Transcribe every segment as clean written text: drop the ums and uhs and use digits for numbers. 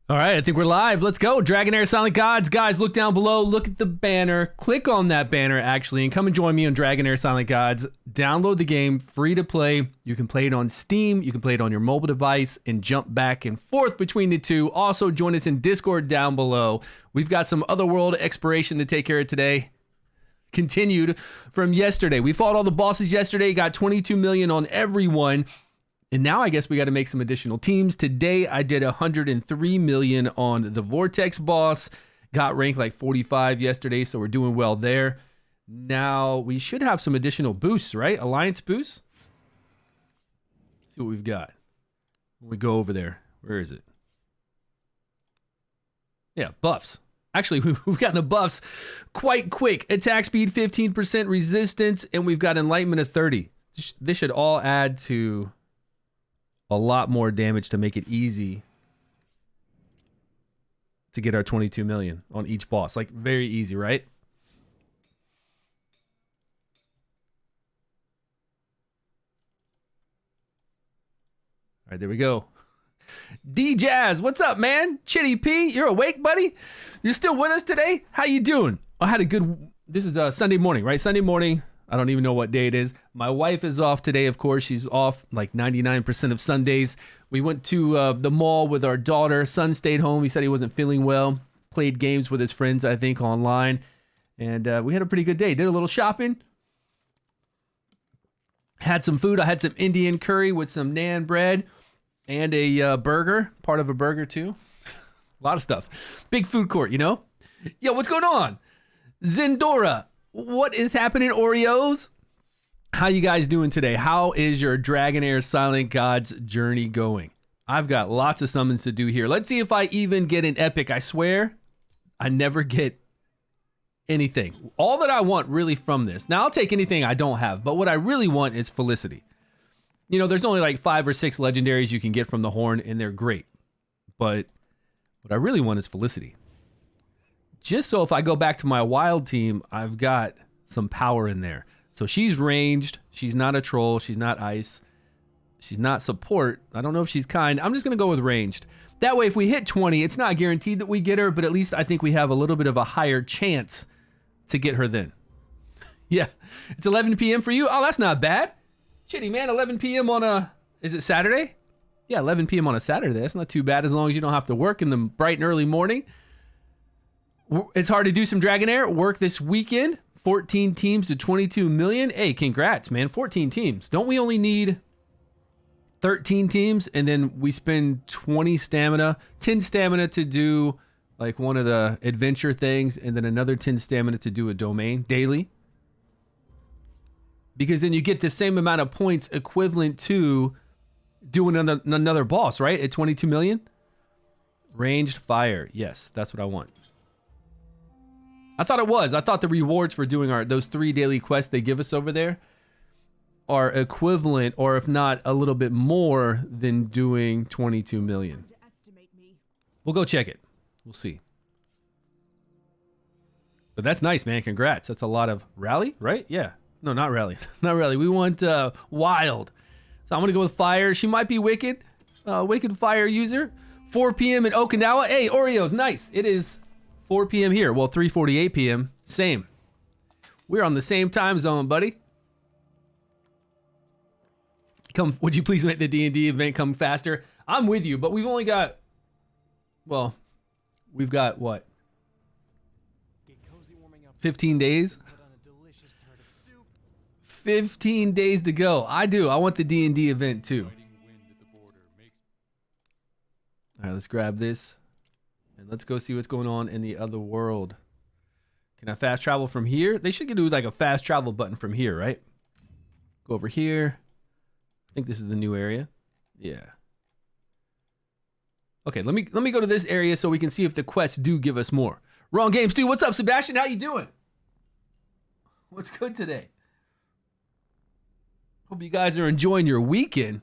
All right, I think we're live. Let's go. Dragonheir Silent Gods. Guys, look down below. Look at the banner. Click on that banner, actually, and come and join me on Dragonheir Silent Gods. Download the game, free to play. You can play it on Steam. You can play it on your mobile device and jump back and forth between the two. Also, join us in Discord down below. We've got some Otherworld exploration to take care of today. Continued from yesterday. We fought all the bosses yesterday, got 22 million on everyone. And now I guess we got to make some additional teams. Today I did 103 million on the Vortex boss. Got ranked like 45 yesterday, so we're doing well there. Now we should have some additional boosts, right? Alliance boosts. Let's see what we've got. When we go over there. Where is it? Yeah, buffs. Actually, we've gotten the buffs quite quick. Attack speed 15%, resistance, and we've got enlightenment of 30. This should all add to a lot more damage to make it easy to get our 22 million on each boss. Like, very easy, right? All right, there we go. D-Jazz, what's up, man? Chitty P, you're awake, buddy? You're still with us today? How you doing? I had a good... This is Sunday morning, right? Sunday morning. I don't even know what day it is. My wife is off today, of course. She's off like 99% of Sundays. We went to the mall with our daughter. Son stayed home. He said he wasn't feeling well. Played games with his friends, I think, online. And we had a pretty good day. Did a little shopping. Had some food. I had some Indian curry with some naan bread and a burger. Part of a burger, too. A lot of stuff. Big food court, you know? Yo, what's going on? Zendora. What is happening, Oreos? How you guys doing today? How is your Dragonheir Silent Gods journey going? I've got lots of summons to do here. Let's see if I even get an epic. I swear, I never get anything. All that I want really from this. Now, I'll take anything I don't have, but what I really want is Felicity. You know, there's only like 5 or 6 legendaries you can get from the Horn, and they're great. But what I really want is Felicity. Just so if I go back to my wild team, I've got some power in there. So she's ranged. She's not a troll. She's not ice. She's not support. I don't know if she's kind. I'm just going to go with ranged. That way, if we hit 20, it's not guaranteed that we get her, but at least I think we have a little bit of a higher chance to get her then. Yeah, it's 11 p.m. for you. Oh, that's not bad. Shitty, man, 11 p.m. on a... Is it Saturday? Yeah, 11 p.m. on a Saturday. That's not too bad as long as you don't have to work in the bright and early morning. It's hard to do some Dragonheir work this weekend. 14 teams to 22 million. Hey, congrats, man. 14 teams. Don't we only need 13 teams? And then we spend 20 stamina, 10 stamina to do like one of the adventure things, and then another 10 stamina to do a domain daily. Because then you get the same amount of points equivalent to doing another boss, right? At 22 million. Ranged fire. Yes, that's what I want. I thought it was. I thought the rewards for doing those 3 daily quests they give us over there are equivalent, or if not a little bit more than doing 22 million. We'll go check it. We'll see. But that's nice, man. Congrats. That's a lot of rally, right? Yeah. No, not rally. Not rally. We want wild. So I'm going to go with fire. She might be wicked. Wicked fire user. 4 p.m. in Okinawa. Hey, Oreos. Nice. It is 4 p.m. here. Well, 3:48 p.m. Same. We're on the same time zone, buddy. Come, would you please make the D&D event come faster? I'm with you, but we've only got, well, we've got what? 15 days? 15 days to go. I do. I want the D&D event too. All right, let's grab this. And let's go see what's going on in the other world. Can I fast travel from here? They should do like a fast travel button from here, right? Go over here. I think this is the new area. Yeah. Okay, let me go to this area so we can see if the quests do give us more. Wrong game, Stu. What's up, Sebastian? How you doing? What's good today? Hope you guys are enjoying your weekend.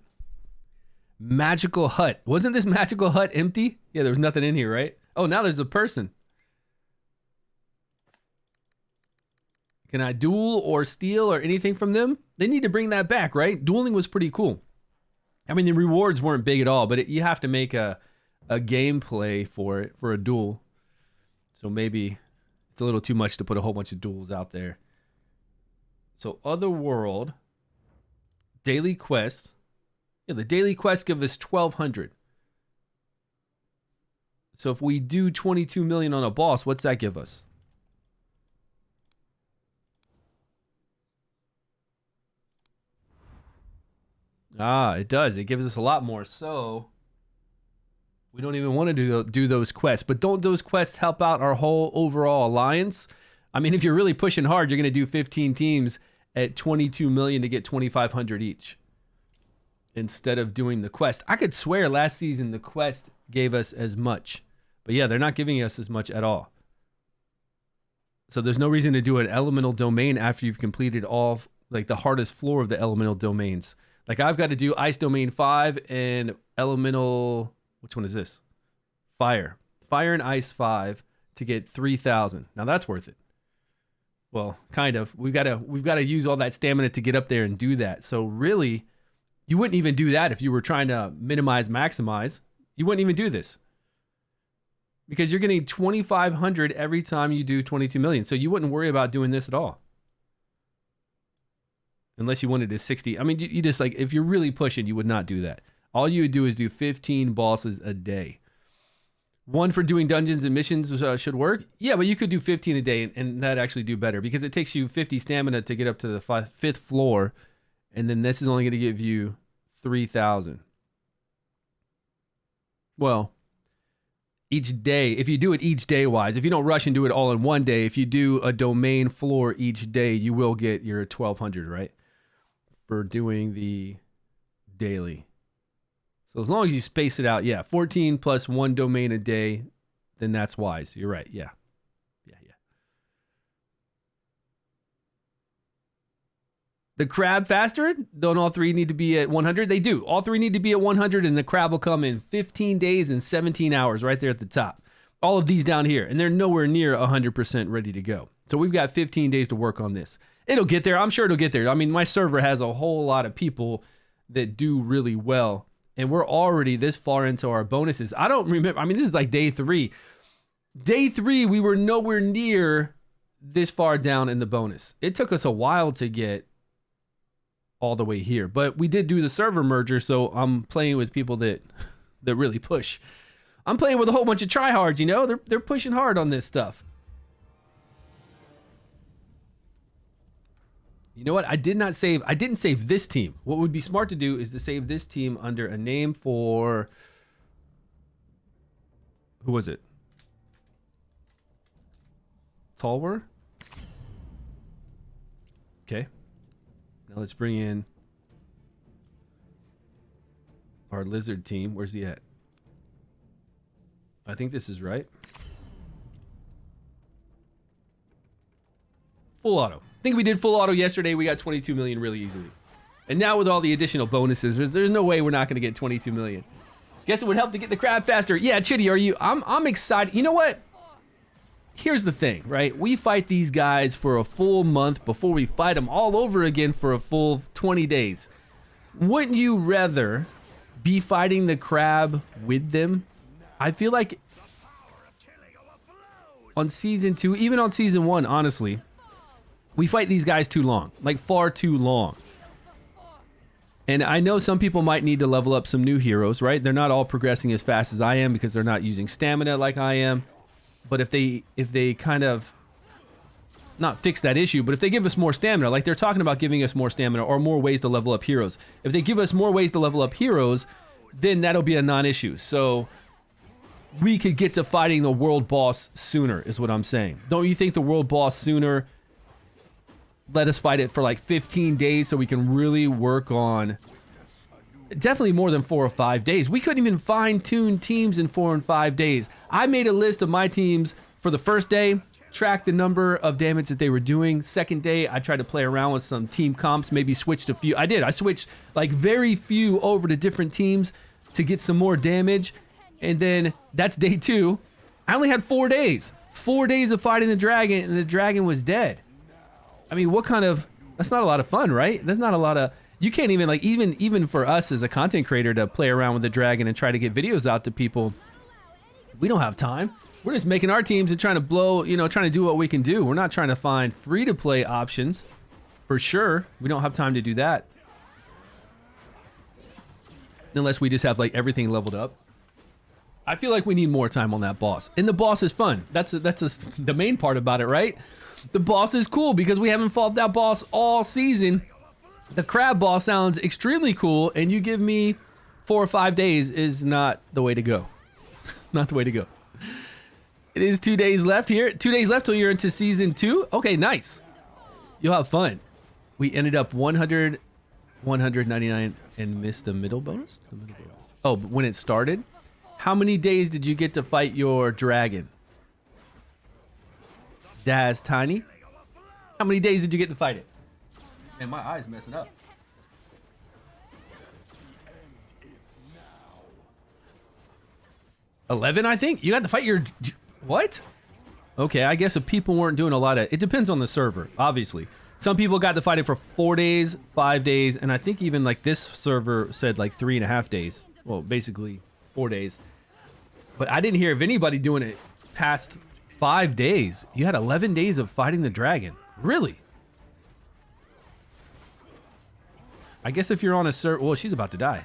Magical hut. Wasn't this magical hut empty? Yeah, there was nothing in here, right? Oh, now there's a person. Can I duel or steal or anything from them? They need to bring that back, right? Dueling was pretty cool. I mean, the rewards weren't big at all, but you have to make a a gameplay for it, for a duel. So maybe it's a little too much to put a whole bunch of duels out there. So Otherworld, daily quests. Yeah, the daily quests give us 1,200. So if we do 22 million on a boss, what's that give us? Ah, it does. It gives us a lot more. So we don't even want to do those quests. But don't those quests help out our whole overall alliance? I mean, if you're really pushing hard, you're going to do 15 teams at 22 million to get 2,500 each instead of doing the quest. I could swear last season the quest gave us as much. But yeah, they're not giving us as much at all. So there's no reason to do an elemental domain after you've completed all like the hardest floor of the elemental domains. Like I've got to do Ice Domain 5 and Elemental, which one is this? Fire. Fire and Ice 5 to get 3,000. Now that's worth it. Well, kind of. We've got to use all that stamina to get up there and do that. So really, you wouldn't even do that if you were trying to minimize, maximize. You wouldn't even do this. Because you're getting 2,500 every time you do 22 million. So you wouldn't worry about doing this at all. Unless you wanted to 60. I mean, you just like, if you're really pushing, you would not do that. All you would do is do 15 bosses a day. One for doing dungeons and missions should work. Yeah, but you could do 15 a day and that'd actually do better because it takes you 50 stamina to get up to the fifth floor. And then this is only going to give you 3,000. Well, each day, if you do it each day wise, if you don't rush and do it all in one day, if you do a domain floor each day, you will get your 1,200, right? For doing the daily. So as long as you space it out, yeah, 14 plus one domain a day, then that's wise. You're right. Yeah. The crab faster? Don't all three need to be at 100? They do. All three need to be at 100, and the crab will come in 15 days and 17 hours right there at the top. All of these down here, and they're nowhere near 100% ready to go. So we've got 15 days to work on this. It'll get there. I'm sure it'll get there. I mean, my server has a whole lot of people that do really well, and we're already this far into our bonuses. I don't remember. I mean, this is like day 3. Day 3, we were nowhere near this far down in the bonus. It took us a while to get all the way here, but we did do the server merger, so I'm playing with people that really push. I'm playing with a whole bunch of tryhards, you know. They're pushing hard on this stuff. You know what? I didn't save this team. What would be smart to do is to save this team under a name for, who was it? Talwer? Okay. Now let's bring in our lizard team. Where's he at? I think this is right. Full auto. I think we did full auto yesterday. We got 22 million really easily. And now with all the additional bonuses, there's no way we're not going to get 22 million. Guess it would help to get the crab faster. Yeah, Chitty, are you? I'm excited. You know what? Here's the thing, right? We fight these guys for a full month before we fight them all over again for a full 20 days. Wouldn't you rather be fighting the crab with them? I feel like on season 2, even on season 1, honestly, we fight these guys too long, like far too long. And I know some people might need to level up some new heroes, right? They're not all progressing as fast as I am because they're not using stamina like I am. But if they kind of not fix that issue, but if they give us more stamina, like they're talking about giving us more stamina or more ways to level up heroes. If they give us more ways to level up heroes, then that'll be a non-issue. So we could get to fighting the world boss sooner, is what I'm saying. Don't you think the world boss sooner? Let us fight it for like 15 days so we can really work on definitely more than 4 or 5 days. We couldn't even fine-tune teams in 4 and 5 days. I made a list of my teams for the first day, tracked the number of damage that they were doing. Second day, I tried to play around with some team comps, maybe switched a few. I switched like very few over to different teams to get some more damage. And then that's day 2. I only had 4 days. 4 days of fighting the dragon, and the dragon was dead. I mean, what kind of... That's not a lot of fun, right? That's not a lot of... You can't even, like, even for us as a content creator to play around with the dragon and try to get videos out to people, We don't have time. We're just making our teams and trying to blow, you know, trying to do what we can do. We're not trying to find free-to-play options. For sure. We don't have time to do that. Unless we just have, like, everything leveled up. I feel like we need more time on that boss. And the boss is fun. That's the main part about it, right? The boss is cool because we haven't fought that boss all season. The crab boss sounds extremely cool, and you give me 4 or 5 days is not the way to go. Not the way to go. It is 2 days left here. 2 days left till you're into season 2. Okay, nice. You'll have fun. We ended up 100, 199, and missed the middle bonus. The middle bonus. Oh, but when it started, how many days did you get to fight your dragon? Daz Tiny. How many days did you get to fight it? Man, my eye's messing up. $11, I think. You got to fight your what? Okay, I guess if people weren't doing a lot of, it depends on the server, obviously. Some people got to fight it for 4 days, 5 days, and I think even like this server said like 3.5 days. Well, basically 4 days. But I didn't hear of anybody doing it past 5 days. You had 11 days of fighting the dragon. Really? I guess if you're on a server, well, she's about to die.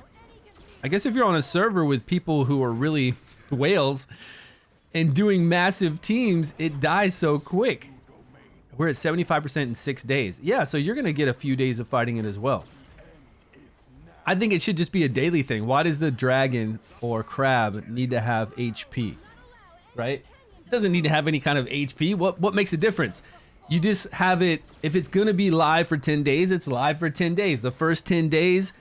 I guess if you're on a server with people who are really whales and doing massive teams, it dies so quick. We're at 75% in 6 days. Yeah, so you're going to get a few days of fighting it as well. I think it should just be a daily thing. Why does the dragon or crab need to have HP? Right? It doesn't need to have any kind of HP. What makes a difference? You just have it, if it's going to be live for 10 days, it's live for 10 days. The first 10 days,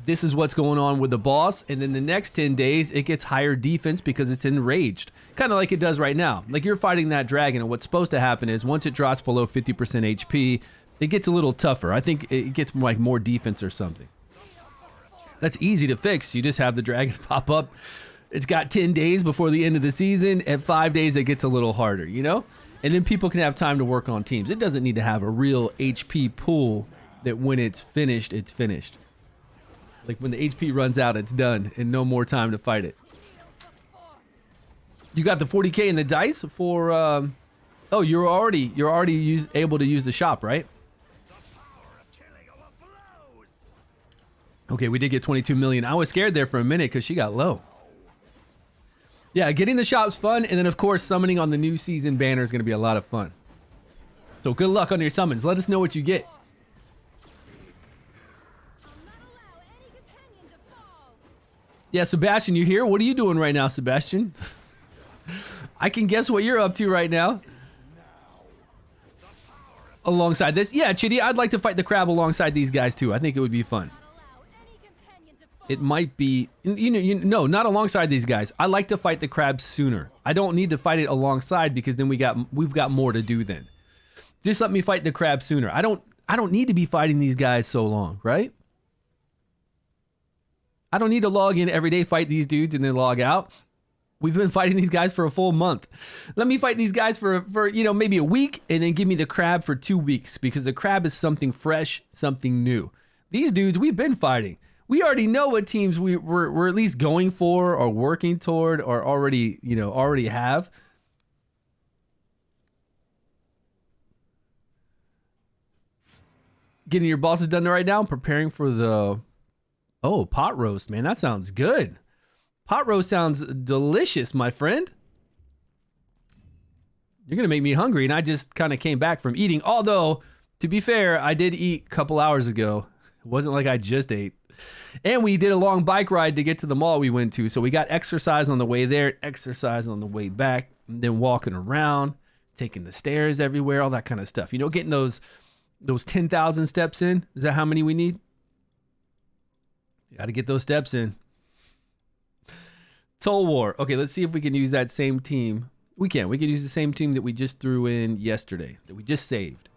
this is what's going on with the boss. And then the next 10 days, it gets higher defense because it's enraged. Kind of like it does right now. Like you're fighting that dragon, and what's supposed to happen is once it drops below 50% HP, it gets a little tougher. I think it gets like more defense or something. That's easy to fix. You just have the dragon pop up. It's got 10 days before the end of the season. At 5 days, it gets a little harder, you know? And then people can have time to work on teams. It doesn't need to have a real HP pool that when it's finished, it's finished. Like when the HP runs out, it's done and no more time to fight it. You got the 40K in the dice for, oh, you're already able to use the shop, right? Okay, we did get 22 million. I was scared there for a minute because she got low. Yeah, getting the shop's fun, and then of course summoning on the new season banner is going to be a lot of fun. So good luck on your summons. Let us know what you get. Yeah, Sebastian, you here? What are you doing right now, Sebastian? I can guess what you're up to right now. Alongside this. Yeah, Chitty, I'd like to fight the crab alongside these guys too. I think it would be fun. It might be, no, not alongside these guys. I like to fight the crab sooner. I don't need to fight it alongside because then we've got more to do then. Just let me fight the crab sooner. I don't need to be fighting these guys so long, right? I don't need to log in every day, fight these dudes, and then log out. We've been fighting these guys for a full month. Let me fight these guys for maybe a week, and then give me the crab for 2 weeks because the crab is something fresh, something new. These dudes, we've been fighting. We already know what teams we're at least going for or working toward or already have. Getting your bosses done right now, preparing for the pot roast, man. That sounds good. Pot roast sounds delicious, my friend. You're going to make me hungry, and I just kind of came back from eating. Although, to be fair, I did eat a couple hours ago. It wasn't like I just ate. And we did a long bike ride to get to the mall we went to. So we got exercise on the way there, exercise on the way back, and then walking around, taking the stairs everywhere, all that kind of stuff. You know, getting those 10,000 steps in. Is that how many we need? You got to get those steps in. Toll War. Okay, let's see if we can use that same team. We can. We can use the same team that we just threw in yesterday, that we just saved.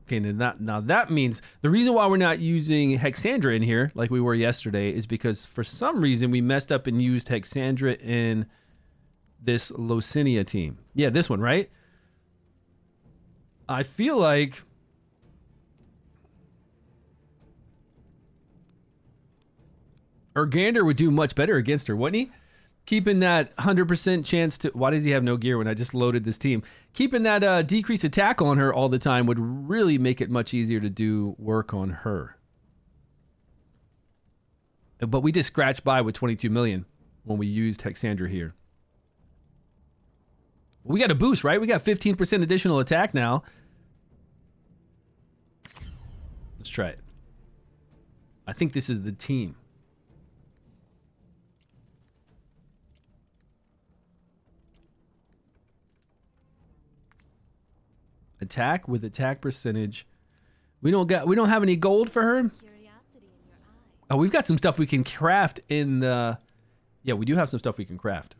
Okay, now that means the reason why we're not using Hexandra in here like we were yesterday is because for some reason we messed up and used Hexandra in this Locinia team. Yeah, this one, right? I feel like Urgander would do much better against her, wouldn't he? Keeping that 100% chance to... Why does he have no gear when I just loaded this team? Keeping that decreased attack on her all the time would really make it much easier to do work on her. But we just scratched by with 22 million when we used Hexandra here. We got a boost, right? We got 15% additional attack now. Let's try it. I think this is the team. Attack with attack percentage. We don't have any gold for her. Oh, we've got some stuff we can craft in the... Yeah, we do have some stuff we can craft.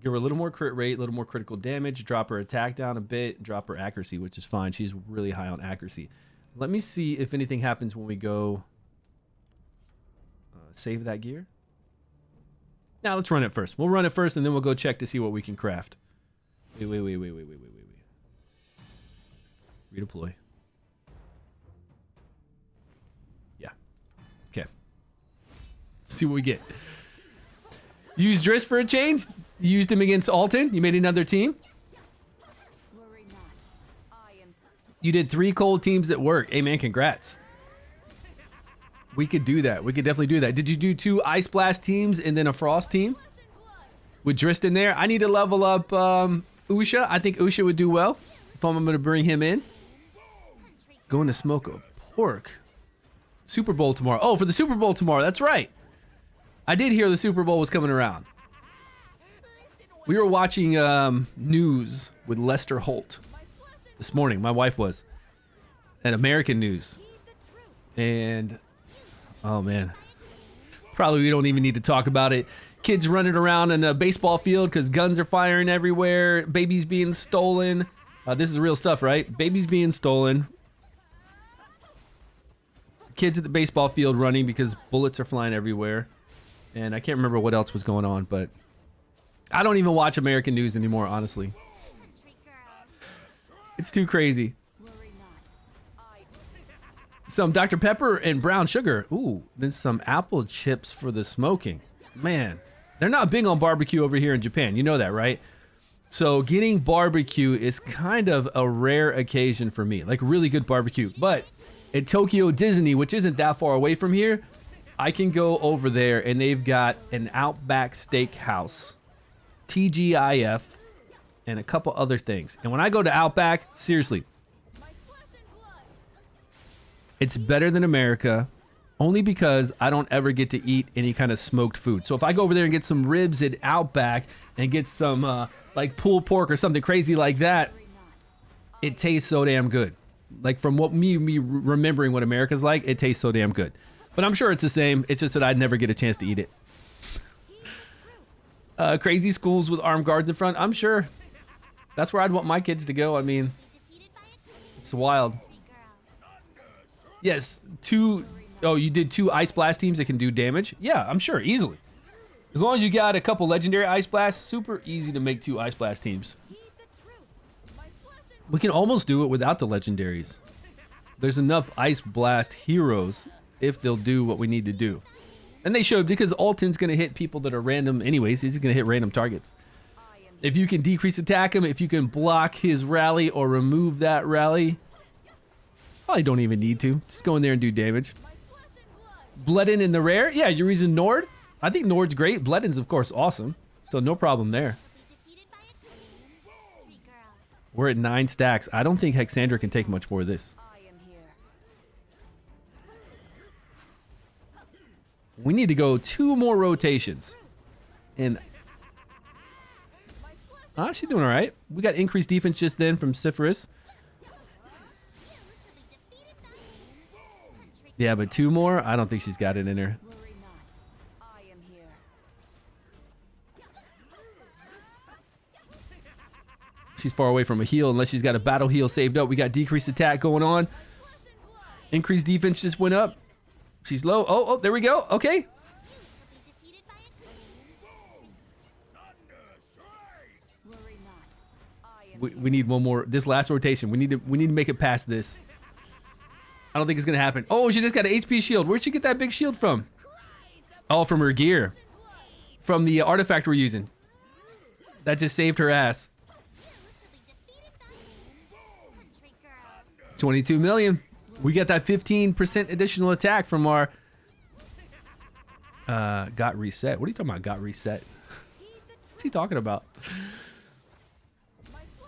Give her a little more crit rate, a little more critical damage, drop her attack down a bit, drop her accuracy, which is fine. She's really high on accuracy. Let me see if anything happens when we go save that gear. Now let's run it first. We'll run it first and then we'll go check to see what we can craft. Wait. Redeploy. Yeah. Okay. See what we get. Use Driss for a change. You used him against Alton. You made another team. You did 3 cold teams that work. Hey man, congrats. We could do that. We could definitely do that. Did you do 2 Ice Blast teams and then a Frost team? With Drist in there? I need to level up Usha. I think Usha would do well if I'm going to bring him in. Going to smoke a pork. Super Bowl tomorrow. Oh, for the Super Bowl tomorrow. That's right. I did hear the Super Bowl was coming around. We were watching news with Lester Holt this morning. My wife was. And American news. And, oh man. Probably we don't even need to talk about it. Kids running around in a baseball field because guns are firing everywhere. Babies being stolen. This is real stuff, right? Babies being stolen. Kids at the baseball field running because bullets are flying everywhere. And I can't remember what else was going on, but I don't even watch American news anymore, honestly. It's too crazy. Some Dr. Pepper and brown sugar. Ooh, then some apple chips for the smoking. Man, they're not big on barbecue over here in Japan. You know that, right? So getting barbecue is kind of a rare occasion for me, like really good barbecue. But at Tokyo Disney, which isn't that far away from here, I can go over there and they've got an Outback Steakhouse, TGIF, and a couple other things. And when I go to Outback, seriously, it's better than America only because I don't ever get to eat any kind of smoked food. So if I go over there and get some ribs at Outback and get some like pulled pork or something crazy like that, it tastes so damn good. Like from what me remembering what America's like, it tastes so damn good. But I'm sure it's the same. It's just that I'd never get a chance to eat it. Crazy schools with armed guards in front. I'm sure. That's where I'd want my kids to go. I mean, it's wild. Yes, 2... Oh, you did 2 Ice Blast teams that can do damage? Yeah, I'm sure, easily. As long as you got a couple legendary Ice Blasts, super easy to make 2 Ice Blast teams. We can almost do it without the legendaries. There's enough Ice Blast heroes if they'll do what we need to do. And they should, because Alton's going to hit people that are random anyways. He's going to hit random targets. If you can decrease attack him, if you can block his rally or remove that rally, probably don't even need to. Just go in there and do damage. Bledin in the rare? Yeah, you're using Nord? I think Nord's great. Bledin's, of course, awesome. So no problem there. We're at 9 stacks. I don't think Hexandra can take much more of this. We need to go 2 more rotations. And... she's doing all right. We got increased defense just then from Syphilis. Yeah, but 2 more? I don't think she's got it in her. She's far away from a heal unless she's got a battle heal saved up. We got decreased attack going on. Increased defense just went up. She's low. Oh, there we go. Okay. We need one more. This last rotation. We need to make it past this. I don't think it's gonna happen. Oh, she just got an HP shield. Where'd she get that big shield from? Oh, from her gear. From the artifact we're using. That just saved her ass. 22 million. We got that 15% additional attack from our got reset. What are you talking about, got reset? What's he talking about?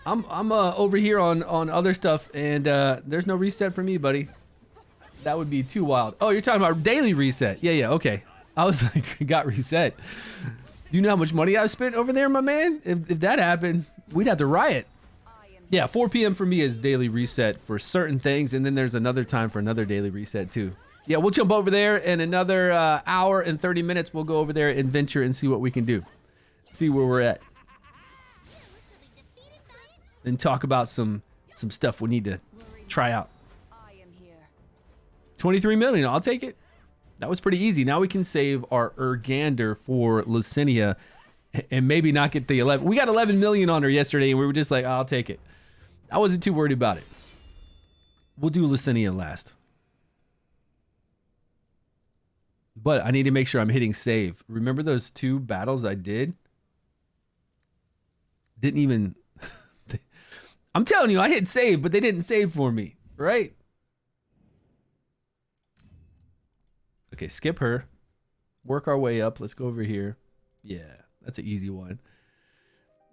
I'm over here on other stuff, and there's no reset for me, buddy. That would be too wild. Oh, you're talking about daily reset. Yeah, okay. I was like, got reset. Do you know how much money I've spent over there, my man? If that happened, we'd have to riot. Yeah, 4 p.m. for me is daily reset for certain things, and then there's another time for another daily reset too. Yeah, we'll jump over there in another hour and 30 minutes. We'll go over there and venture and see what we can do. See where we're at. And talk about some stuff we need to try out. 23 million, I'll take it. That was pretty easy. Now we can save our Urgander for Lucinia and maybe not get the 11. We got 11 million on her yesterday, and we were just like, oh, I'll take it. I wasn't too worried about it. We'll do Lucinia last. But I need to make sure I'm hitting save. Remember those 2 battles I did? Didn't even... I'm telling you, I hit save, but they didn't save for me, right? Okay, skip her. Work our way up. Let's go over here. Yeah, that's an easy one.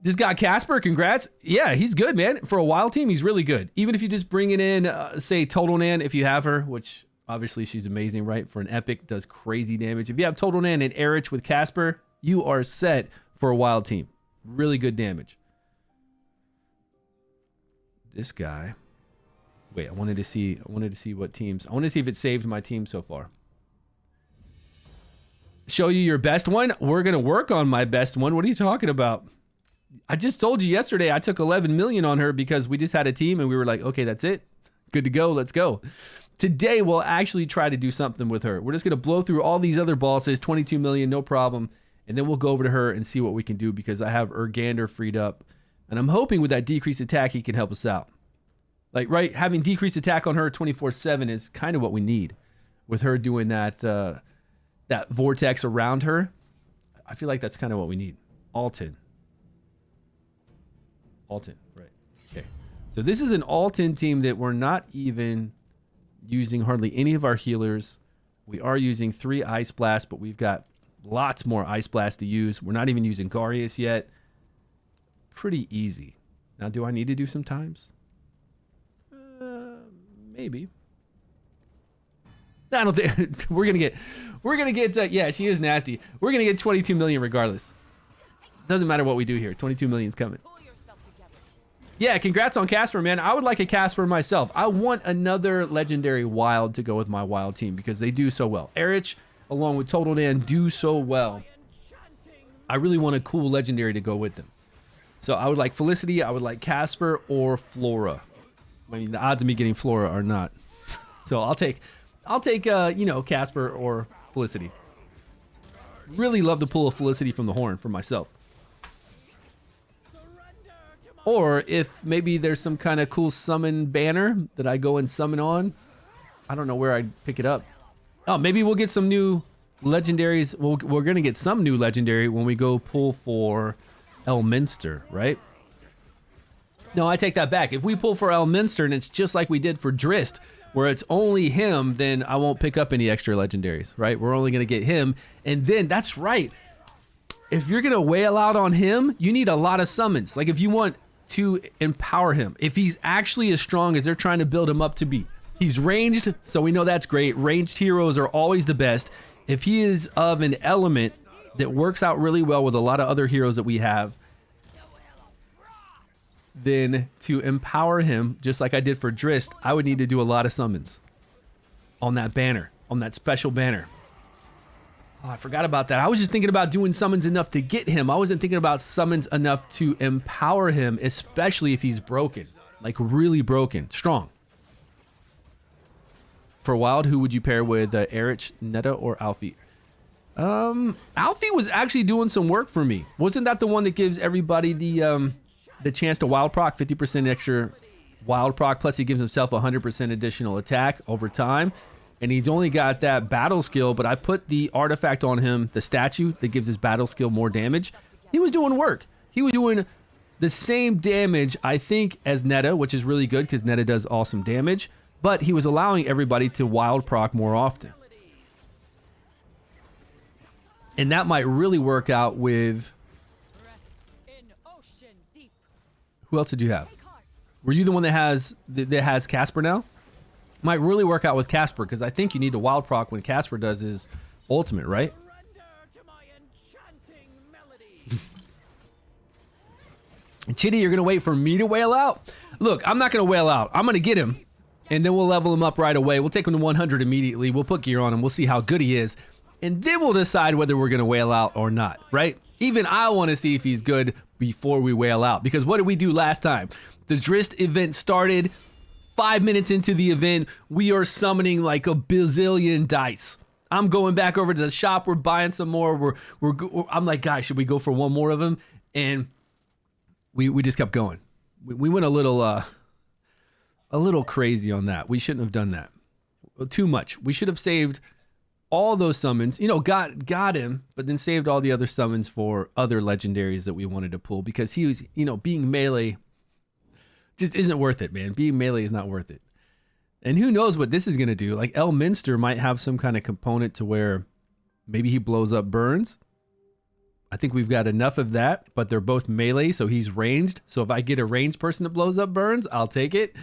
Just got Casper. Congrats. Yeah, he's good, man. For a wild team, he's really good. Even if you just bring it in, say, Total Nan, if you have her, which obviously she's amazing, right? For an epic, does crazy damage. If you have Total Nan and Erich with Casper, you are set for a wild team. Really good damage. This guy. Wait, I wanted to see what teams. I want to see if it saved my team so far. Show you your best one? We're going to work on my best one. What are you talking about? I just told you yesterday I took 11 million on her because we just had a team and we were like, okay, that's it. Good to go. Let's go. Today, we'll actually try to do something with her. We're just going to blow through all these other bosses, 22 million, no problem. And then we'll go over to her and see what we can do because I have Urgander freed up. And I'm hoping with that decreased attack, he can help us out. Like, right, having decreased attack on her 24/7 is kind of what we need. With her doing that that vortex around her, I feel like that's kind of what we need. Alton, right. Okay. So this is an Alton team that we're not even using hardly any of our healers. We are using 3 Ice Blasts, but we've got lots more Ice Blasts to use. We're not even using Garius yet. Pretty easy. Now, do I need to do some times? Maybe. I don't think we're gonna get. Yeah, she is nasty. We're gonna get 22 million regardless. Doesn't matter what we do here. 22 million's coming. Yeah, congrats on Casper, man. I would like a Casper myself. I want another legendary wild to go with my wild team because they do so well. Erich, along with Total Nan, do so well. I really want a cool legendary to go with them. So I would like Felicity, I would like Casper, or Flora. I mean, the odds of me getting Flora are not. So I'll take you know, Casper or Felicity. Really love to pull a Felicity from the horn for myself. Or if maybe there's some kind of cool summon banner that I go and summon on. I don't know where I'd pick it up. Oh, maybe we'll get some new legendaries. We're going to get some new legendary when we go pull for Elminster, right? No, I take that back. If we pull for Elminster and it's just like we did for Drist, where it's only him, then I won't pick up any extra legendaries, right? We're only going to get him. And then, that's right. If you're going to wail out on him, you need a lot of summons. Like if you want to empower him, if he's actually as strong as they're trying to build him up to be. He's ranged, so we know that's great. Ranged heroes are always the best. If he is of an element that works out really well with a lot of other heroes that we have, then to empower him, just like I did for Drist, I would need to do a lot of summons on that banner, on that special banner. Oh, I forgot about that. I was just thinking about doing summons enough to get him. I wasn't thinking about summons enough to empower him, especially if he's broken, like really broken, strong. For Wild, who would you pair with, Erich, Netta, or Alfie? Alfie was actually doing some work for me. Wasn't that the one that gives everybody the chance to wild proc 50% extra wild proc, plus he gives himself 100% additional attack over time. And he's only got that battle skill, but I put the artifact on him, the statue that gives his battle skill more damage. He was doing work. He was doing the same damage, I think, as Netta, which is really good because Netta does awesome damage, but he was allowing everybody to wild proc more often. And that might really work out with... Who else did you have? Were you the one that has Casper now? Might really work out with Casper, because I think you need to wild proc when Casper does his ultimate, right? Chitty, you're going to wait for me to wail out? Look, I'm not going to wail out. I'm going to get him, and then we'll level him up right away. We'll take him to 100 immediately. We'll put gear on him. We'll see how good he is, and then we'll decide whether we're going to wail out or not, right? Even I want to see if he's good before we wail out, because what did we do last time? The Drist event started. 5 minutes into the event, we are summoning like a bazillion dice. I'm going back over to the shop. We're buying some more. I'm like, guys, should we go for one more of them? And we just kept going. We went a little crazy on that. We shouldn't have done that. Too much. We should have saved all those summons. You know, got him, but then saved all the other summons for other legendaries that we wanted to pull, because he was, you know, being melee just isn't worth it, man. Being melee is not worth it. And who knows what this is going to do? Like, Elminster might have some kind of component to where maybe he blows up Burns. I think we've got enough of that, but they're both melee, so he's ranged. So if I get a ranged person that blows up Burns, I'll take it,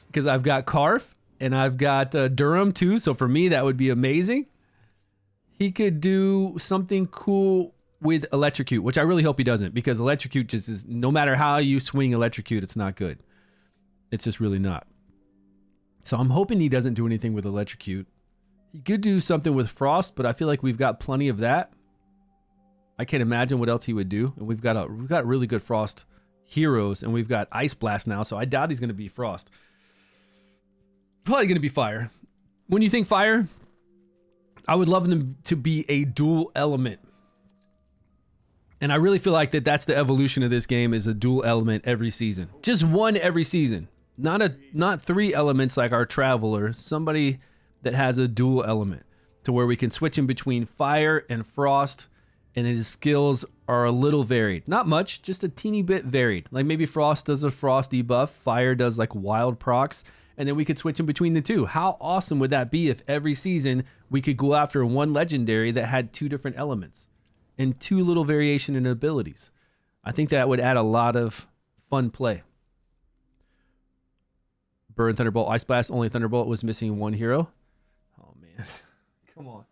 because I've got Karf and I've got Durham too. So for me, that would be amazing. He could do something cool with Electrocute, which I really hope he doesn't, because Electrocute just is, no matter how you swing Electrocute, it's not good. It's just really not. So I'm hoping he doesn't do anything with Electrocute. He could do something with Frost, but I feel like we've got plenty of that. I can't imagine what else he would do. And we've got really good Frost heroes, and we've got Ice Blast now, so I doubt he's going to be Frost. Probably going to be Fire. When you think Fire, I would love them to be a dual element. And I really feel like that's the evolution of this game, is a dual element every season. Just one every season. Not three elements like our Traveler. Somebody that has a dual element to where we can switch in between Fire and Frost, and his skills are a little varied. Not much, just a teeny bit varied. Like maybe Frost does a Frost debuff, Fire does like wild procs, and then we could switch in between the two. How awesome would that be if every season we could go after one legendary that had two different elements and two little variation in abilities? I think that would add a lot of fun play. Burn, Thunderbolt, Ice Blast. Only Thunderbolt was missing one hero. Oh, man. Come on.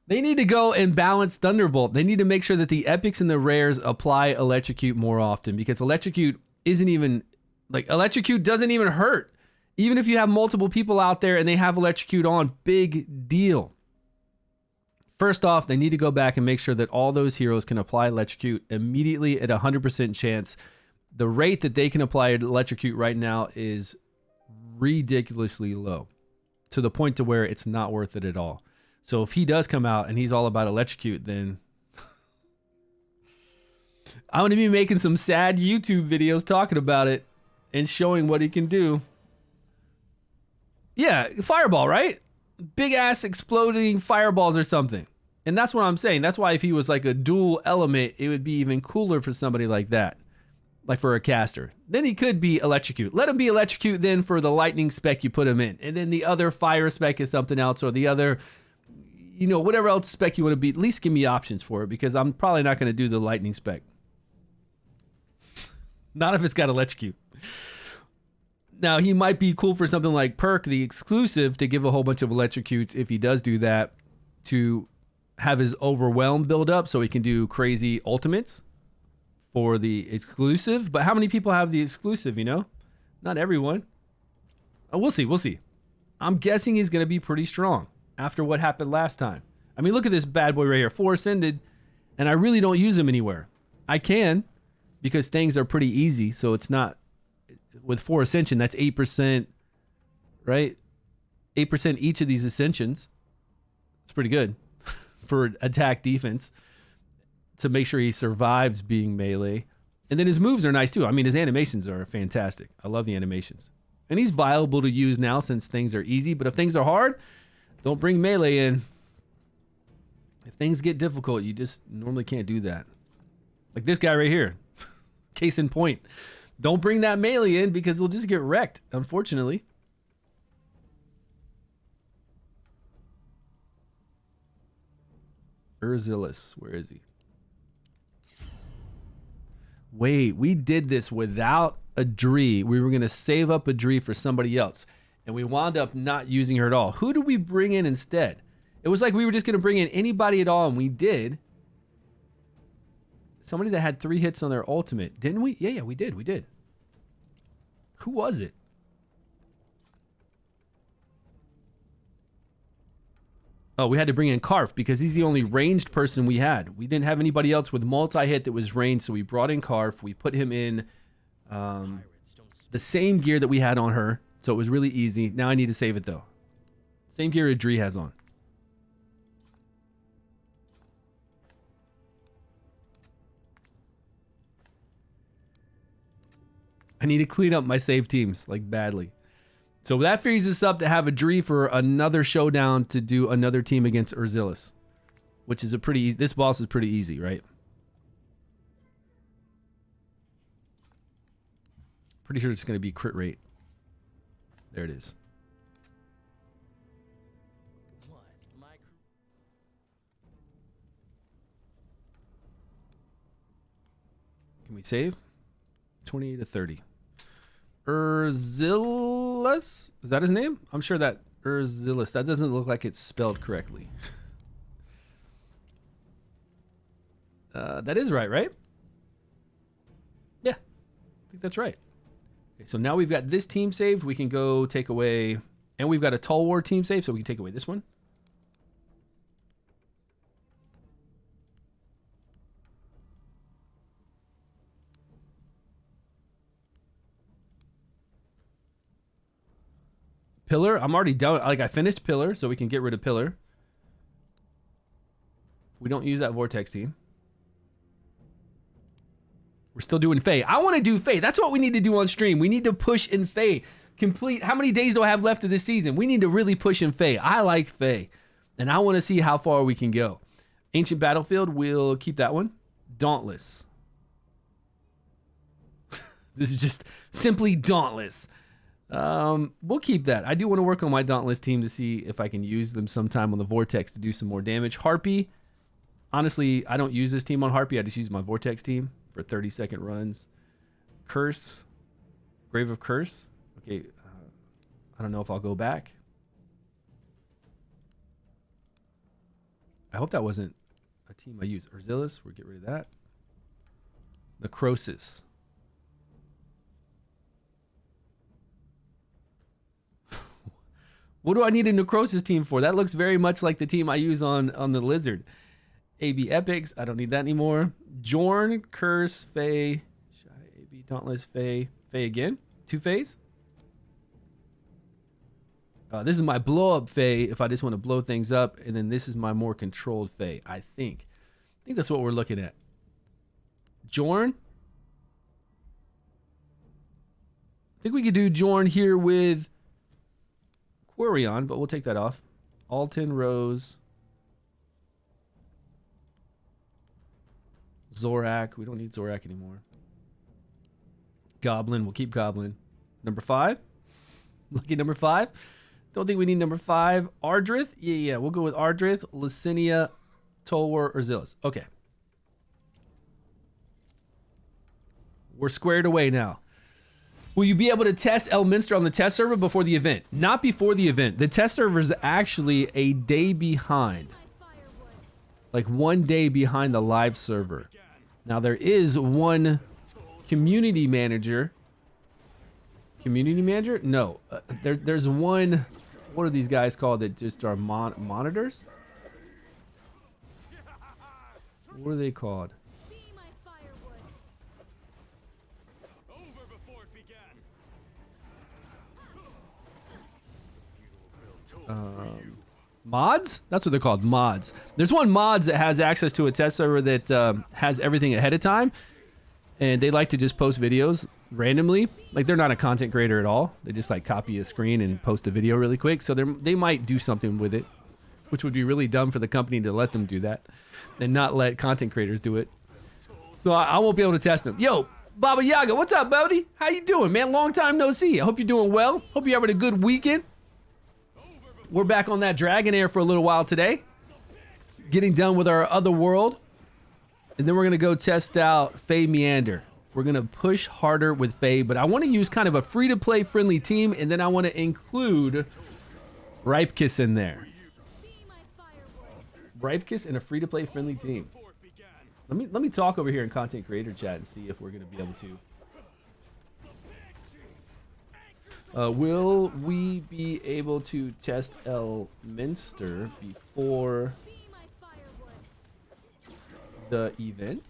They need to go and balance Thunderbolt. They need to make sure that the epics and the rares apply Electrocute more often, because Electrocute isn't even... Like, Electrocute doesn't even hurt. Even if you have multiple people out there and they have Electrocute on, big deal. First off, they need to go back and make sure that all those heroes can apply Electrocute immediately at 100% chance. The rate that they can apply Electrocute right now is ridiculously low, to the point to where it's not worth it at all. So if he does come out and he's all about Electrocute, then I'm going to be making some sad YouTube videos talking about it and showing what he can do. Yeah, Fireball, right? Big ass exploding fireballs or something. And that's what I'm saying. That's why if he was like a dual element, it would be even cooler for somebody like that. Like for a caster. Then he could be Electrocute. Let him be Electrocute then for the lightning spec you put him in. And then the other fire spec is something else, or the other, you know, whatever else spec you want to be. At least give me options for it, because I'm probably not going to do the lightning spec. Not if it's got Electrocute. Now, he might be cool for something like Perk, the exclusive, to give a whole bunch of Electrocutes if he does do that, to have his Overwhelm build up so he can do crazy ultimates for the exclusive. But how many people have the exclusive, you know? Not everyone. Oh, we'll see. We'll see. I'm guessing he's going to be pretty strong after what happened last time. I mean, look at this bad boy right here. 4 Ascended, and I really don't use him anywhere. I can, because things are pretty easy, so it's not... With 4 Ascension, that's 8%, right? 8% each of these Ascensions. It's pretty good for attack defense, to make sure he survives being melee. And then his moves are nice too. I mean, his animations are fantastic. I love the animations. And he's viable to use now since things are easy. But if things are hard, don't bring melee in. If things get difficult, you just normally can't do that. Like this guy right here. Case in point. Don't bring that melee in because they'll just get wrecked, unfortunately. Urzilis, where is he? Wait, we did this without a Dree. We were going to save up a Dree for somebody else. And we wound up not using her at all. Who did we bring in instead? It was like we were just going to bring in anybody at all, and we did. Somebody that had 3 hits on their ultimate. Didn't we? Yeah, we did. We did. Who was it? Oh, we had to bring in Karf because he's the only ranged person we had. We didn't have anybody else with multi-hit that was ranged, so we brought in Karf. We put him in the same gear that we had on her, so it was really easy. Now I need to save it, though. Same gear Adri has on. I need to clean up my save teams, like, badly. So that frees us up to have a Dree for another showdown to do another team against Urzilis, which is a pretty easy. This boss is pretty easy, right? Pretty sure it's going to be crit rate. There it is. Can we save? 28 to 30. Urzilis? Is that his name? I'm sure that Urzilis. That doesn't look like it's spelled correctly. That is right? Yeah, I think that's right. Okay, so now we've got this team saved. We can go take away, and we've got a Tall War team saved, so we can take away this one. Pillar, I'm already done. Like, I finished Pillar, so we can get rid of Pillar. We don't use that Vortex team. We're still doing FEY. I want to do FEY. That's what we need to do on stream. We need to push in FEY. Complete. How many days do I have left of this season? We need to really push in FEY. I like FEY. And I want to see how far we can go. Ancient Battlefield, we'll keep that one. Dauntless. This is just simply Dauntless. We'll keep that. I do want to work on my Dauntless team to see if I can use them sometime on the Vortex to do some more damage. Harpy. Honestly, I don't use this team on Harpy. I just use my Vortex team for 30-second runs. Curse. Grave of Curse. Okay. I don't know if I'll go back. I hope that wasn't a team I use. Urzilis. We'll get rid of that. Necrosis. What do I need a Necrosis team for? That looks very much like the team I use on the Lizard. AB Epics. I don't need that anymore. Jorn, Curse, FEY. AB, Dauntless, FEY. FEY again. 2 FEYs. This is my blow-up FEY if I just want to blow things up. And then this is my more controlled FEY, I think. I think that's what we're looking at. Jorn. I think we could do Jorn here with Quarion, but we'll take that off. Alton, Rose. Zorak. We don't need Zorak anymore. Goblin. We'll keep Goblin. Number 5. Lucky number 5. Don't think we need number 5. Ardrith. Yeah. We'll go with Ardrith, Licinia, Tolwar, Urzilis. Okay. We're squared away now. Will you be able to test Elminster on the test server before the event? Not before the event. The test server is actually a day behind. Like 1 day behind the live server. Now there is one community manager. Community manager? No. There's one. What are these guys called that just are monitors? What are they called? Mods? That's what they're called, mods. There's one mods that has access to a test server that has everything ahead of time. and they like to just post videos randomly. Like they're not a content creator at all. They just like copy a screen and post a video really quick. So they might do something with it, which would be really dumb for the company to let them do that and not let content creators do it. So I won't be able to test them. Yo, Baba Yaga, what's up, buddy? How you doing, man? Long time no see. I hope you're doing well. Hope you're having a good weekend. We're back on that Dragonheir for a little while today. Getting done with our Otherworld. And then we're going to go test out FEY Meander. We're going to push harder with FEY, but I want to use kind of a free-to-play friendly team, and then I want to include Ripekiss in there. Ripekiss and a free-to-play friendly team. Let me talk over here in content creator chat and see if we're going to be able to. Will we be able to test Elminster before the event?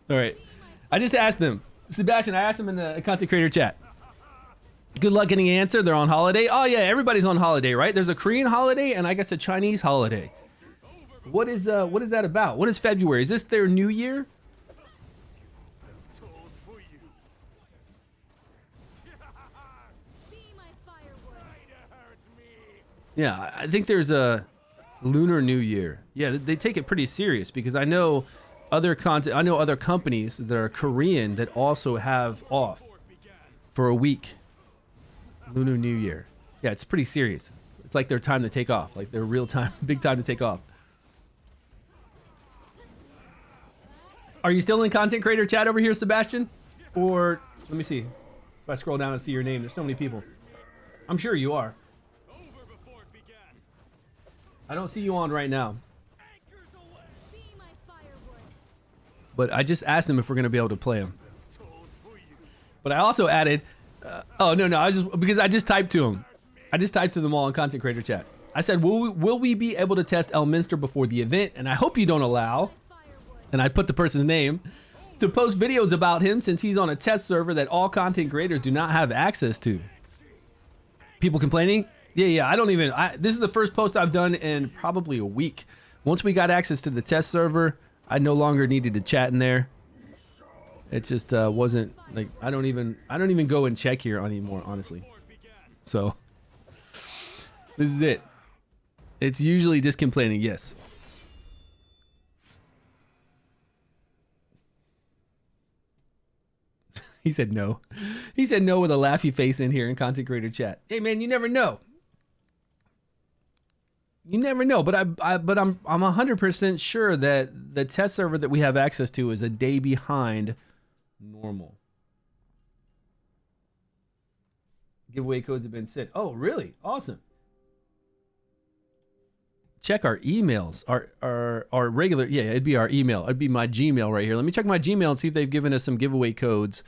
All right. I just asked them. Sebastian, I asked them in the content creator chat. Good luck getting an answer. They're on holiday. Oh, yeah. Everybody's on holiday, right? There's a Korean holiday and I guess a Chinese holiday. What is that about? What is February? Is this their new year? Yeah, I think there's a Lunar New Year. Yeah, they take it pretty serious because I know other companies that are Korean that also have off for a week. Lunar New Year. Yeah, it's pretty serious. It's like their time to take off, like their real time, big time to take off. Are you still in content creator chat over here, Sebastian? Or let me see. If I scroll down and see your name, there's so many people. I'm sure you are. I don't see you on right now. But I just asked them if we're going to be able to play them. But I also added, oh, no, because I just typed to them. I just typed to them all in content creator chat. I said, will we be able to test Elminster before the event? And I hope you don't allow, and I put the person's name, to post videos about him since he's on a test server that all content creators do not have access to. People complaining? Yeah, this is the first post I've done in probably a week. Once we got access to the test server, I no longer needed to chat in there. It just wasn't like I don't even go and check here anymore, honestly. So this is it. It's usually just complaining, yes. He said no. He said no with a laughy face in here in content creator chat. Hey man, you never know. You never know, but I'm 100% sure that the test server that we have access to is a day behind normal. Giveaway codes have been sent. Oh, really? Awesome. Check our emails. Our regular, yeah, it'd be our email. It'd be my Gmail right here. Let me check my Gmail and see if they've given us some giveaway codes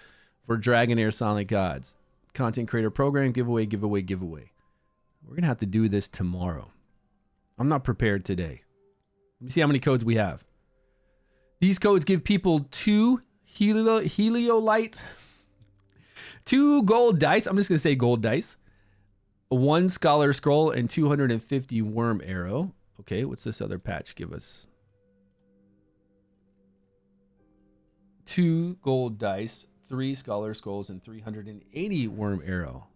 for Dragonheir Sonic Gods. Content creator program, giveaway. We're going to have to do this tomorrow. I'm not prepared today. Let me see how many codes we have. These codes give people 2 Heliolite, 2 gold dice. I'm just going to say gold dice. 1 Scholar Scroll and 250 Worm Arrow. Okay, what's this other patch give us? 2 gold dice, 3 Scholar Scrolls, and 380 Worm Arrow.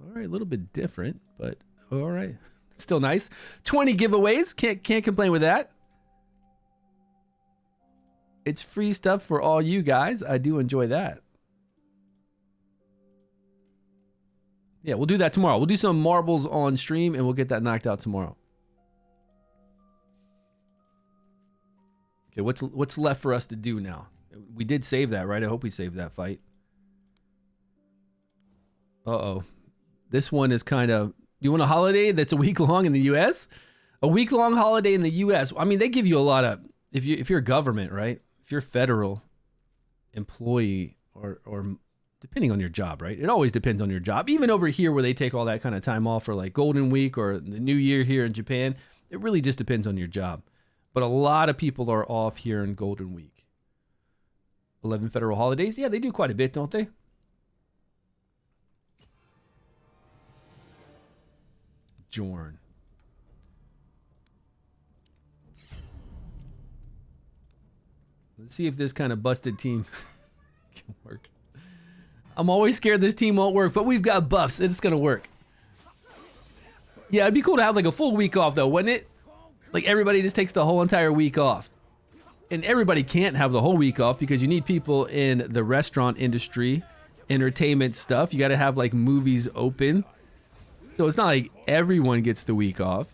All right, a little bit different, but all right. Still nice. 20 giveaways. Can't complain with that. It's free stuff for all you guys. I do enjoy that. Yeah, we'll do that tomorrow. We'll do some marbles on stream and we'll get that knocked out tomorrow. Okay, what's left for us to do now? We did save that, right? I hope we saved that fight. Uh-oh. This one is kind of... You want a holiday that's a week long in the U.S.? A week long holiday in the U.S. I mean, they give you a lot of... If you're government, right? If you're federal employee or depending on your job, right? It always depends on your job. Even over here where they take all that kind of time off for like Golden Week or the New Year here in Japan, it really just depends on your job. But a lot of people are off here in Golden Week. 11 federal holidays. Yeah, they do quite a bit, don't they? Jorn. Let's see if this kind of busted team can work. I'm always scared this team won't work, but we've got buffs. It's going to work. Yeah, it'd be cool to have like a full week off though, wouldn't it? Like everybody just takes the whole entire week off. And everybody can't have the whole week off because you need people in the restaurant industry, entertainment stuff. You got to have like movies open. So it's not like everyone gets the week off.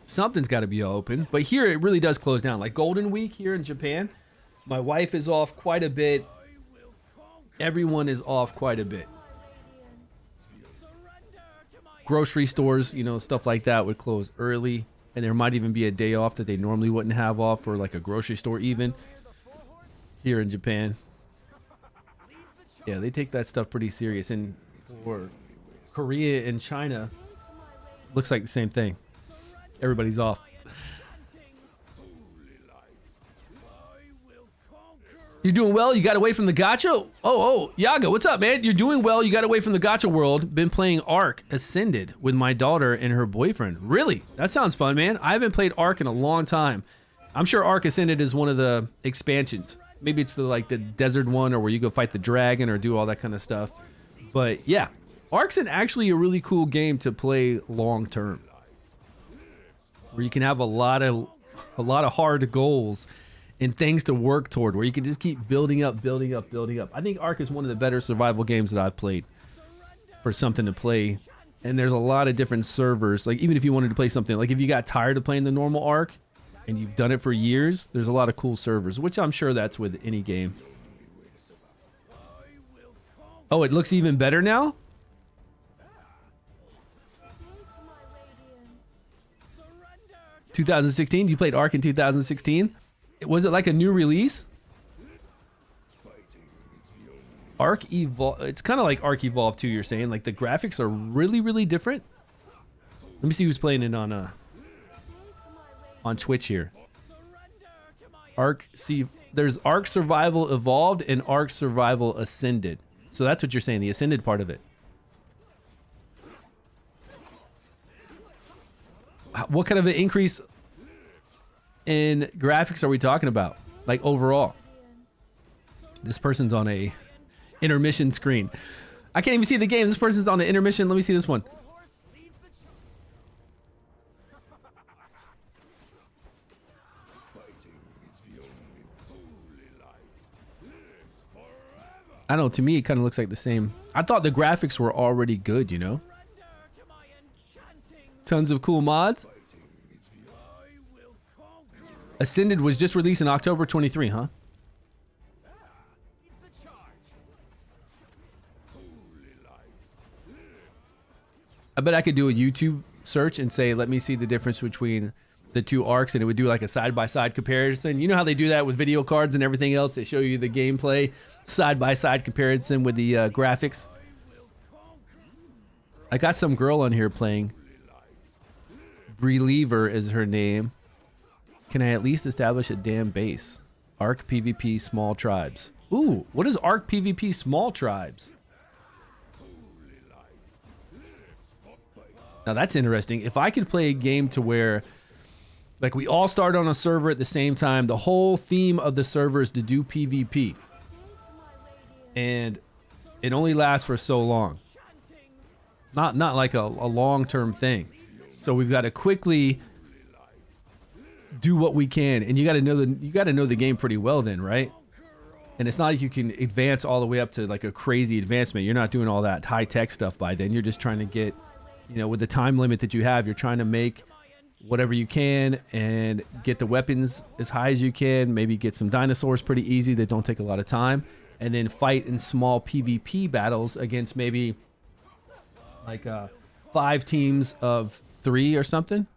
Something's got to be open. But here it really does close down. Like Golden Week here in Japan, my wife is off quite a bit. Everyone is off quite a bit. Grocery stores, you know, stuff like that would close early. And there might even be a day off that they normally wouldn't have off for like a grocery store even here in Japan. Yeah, they take that stuff pretty serious. And for Korea and China, looks like the same thing. Everybody's off. You're doing well. You got away from the gacha. Oh, Yaga, what's up, man? You're doing well. You got away from the gacha world. Been playing Ark Ascended with my daughter and her boyfriend. Really? That sounds fun, man. I haven't played Ark in a long time. I'm sure Ark Ascended is one of the expansions. Maybe it's the desert one or where you go fight the dragon or do all that kind of stuff. But yeah, Ark's actually a really cool game to play long term, where you can have a lot of hard goals and things to work toward, where you can just keep building up. I think Ark is one of the better survival games that I've played for something to play. And there's a lot of different servers. Like even if you wanted to play something, like if you got tired of playing the normal Ark and you've done it for years, there's a lot of cool servers, which I'm sure that's with any game. Oh, it looks even better now? (2016) You played Ark in 2016? Was it like a new release? Ark Evolve. It's kind of like Ark Evolve 2, you're saying. Like the graphics are really different. Let me see who's playing it on Twitch here. There's Ark Survival Evolved and Ark Survival Ascended. So that's what you're saying, the Ascended part of it. What kind of an increase in graphics are we talking about? Like overall? This person's on a intermission screen. I can't even see the game. This person's on an intermission. Let me see this one. I don't know, to me it kind of looks like the same. I thought the graphics were already good, you know? Tons of cool mods. Ascended was just released in October 23, huh? I bet I could do a YouTube search and say, let me see the difference between the two arcs, and it would do like a side-by-side comparison. You know how they do that with video cards and everything else? They show you the gameplay, side-by-side comparison with the graphics. I got some girl on here playing. Reliever is her name. Can I at least establish a damn base? Arc PvP Small Tribes. Ooh, what is Arc PvP Small Tribes? Now that's interesting. If I could play a game to where like we all start on a server at the same time, the whole theme of the server is to do PvP. And it only lasts for so long. Not like a long-term thing. So we've got to quickly do what we can, and you got to know the game pretty well then, right? And it's not like you can advance all the way up to like a crazy advancement. You're not doing all that high-tech stuff by then. You're just trying to get, you know, with the time limit that you have, you're trying to make whatever you can and get the weapons as high as you can, maybe get some dinosaurs pretty easy that don't take a lot of time, and then fight in small PvP battles against maybe like 5 teams of 3 or something.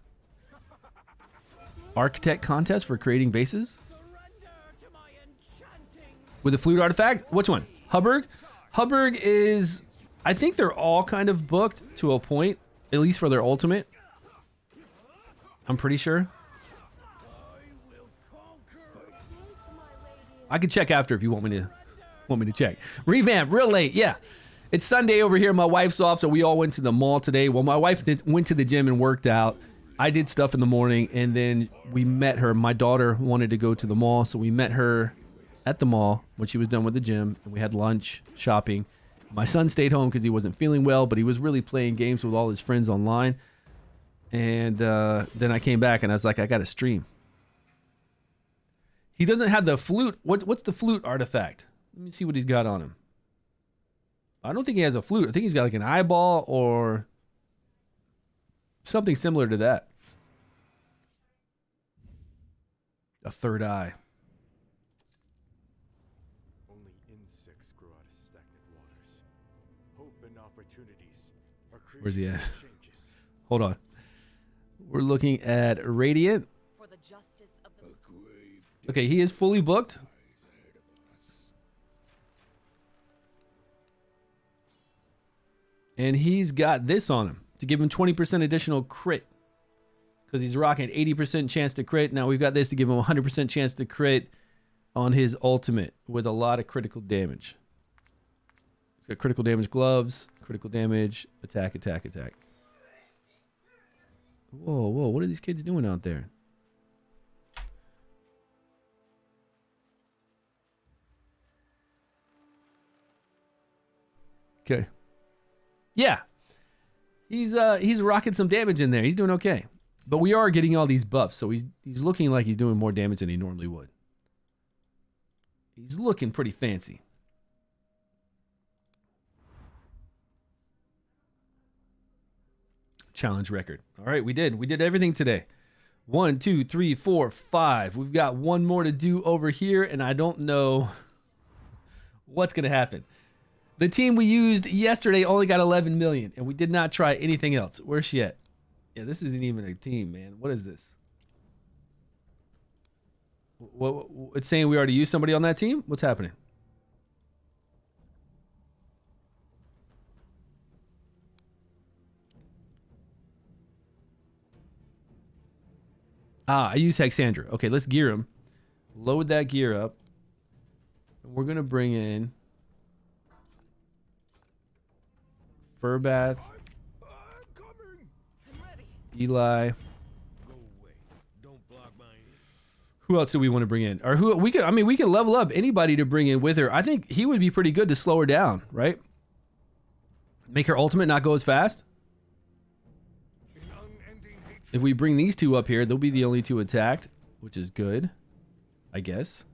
Architect contest for creating bases. With a flute artifact? Which one? Hubbard? Hubbard is... I think they're all kind of booked to a point, at least for their ultimate. I'm pretty sure. I can check after if you want me to check. Revamp, real late, yeah. It's Sunday over here. My wife's off, so we all went to the mall today. Well, my wife went to the gym and worked out. I did stuff in the morning, and then we met her. My daughter wanted to go to the mall, so we met her at the mall when she was done with the gym, and we had lunch, shopping. My son stayed home because he wasn't feeling well, but he was really playing games with all his friends online. And then I came back, and I was like, I got to stream. He doesn't have the flute. What's the flute artifact? Let me see what he's got on him. I don't think he has a flute. I think he's got like an eyeball or something similar to that. A third eye. Only insects grow out of stagnant waters. Hope and opportunities are created. Where's he at? Changes. Hold on. We're looking at Radiant. For the justice of the Okay, he is fully booked. And he's got this on him to give him 20% additional crit. Because he's rocking 80% chance to crit. Now we've got this to give him 100% chance to crit on his ultimate with a lot of critical damage. He's got critical damage gloves, critical damage, attack, attack, attack. Whoa, whoa, what are these kids doing out there? Okay. Yeah. He's rocking some damage in there. He's doing okay. But we are getting all these buffs, so he's looking like he's doing more damage than he normally would. He's looking pretty fancy. Challenge record. All right, we did everything today. 1, 2, 3, 4, 5. We've got one more to do over here, and I don't know what's gonna happen. The team we used yesterday only got 11 million, and we did not try anything else. Where's she at? Yeah, this isn't even a team, man. What is this? What it's saying we already used somebody on that team? What's happening? I use Hexandra. Okay, let's gear him. Load that gear up. And we're going to bring in Furbath, Eli. Who else do we want to bring in? Or who we could? I mean, we could level up anybody to bring in with her. I think he would be pretty good to slow her down, right? Make her ultimate not go as fast. If we bring these two up here, they'll be the only two attacked, which is good, I guess.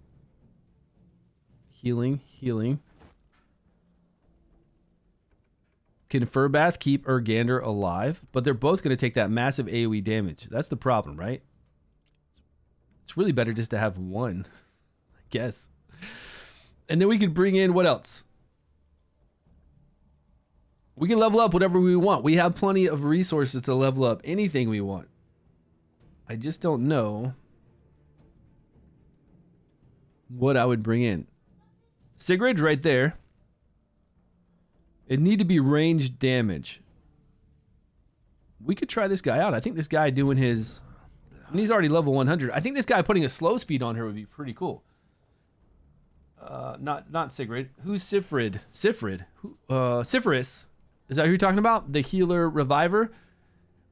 Healing, healing. Can Furbath keep Urgander alive? But they're both going to take that massive AoE damage. That's the problem, right? It's really better just to have one, I guess. And then we could bring in what else? We can level up whatever we want. We have plenty of resources to level up anything we want. I just don't know what I would bring in. Sigrid right there. It need to be ranged damage. We could try this guy out. I think this guy doing his... And he's already level 100. I think this guy putting a slow speed on her would be pretty cool. Not Sigrid. Who's Sifrid? Sifrid. Sifris. Is that who you're talking about? The healer reviver?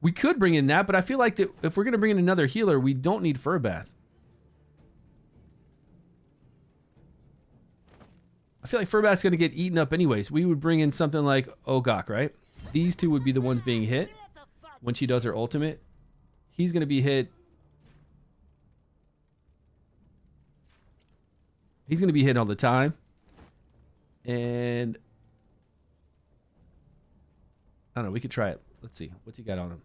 We could bring in that, but I feel like that if we're going to bring in another healer, we don't need Furbath. I feel like Furbath's going to get eaten up anyways. We would bring in something like Ogok, right? These two would be the ones being hit when she does her ultimate. He's going to be hit. He's going to be hit all the time. And I don't know. We could try it. Let's see. What's he got on him?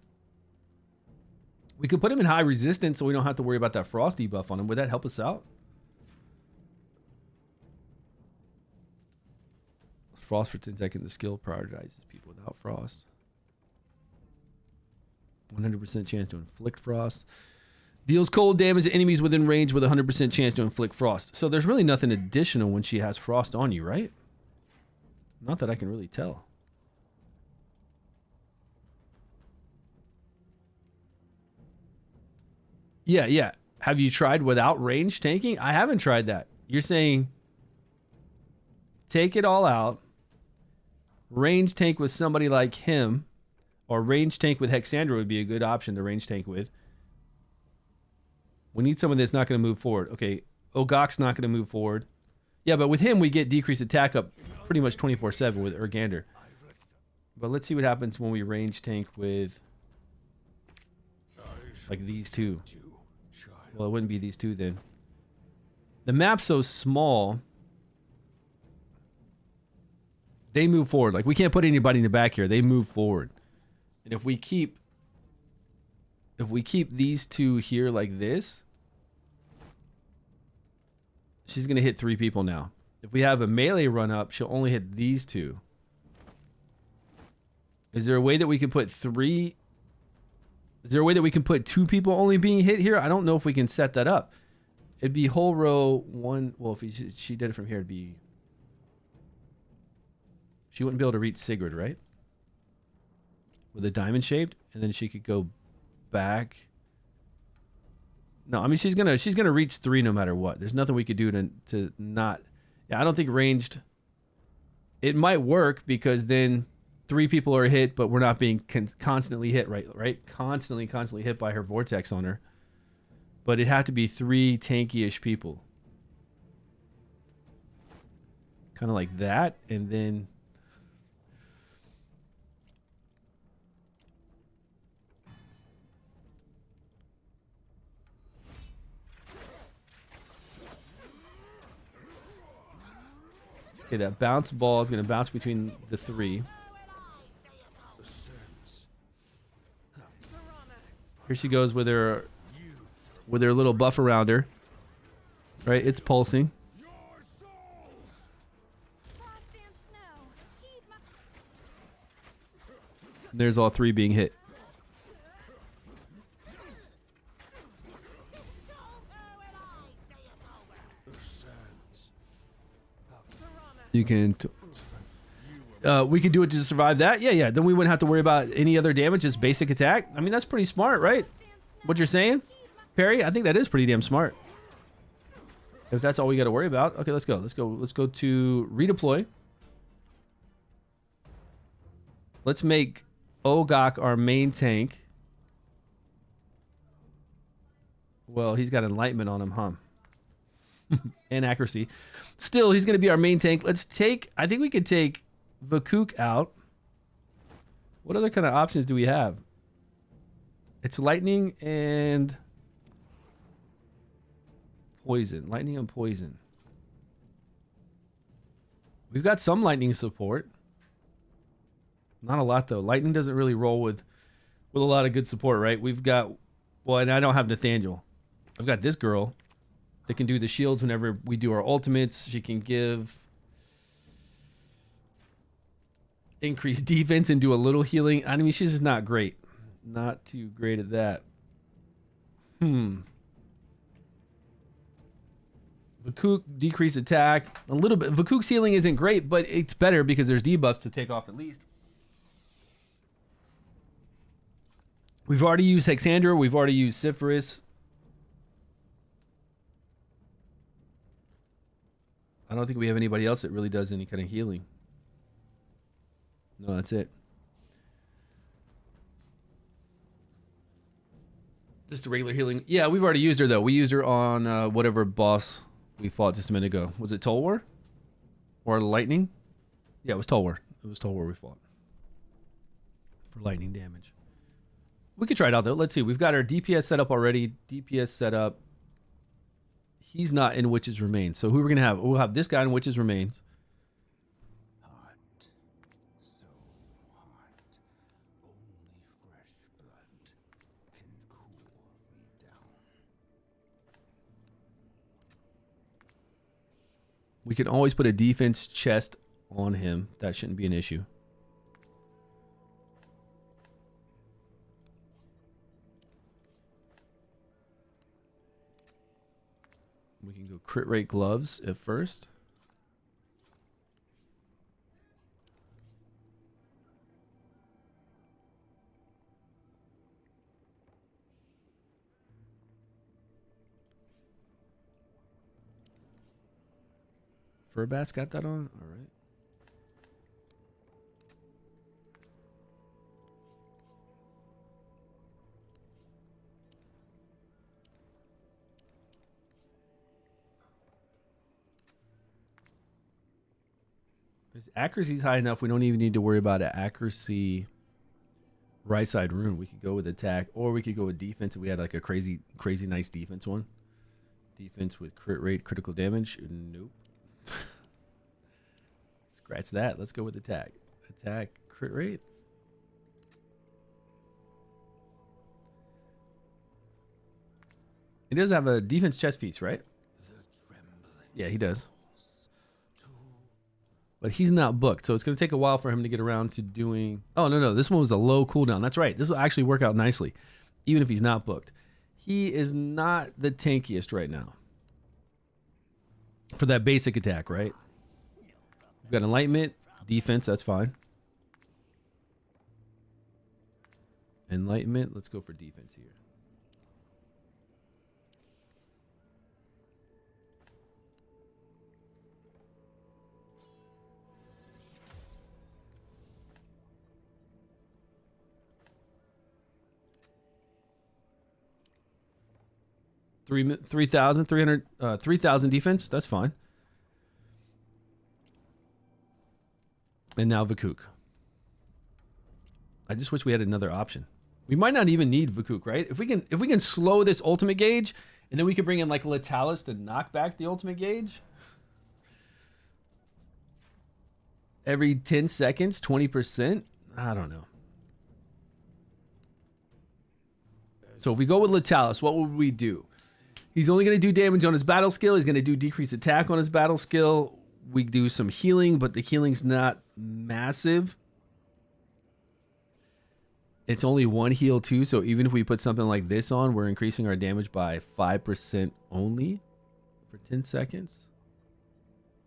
We could put him in high resistance so we don't have to worry about that frost debuff on him. Would that help us out? Frost for 10 seconds. The skill prioritizes people without frost. 100% chance to inflict frost. Deals cold damage to enemies within range with a 100% chance to inflict frost. So there's really nothing additional when she has frost on you, right? Not that I can really tell. Yeah, yeah. Have you tried without range tanking? I haven't tried that. You're saying take it all out, range tank with somebody like him, or range tank with Hexandra would be a good option to range tank with. We need someone that's not going to move forward. Okay, Ogok's not going to move forward. Yeah, but with him, we get decreased attack up pretty much 24/7 with Urgander. But let's see what happens when we range tank with, like, these two. Well, it wouldn't be these two then. The map's so small. They move forward. Like, we can't put anybody in the back here. They move forward. And if we keep these two here like this, she's going to hit 3 people now. If we have a melee run up, she'll only hit these 2. Is there a way that we can put 3? Is there a way that we can put 2 people only being hit here? I don't know if we can set that up. It'd be whole row 1. Well, if she did it from here, it'd be... She wouldn't be able to reach Sigurd, right? With a diamond shaped, and then she could go back. No, I mean she's gonna reach 3 no matter what. There's nothing we could do to not. Yeah, I don't think ranged. It might work because then 3 people are hit, but we're not being constantly hit, right? Constantly hit by her vortex on her. But it had to be 3 tanky-ish people. Kind of like that, and then. Okay, that bounce ball is going to bounce between the 3. Here she goes with her little buff around her. Right, it's pulsing. There's all 3 being hit. You can... we can do it to survive that. Yeah. Then we wouldn't have to worry about any other damage. Just basic attack. I mean, that's pretty smart, right? What you're saying, Perry? I think that is pretty damn smart. If that's all we got to worry about. Okay, let's go. Let's go to redeploy. Let's make Ogok our main tank. Well, he's got enlightenment on him, huh? And accuracy. Still, he's going to be our main tank. Let's take... I think we could take Vakuk out. What other kind of options do we have? It's lightning and... poison. Lightning and poison. We've got some lightning support. Not a lot, though. Lightning doesn't really roll with a lot of good support, right? We've got... Well, and I don't have Nathaniel. I've got this girl that can do the shields whenever we do our ultimates. She can give increased defense and do a little healing. I mean, she's just not great. Not too great at that. Vakuk, decrease attack. A little bit. Vakuk's healing isn't great, but it's better because there's debuffs to take off at least. We've already used Hexandra. We've already used Syphilis. I don't think we have anybody else that really does any kind of healing. No, that's it. Just a regular healing. Yeah, we've already used her, though. We used her on whatever boss we fought just a minute ago. Was it Tolwar? Or Lightning? Yeah, it was Tolwar. It was Tolwar we fought. For lightning damage. We could try it out, though. Let's see. We've got our DPS set up already. DPS set up. He's not in Witch's Remains. So who we're going to have? We'll have this guy in Witch's Remains. Hot. So hot. Only fresh blood can cool me down. We can always put a defense chest on him. That shouldn't be an issue. crit rate gloves at first. Furbat's got that on? All right. His accuracy's high enough. We don't even need to worry about an accuracy right side rune. We could go with attack, or we could go with defense if we had like a crazy nice defense one. Defense with crit rate, critical damage. Nope. Scratch that. Let's go with attack. Attack, crit rate. He does have a defense chest piece, right? Yeah, he does. But he's not booked, so it's going to take a while for him to get around to doing... Oh, no. This one was a low cooldown. That's right. This will actually work out nicely, even if he's not booked. He is not the tankiest right now. For that basic attack, right? We've got enlightenment, defense, that's fine. Enlightenment, let's go for defense here. $3,000 defense. That's fine. And now Vakuk. I just wish we had another option. We might not even need Vakuk, right? If we can slow this ultimate gauge, and then we could bring in like Letalis to knock back the ultimate gauge. Every 10 seconds, 20%. I don't know. So if we go with Letalis, what would we do? He's only going to do damage on his battle skill. He's going to do decreased attack on his battle skill. We do some healing, but the healing's not massive. It's only one heal too, so even if we put something like this on, we're increasing our damage by 5% only for 10 seconds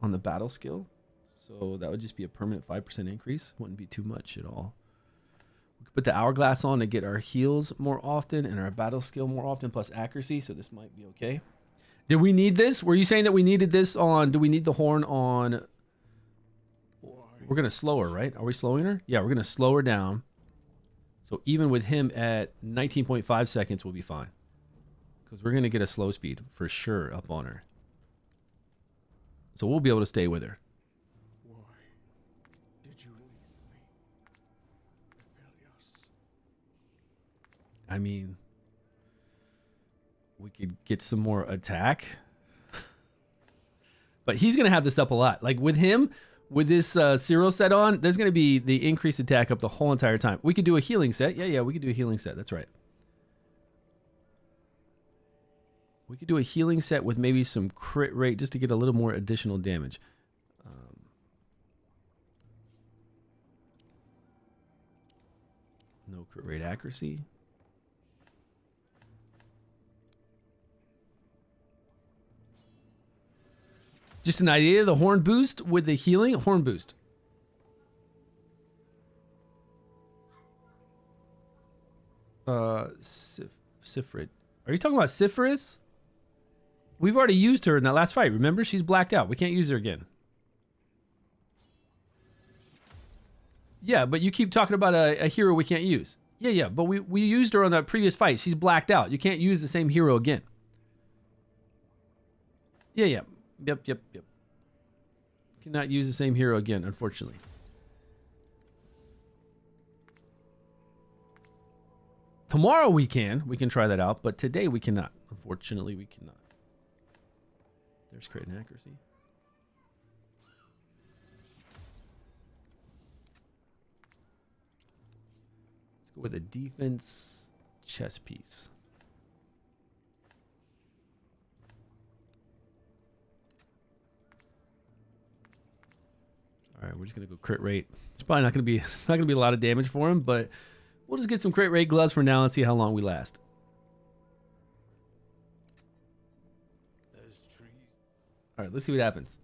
on the battle skill. So that would just be a permanent 5% increase. Wouldn't be too much at all. We could put the hourglass on to get our heals more often and our battle skill more often, plus accuracy, so this might be okay. Did we need this? Were you saying that we needed this on... Do we need the horn on... We're going to slow her, right? Are we slowing her? Yeah, we're going to slow her down. So even with him at 19.5 seconds, we'll be fine. Because we're going to get a slow speed for sure up on her. So we'll be able to stay with her. Why did you leave me? Rebellious. I mean... We could get some more attack. But he's going to have this up a lot. Like with him, with this Cyril set on, there's going to be the increased attack up the whole entire time. We could do a healing set. Yeah, we could do a healing set. That's right. We could do a healing set with maybe some crit rate just to get a little more additional damage. No crit rate accuracy. Just an idea, the horn boost with the healing. Horn boost. Sifrid. Are you talking about Sifris? We've already used her in that last fight. Remember? She's blacked out. We can't use her again. Yeah, but you keep talking about a hero we can't use. Yeah, but we used her on that previous fight. She's blacked out. You can't use the same hero again. Yeah. Yep. Cannot use the same hero again, unfortunately. Tomorrow we can try that out, but today we cannot. Unfortunately, we cannot. There's crit and accuracy. Let's go with a defense chess piece. All right, we're just gonna go crit rate. It's probably not gonna be a lot of damage for him, but we'll just get some crit rate gloves for now and see how long we last. As trees All right, let's see what happens.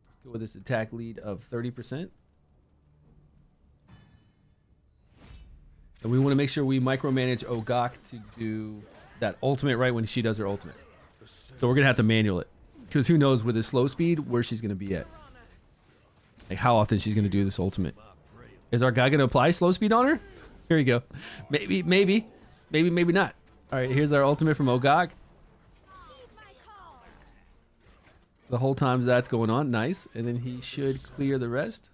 Let's go with this attack lead of 30%. And we want to make sure we micromanage Ogak to do that ultimate right when she does her ultimate. So we're going to have to manual it. Because who knows with his slow speed where she's going to be at. Like how often she's going to do this ultimate. Is our guy going to apply slow speed on her? Here we go. Maybe not. All right, here's our ultimate from Ogak. The whole time that's going on. Nice. And then he should clear the rest.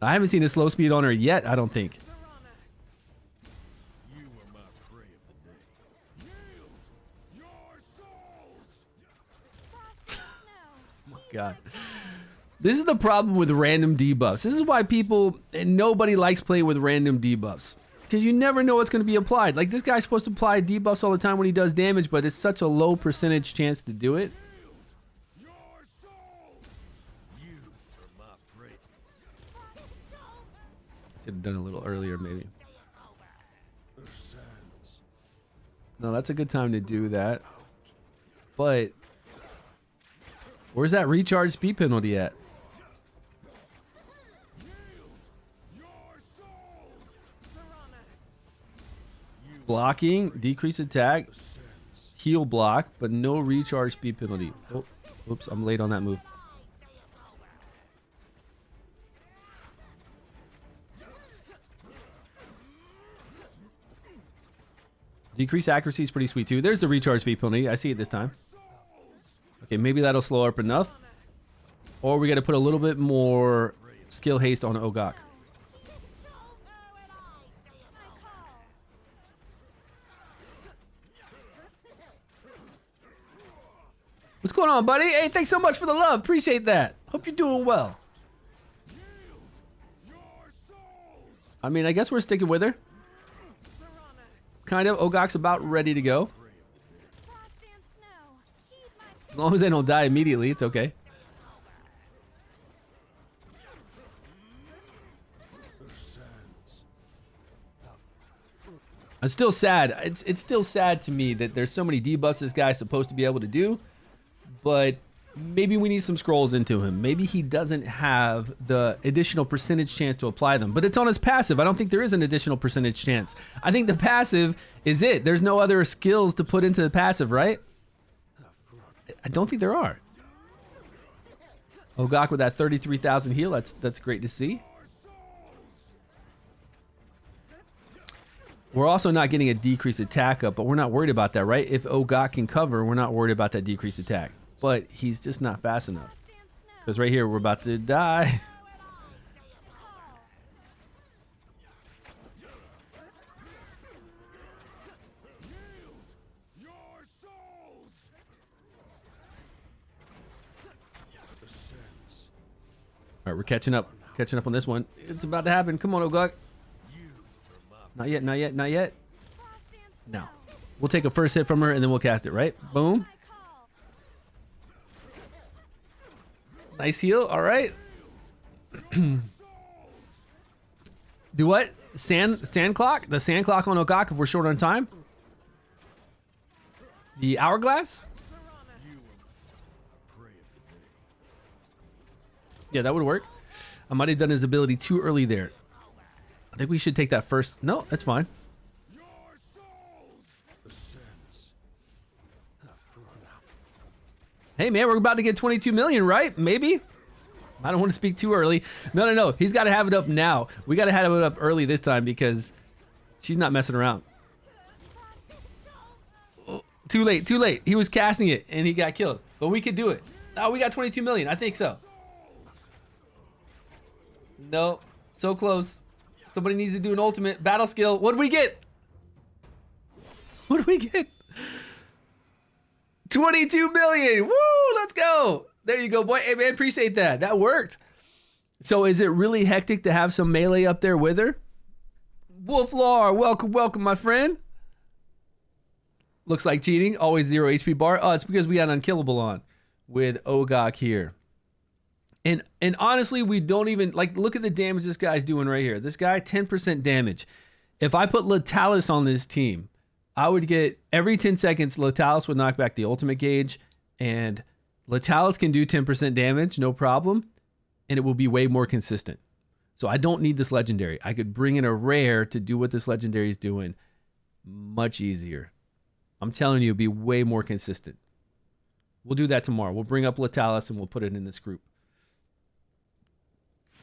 I haven't seen a slow speed on her yet, I don't think. Oh, God. This is the problem with random debuffs. This is why people and nobody likes playing with random debuffs. Because you never know what's going to be applied. Like this guy's supposed to apply debuffs all the time when he does damage, but it's such a low percentage chance to do it. Should have done a little earlier, maybe. No, that's a good time to do that. But where's that recharge speed penalty at? Blocking, decrease attack, heal block, but no recharge speed penalty. Oh, oops, I'm late on that move. Decrease accuracy is pretty sweet too. There's the recharge speed penalty. I see it this time. Okay, maybe that'll slow up enough. Or we got to put a little bit more skill haste on Ogak. What's going on, buddy? Hey, thanks so much for the love. Appreciate that. Hope you're doing well. I mean, I guess we're sticking with her. Kind of. Ogak's about ready to go. As long as they don't die immediately, it's okay. I'm still sad. It's still sad to me that there's so many debuffs this guy's supposed to be able to do. But maybe we need some scrolls into him. Maybe he doesn't have the additional percentage chance to apply them. But it's on his passive. I don't think there is an additional percentage chance. I think the passive is it. There's no other skills to put into the passive, right? I don't think there are. Ogak with that 33,000 heal. That's great to see. We're also not getting a decreased attack up, but we're not worried about that, right? If Ogak can cover, we're not worried about that decreased attack. But he's just not fast enough. Because right here, we're about to die. All right, we're catching up. Catching up on this one. It's about to happen. Come on, Ogak. Not yet, not yet, not yet. No. We'll take a first hit from her and then we'll cast it, right? Boom. Nice heal. All right. Do what? Sand clock? The sand clock on Ogak if we're short on time? The hourglass? Yeah, that would work. I might have done his ability too early there. I think we should take that first. No, that's fine. Hey, man, we're about to get 22 million, right? Maybe? I don't want to speak too early. No. He's got to have it up now. We got to have it up early this time because she's not messing around. Oh, too late. He was casting it and he got killed. But we could do it. Oh, we got 22 million. I think so. No, so close. Somebody needs to do an ultimate battle skill. What do we get? What do we get? 22 million. Woo, let's go. There you go, boy. Hey, man, appreciate that. That worked. So is it really hectic to have some melee up there with her? Wolflar, welcome, my friend. Looks like cheating. Always 0 HP bar. Oh, it's because we had Unkillable on with Ogak here. And honestly, we don't even, like, look at the damage this guy's doing right here. This guy, 10% damage. If I put Letalis on this team, I would get every 10 seconds, Latalis would knock back the ultimate gauge, and Latalis can do 10% damage, no problem, and it will be way more consistent. So I don't need this legendary. I could bring in a rare to do what this legendary is doing much easier. I'm telling you, it'll be way more consistent. We'll do that tomorrow. We'll bring up Latalis and we'll put it in this group.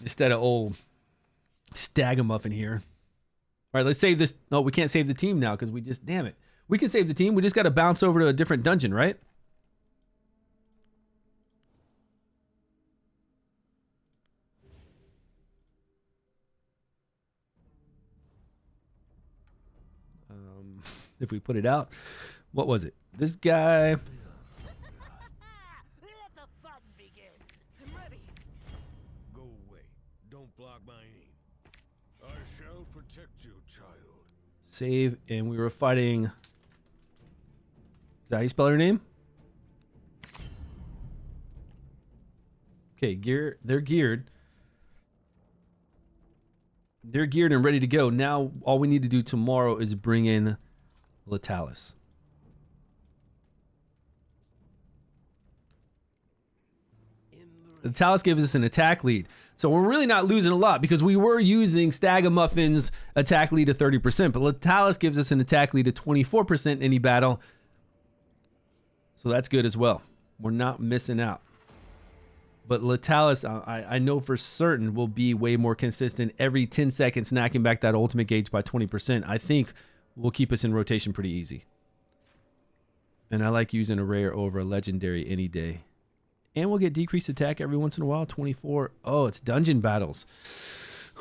Instead of old Stagamuffin here. All right, let's save this. No, we can't save the team now because we just, damn it. We can save the team. We just got to bounce over to a different dungeon, right? If we put it out, what was it? This guy. Let the fun begin. I'm ready. Go away. Don't block my aim. I shall protect you, child. Save, and we were fighting. Is that how you spell her name? Okay, gear. They're geared. They're geared and ready to go. Now, all we need to do tomorrow is bring in Latalis. Latalis gives us an attack lead. So we're really not losing a lot because we were using Stagamuffin's attack lead of 30%, but Latalis gives us an attack lead of 24% in any battle. So that's good as well. We're not missing out. But Latalis, I know for certain, will be way more consistent every 10 seconds, knocking back that ultimate gauge by 20%. I think will keep us in rotation pretty easy. And I like using a rare over a legendary any day. And we'll get decreased attack every once in a while. 24. Oh, it's dungeon battles.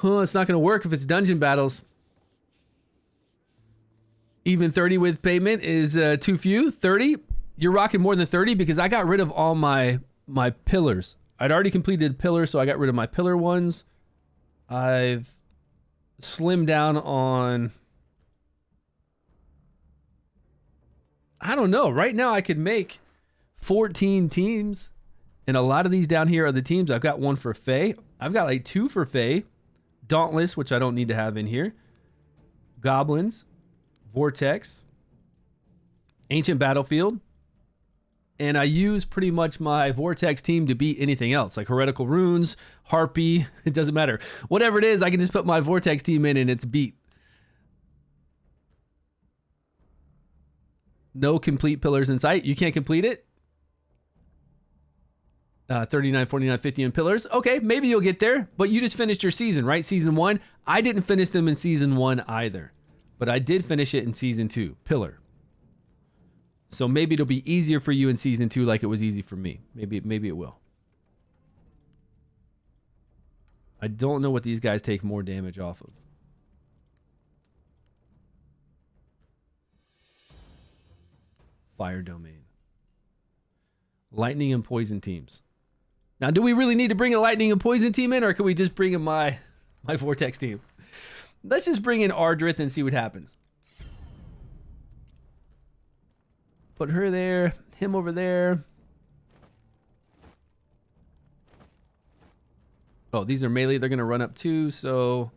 Oh, it's not going to work if it's dungeon battles. Even 30 with payment is too few. 30? You're rocking more than 30 because I got rid of all my pillars. I'd already completed pillars, so I got rid of my pillar ones. I've slimmed down on... I don't know. Right now I could make 14 teams. And a lot of these down here are the teams. I've got one for FEY. I've got like 2 for FEY. Dauntless, which I don't need to have in here. Goblins. Vortex. Ancient Battlefield. And I use pretty much my Vortex team to beat anything else. Like Heretical Runes, Harpy. It doesn't matter. Whatever it is, I can just put my Vortex team in and it's beat. No complete pillars in sight. You can't complete it. 39, 49, 50 in pillars. Okay, maybe you'll get there, but you just finished your season, right? Season 1. I didn't finish them in season 1 either, but I did finish it in season 2, pillar. So maybe it'll be easier for you in season 2 like it was easy for me. Maybe it will. I don't know what these guys take more damage off of. Fire domain. Lightning and poison teams. Now, do we really need to bring a lightning and poison team in, or can we just bring in my Vortex team? Let's just bring in Ardrith and see what happens. Put her there, him over there. Oh, these are melee. They're going to run up too, so...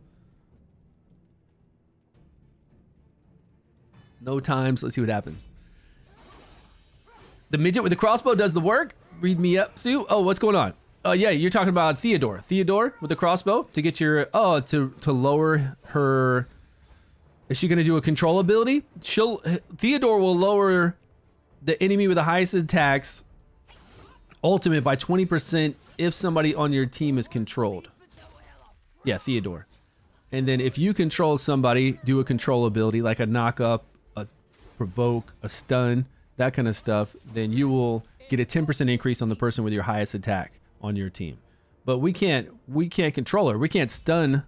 No times. Let's see what happens. The midget with the crossbow does the work. Read me up, Stu. Oh, what's going on? Oh, yeah, you're talking about Theodore. Theodore with the crossbow to get your... Oh, to lower her... Is she going to do a control ability? Theodore will lower the enemy with the highest attacks ultimate by 20% if somebody on your team is controlled. Yeah, Theodore. And then if you control somebody, do a control ability like a knock up, a provoke, a stun, that kind of stuff, then you will get a 10% increase on the person with your highest attack on your team. But we can't control her. We can't stun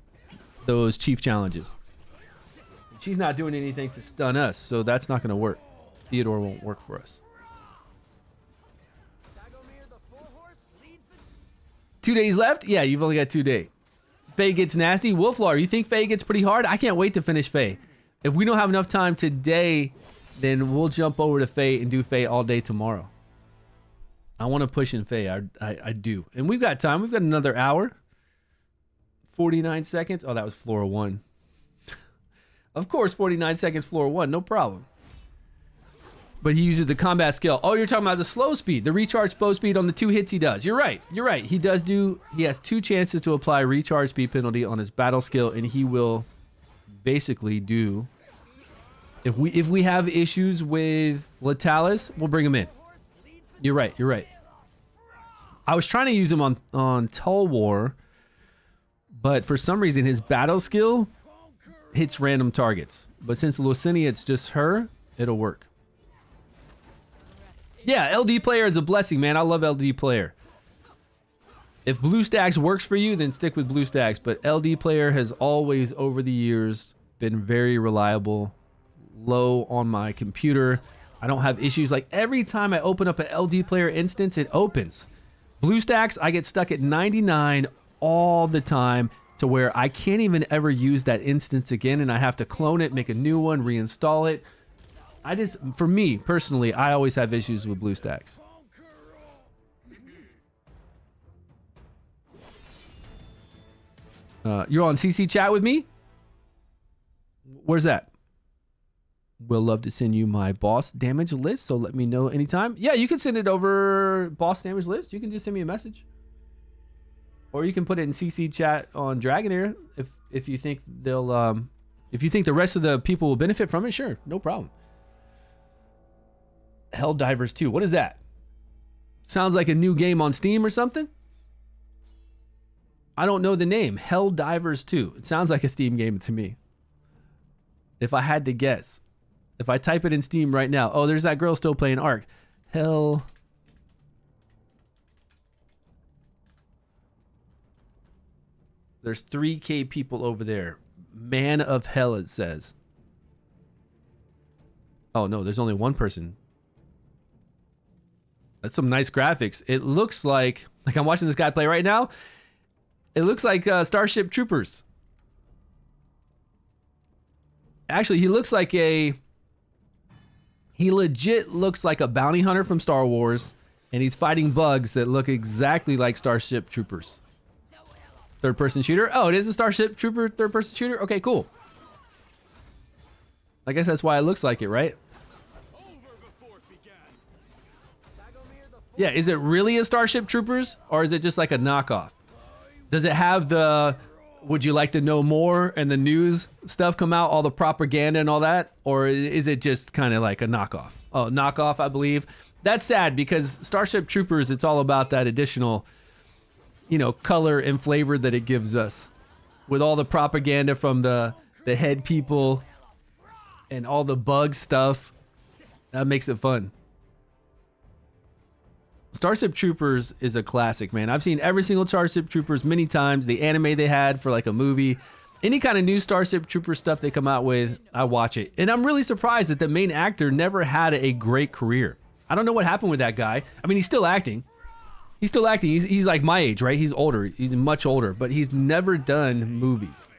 those chief challenges. She's not doing anything to stun us, so that's not going to work. Theodore won't work for us. 2 days left? Yeah, you've only got 2 days. FEY gets nasty. Wolflar, you think FEY gets pretty hard? I can't wait to finish FEY. If we don't have enough time today, then we'll jump over to FEY and do FEY all day tomorrow. I want to push in FEY. I do. And we've got time. We've got another hour. 49 seconds. Oh, that was floor 1. Of course, 49 seconds, floor 1. No problem. But he uses the combat skill. Oh, you're talking about the slow speed, the recharge slow speed on the 2 hits he does. You're right. You're right. He has 2 chances to apply recharge speed penalty on his battle skill, and he will basically do. If we have issues with Latalis, we'll bring him in. You're right. You're right. I was trying to use him on Tull War, but for some reason his battle skill hits random targets. But since Lucinia, it's just her, it'll work. Yeah, LD player is a blessing, man. I love LD player. If BlueStacks works for you, then stick with BlueStacks. But LD player has always, over the years, been very reliable. Low on my computer. I don't have issues. Like every time I open up an LD player instance, it opens. BlueStacks, I get stuck at 99 all the time to where I can't even ever use that instance again, and I have to clone it, make a new one, reinstall it. For me personally, I always have issues with BlueStacks. You're on CC chat with me? Where's that? Will love to send you my boss damage list, so let me know anytime. Yeah, you can send it over boss damage list. You can just send me a message. Or you can put it in CC chat on Dragonheir if you think they'll if you think the rest of the people will benefit from it, sure, no problem. Helldivers 2. What is that? Sounds like a new game on Steam or something? I don't know the name. Helldivers 2. It sounds like a Steam game to me. If I had to guess. If I type it in Steam right now. Oh, there's that girl still playing Ark. Hell. There's 3K people over there. Man of Hell, it says. Oh, no, there's only one person. That's some nice graphics. It looks like I'm watching this guy play right now. It looks like Starship Troopers. Actually, he looks like he legit looks like a bounty hunter from Star Wars, and he's fighting bugs that look exactly like Starship Troopers. Third-person shooter. Oh, it is a Starship Trooper third-person shooter? Okay, cool. I guess that's why it looks like it, right? Yeah, is it really a Starship Troopers, or is it just like a knockoff? Does it have the would you like to know more and the news stuff come out, all the propaganda and all that? Or is it just kind of like a knockoff? Oh, knockoff, I believe. That's sad because Starship Troopers, it's all about that additional, color and flavor that it gives us. With all the propaganda from the head people and all the bug stuff, that makes it fun. Starship Troopers is a classic, man. I've seen every single Starship Troopers many times. The anime they had for like a movie. Any kind of new Starship Troopers stuff they come out with, I watch it. And I'm really surprised that the main actor never had a great career. I don't know what happened with that guy. I mean, he's still acting. He's still acting. He's like my age, right? He's older. He's much older. But he's never done movies.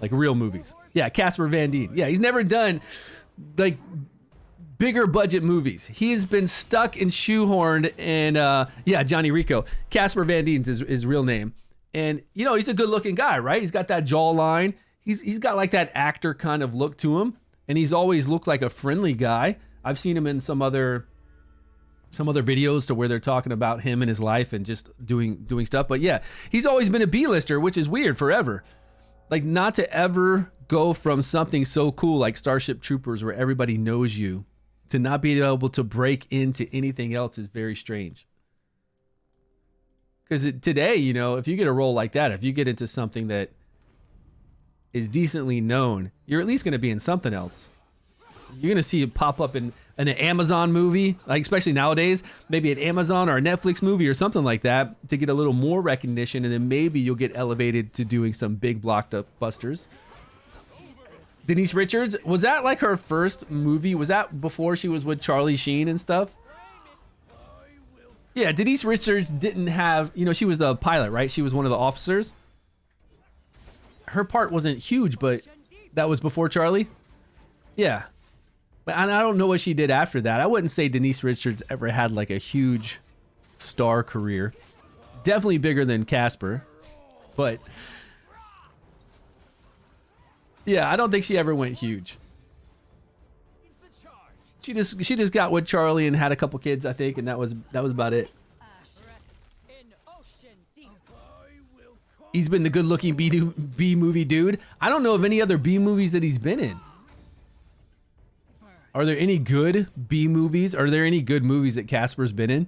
Like real movies. Yeah, Casper Van Dien. Yeah, he's never done like bigger budget movies. He's been stuck and shoehorned in Johnny Rico. Casper Van Dien's his real name. And he's a good looking guy, right? He's got that jawline. He's got like that actor kind of look to him. And he's always looked like a friendly guy. I've seen him in some other videos to where they're talking about him and his life and just doing stuff. But yeah, he's always been a B-lister, which is weird forever. Like not to ever go from something so cool like Starship Troopers where everybody knows you to not be able to break into anything else is very strange. Because today, if you get a role like that, if you get into something that is decently known, you're at least going to be in something else. You're going to see it pop up in an Amazon movie, like especially nowadays, maybe an Amazon or a Netflix movie or something like that to get a little more recognition, and then maybe you'll get elevated to doing some big blockbusters. Denise Richards, was that like her first movie? Was that before she was with Charlie Sheen and stuff? Yeah, Denise Richards didn't have, she was the pilot, right? She was one of the officers. Her part wasn't huge, but that was before Charlie. Yeah. But I don't know what she did after that. I wouldn't say Denise Richards ever had like a huge star career. Definitely bigger than Casper. But yeah, I don't think she ever went huge. She just got with Charlie and had a couple kids, I think, and that was about it. In ocean deep. He's been the good-looking B movie dude. I don't know of any other B movies that he's been in. Are there any good B movies? Are there any good movies that Casper's been in?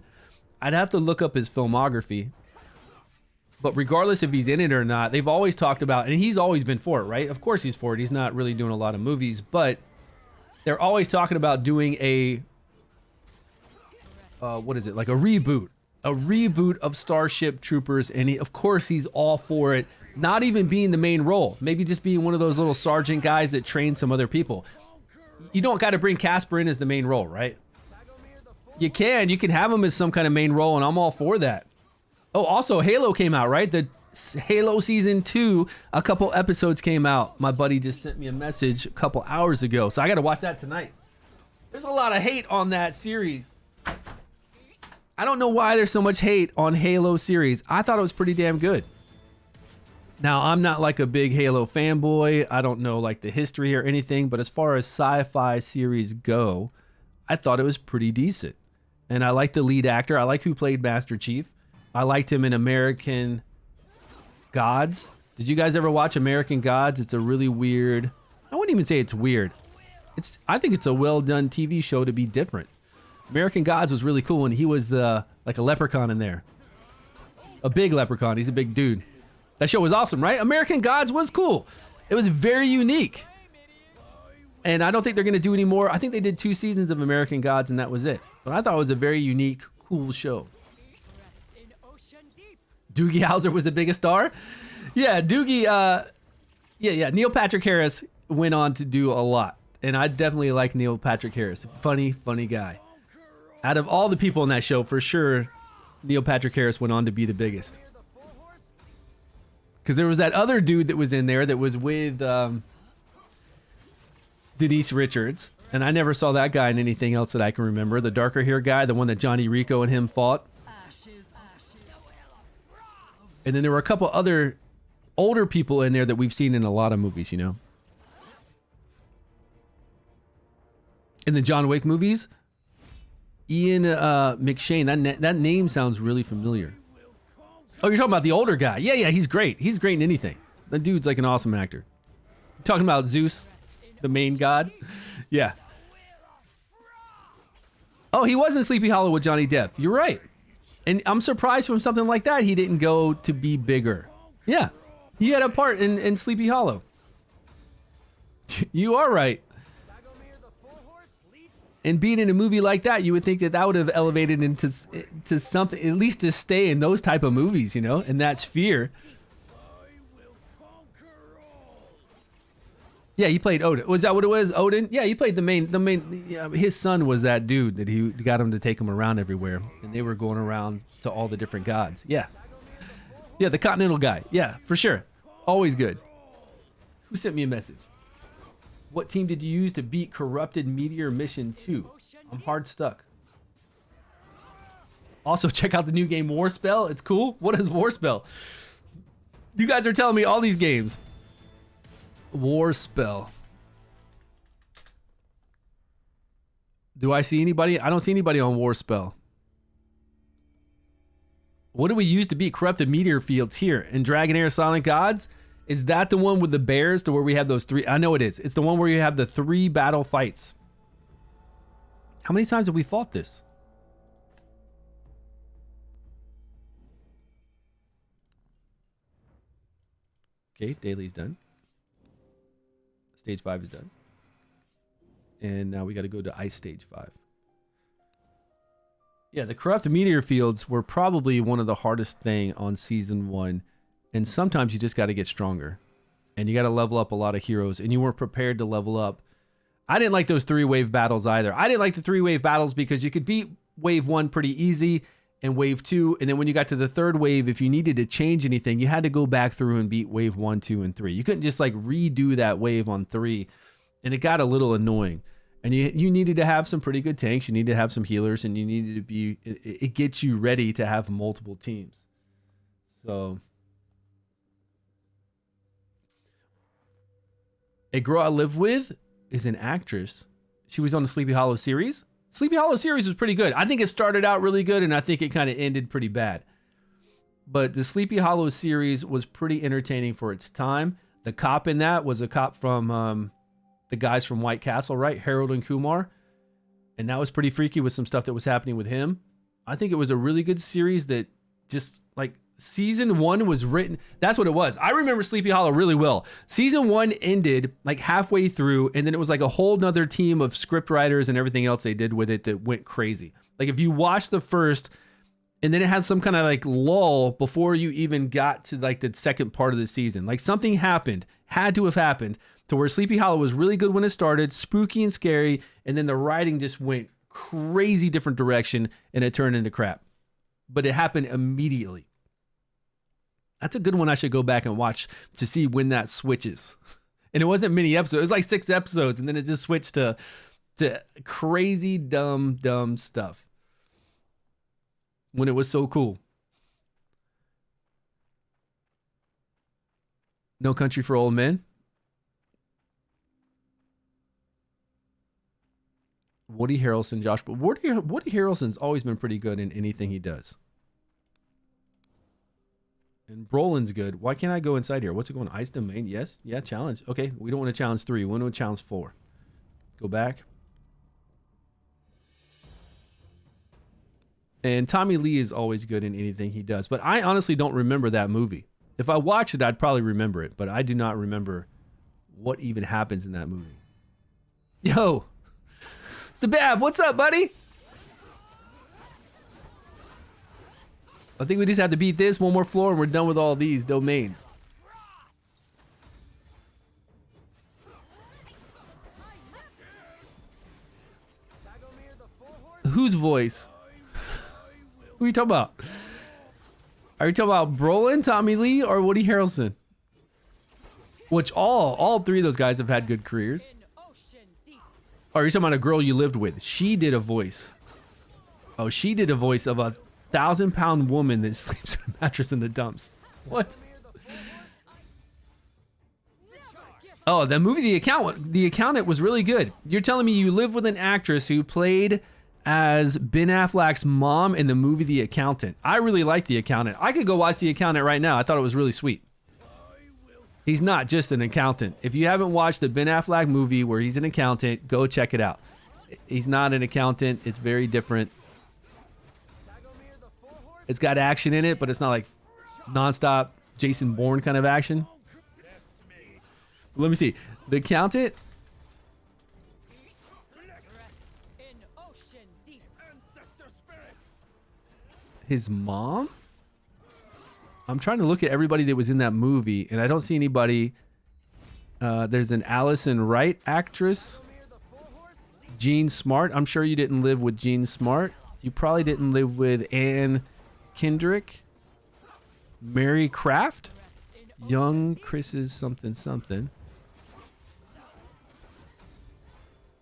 I'd have to look up his filmography. But regardless if he's in it or not, they've always talked about, and he's always been for it, right? Of course he's for it. He's not really doing a lot of movies, but they're always talking about doing a, what is it? Like a reboot of Starship Troopers. And of course he's all for it. Not even being the main role. Maybe just being one of those little sergeant guys that train some other people. You don't got to bring Casper in as the main role, right? You can have him as some kind of main role, and I'm all for that. Oh, also Halo came out, right? The Halo Season 2, a couple episodes came out. My buddy just sent me a message a couple hours ago, so I got to watch that tonight. There's a lot of hate on that series. I don't know why there's so much hate on Halo series. I thought it was pretty damn good. Now, I'm not like a big Halo fanboy. I don't know like the history or anything, but as far as sci-fi series go, I thought it was pretty decent. And I like the lead actor. I like who played Master Chief. I liked him in American Gods. Did you guys ever watch American Gods? It's a really weird, I wouldn't even say it's weird. I think it's a well done TV show to be different. American Gods was really cool, and he was like a leprechaun in there. A big leprechaun. He's a big dude. That show was awesome, right? American Gods was cool. It was very unique. And I don't think they're going to do any more. I think they did 2 seasons of American Gods, and that was it. But I thought it was a very unique, cool show. Doogie Howser was the biggest star. Yeah, Doogie, Neil Patrick Harris went on to do a lot. And I definitely like Neil Patrick Harris. Funny guy. Out of all the people in that show, for sure, Neil Patrick Harris went on to be the biggest. Because there was that other dude that was in there that was with Denise Richards. And I never saw that guy in anything else that I can remember. The darker hair guy, the one that Johnny Rico and him fought. And then there were a couple other older people in there that we've seen in a lot of movies, you know. In the John Wick movies, Ian McShane, that name sounds really familiar. Oh, you're talking about the older guy. Yeah, he's great. He's great in anything. That dude's like an awesome actor. You're talking about Zeus, the main god? Yeah. Oh, he was in Sleepy Hollow with Johnny Depp. You're right. And I'm surprised from something like that he didn't go to be bigger. Yeah. He had a part in Sleepy Hollow. You are right. And being in a movie like that, you would think that would have elevated into to something, at least to stay in those type of movies, you know, and that sphere. Yeah, he played Odin. Was that what it was, Odin? Yeah, he played the main. His son was that dude that he got him to take him around everywhere, and they were going around to all the different gods. Yeah, the Continental guy. Yeah, for sure. Always good. Who sent me a message? What team did you use to beat Corrupted Meteor Mission 2? I'm hard stuck. Also, check out the new game Warspell. It's cool. What is Warspell? You guys are telling me all these games. Warspell. Do I see anybody? I don't see anybody on Warspell. What do we use to beat Corrupted Meteor Fields here? In Dragonheir Silent Gods? Is that the one with the bears to where we have those 3? I know it is. It's the one where you have the 3 battle fights. How many times have we fought this? Okay, daily's done. Stage 5 is done. And now we got to go to Ice Stage 5. Yeah, the Corrupted Meteor Fields were probably one of the hardest thing on Season 1. And sometimes you just got to get stronger. And you got to level up a lot of heroes. And you weren't prepared to level up. I didn't like those 3-wave battles either. I didn't like the 3-wave battles because you could beat Wave 1 pretty easy. And Wave 2. And then when you got to the 3rd wave, if you needed to change anything, you had to go back through and beat Wave 1, 2, and 3. You couldn't just like redo that wave on 3. And it got a little annoying. And you needed to have some pretty good tanks. You needed to have some healers. And you needed to be... It gets you ready to have multiple teams. So... A girl I live with is an actress. She was on the Sleepy Hollow series. Sleepy Hollow series was pretty good. I think it started out really good, and I think it kind of ended pretty bad. But the Sleepy Hollow series was pretty entertaining for its time. The cop in that was a cop from the guys from White Castle, right? Harold and Kumar. And that was pretty freaky with some stuff that was happening with him. I think it was a really good series that just like season 1 was written. That's what it was. I remember Sleepy Hollow really well. Season 1 ended like halfway through, and then it was like a whole nother team of script writers and everything else they did with it that went crazy. Like if you watch the first, and then it had some kind of like lull before you even got to like the second part of the season. Like something happened, had to have happened, to where Sleepy Hollow was really good when it started, spooky and scary, and then the writing just went crazy different direction and it turned into crap. But it happened immediately. That's a good one I should go back and watch to see when that switches. And it wasn't many episodes. It was like 6 episodes, and then it just switched to crazy, dumb stuff. When it was so cool. No Country for Old Men. Woody Harrelson, Josh. But Woody Harrelson's always been pretty good in anything he does. And Brolin's good. Why can't I go inside here? What's it going? Ice domain? Yes. Yeah, challenge. Okay, we don't want to challenge 3. We want to challenge 4. Go back. And Tommy Lee is always good in anything he does. But I honestly don't remember that movie. If I watched it, I'd probably remember it. But I do not remember what even happens in that movie. Yo. Stabab, what's up, buddy? I think we just have to beat this one more floor and we're done with all these domains. Whose voice? Who are you talking about? Are you talking about Brolin, Tommy Lee, or Woody Harrelson? Which all 3 of those guys have had good careers. Oh, are you talking about a girl you lived with? She did a voice. Oh, she did a voice of a 1,000-pound woman that sleeps in a mattress in the dumps. What? Oh, the movie The Accountant was really good. You're telling me you live with an actress who played as Ben Affleck's mom in the movie The Accountant. I really like The Accountant. I could go watch The Accountant right now. I thought it was really sweet. He's not just an accountant. If you haven't watched the Ben Affleck movie where he's an accountant, go check it out. He's not an accountant. It's very different. It's got action in it, but it's not like nonstop Jason Bourne kind of action. Let me see. The Accountant. His mom? I'm trying to look at everybody that was in that movie, and I don't see anybody. There's an Allison Wright actress. Jean Smart. I'm sure you didn't live with Jean Smart. You probably didn't live with Anne Kendrick. Mary Kraft. Young Chris's something something.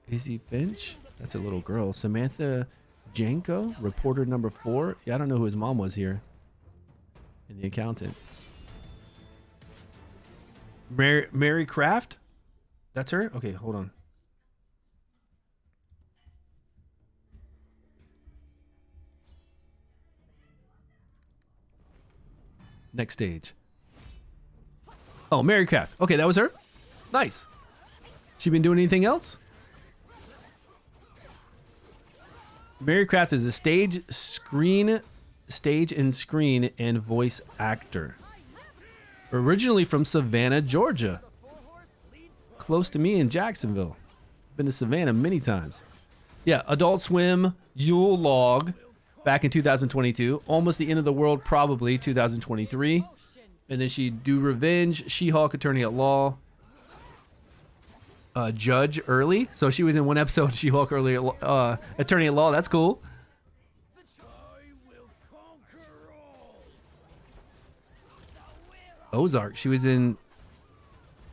Izzy Finch. That's a little girl. Samantha Janko. Reporter number 4. Yeah, I don't know who his mom was here. In The Accountant. Mary Kraft? That's her? Okay, hold on. Next stage. Oh, Mary Kraft. Okay, that was her? Nice. She been doing anything else? Mary Kraft is a stage and screen and voice actor. Originally from Savannah, Georgia. Close to me in Jacksonville. Been to Savannah many times. Yeah, Adult Swim, Yule Log, back in 2022. Almost the End of the World, probably 2023. And then she Do Revenge, She-Hulk, Attorney at Law, Judge Early. So she was in one episode of She-Hulk Early, Attorney at Law. That's cool. Ozark. She was in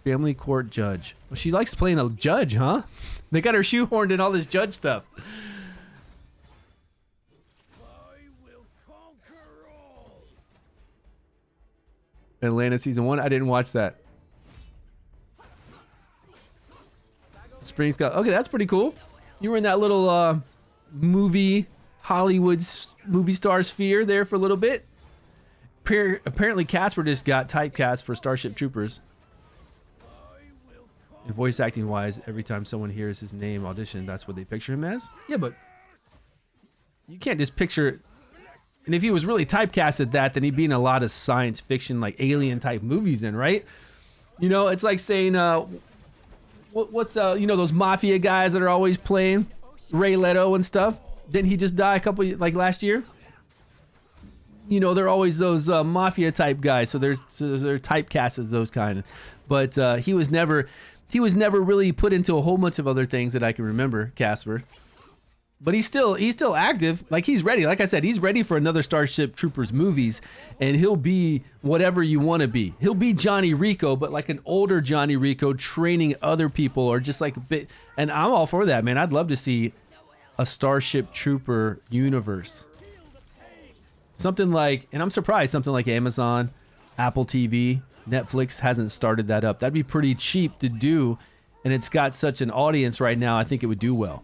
Family Court Judge. Well, she likes playing a judge, huh? They got her shoehorned in all this judge stuff. Atlanta season 1. I didn't watch that. Spring Scott. Okay, that's pretty cool. You were in that little movie movie star sphere there for a little bit. Apparently Casper just got typecast for Starship Troopers. And voice acting wise, every time someone hears his name audition, that's what they picture him as. Yeah, but you can't just picture. And if he was really typecast at that, then he'd be in a lot of science fiction, like alien type movies, then, right? You know, it's like saying, what's those mafia guys that are always playing Ray Leto and stuff? Didn't he just die like last year? You know, they're always those mafia type guys, so they're typecast as those kind. But he was never really put into a whole bunch of other things that I can remember, Casper. But he's still active. Like, he's ready. Like I said, he's ready for another Starship Troopers movies, and he'll be whatever you want to be. He'll be Johnny Rico, but like an older Johnny Rico training other people, or just like a bit. And I'm all for that, man. I'd love to see a Starship Trooper universe. Something like, and I'm surprised, something like Amazon, Apple TV, Netflix hasn't started that up. That'd be pretty cheap to do, and it's got such an audience right now. I think it would do well.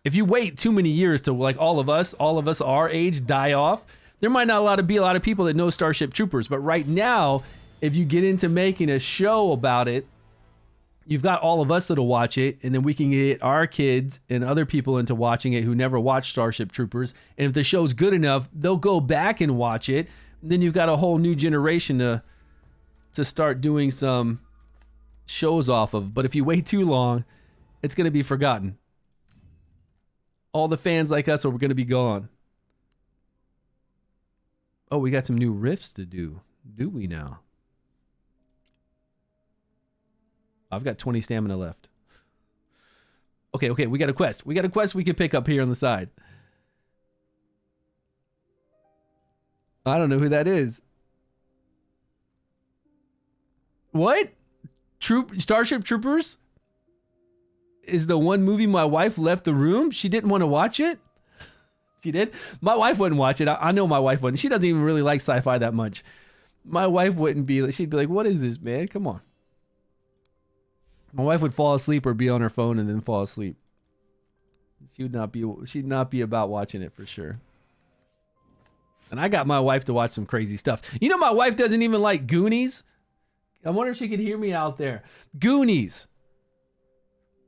If you wait too many years to, like, all of us our age die off, there might not be a lot of people that know Starship Troopers. But right now, if you get into making a show about it, you've got all of us that'll watch it, and then we can get our kids and other people into watching it who never watched Starship Troopers. And if the show's good enough, they'll go back and watch it. And then you've got a whole new generation to start doing some shows off of. But if you wait too long, it's going to be forgotten. All the fans like us are going to be gone. Oh, we got some new riffs to do. Do we now? I've got 20 stamina left. Okay, we got a quest. We can pick up here on the side. I don't know who that is. What? Starship Troopers is the one movie my wife left the room. She didn't want to watch it. She did. My wife wouldn't watch it. I know my wife wouldn't. She doesn't even really like sci-fi that much. My wife wouldn't be. She'd be like, "What is this, man? Come on." My wife would fall asleep or be on her phone and then fall asleep. She'd not be about watching it for sure. And I got my wife to watch some crazy stuff. You know, my wife doesn't even like Goonies. I wonder if she could hear me out there. Goonies.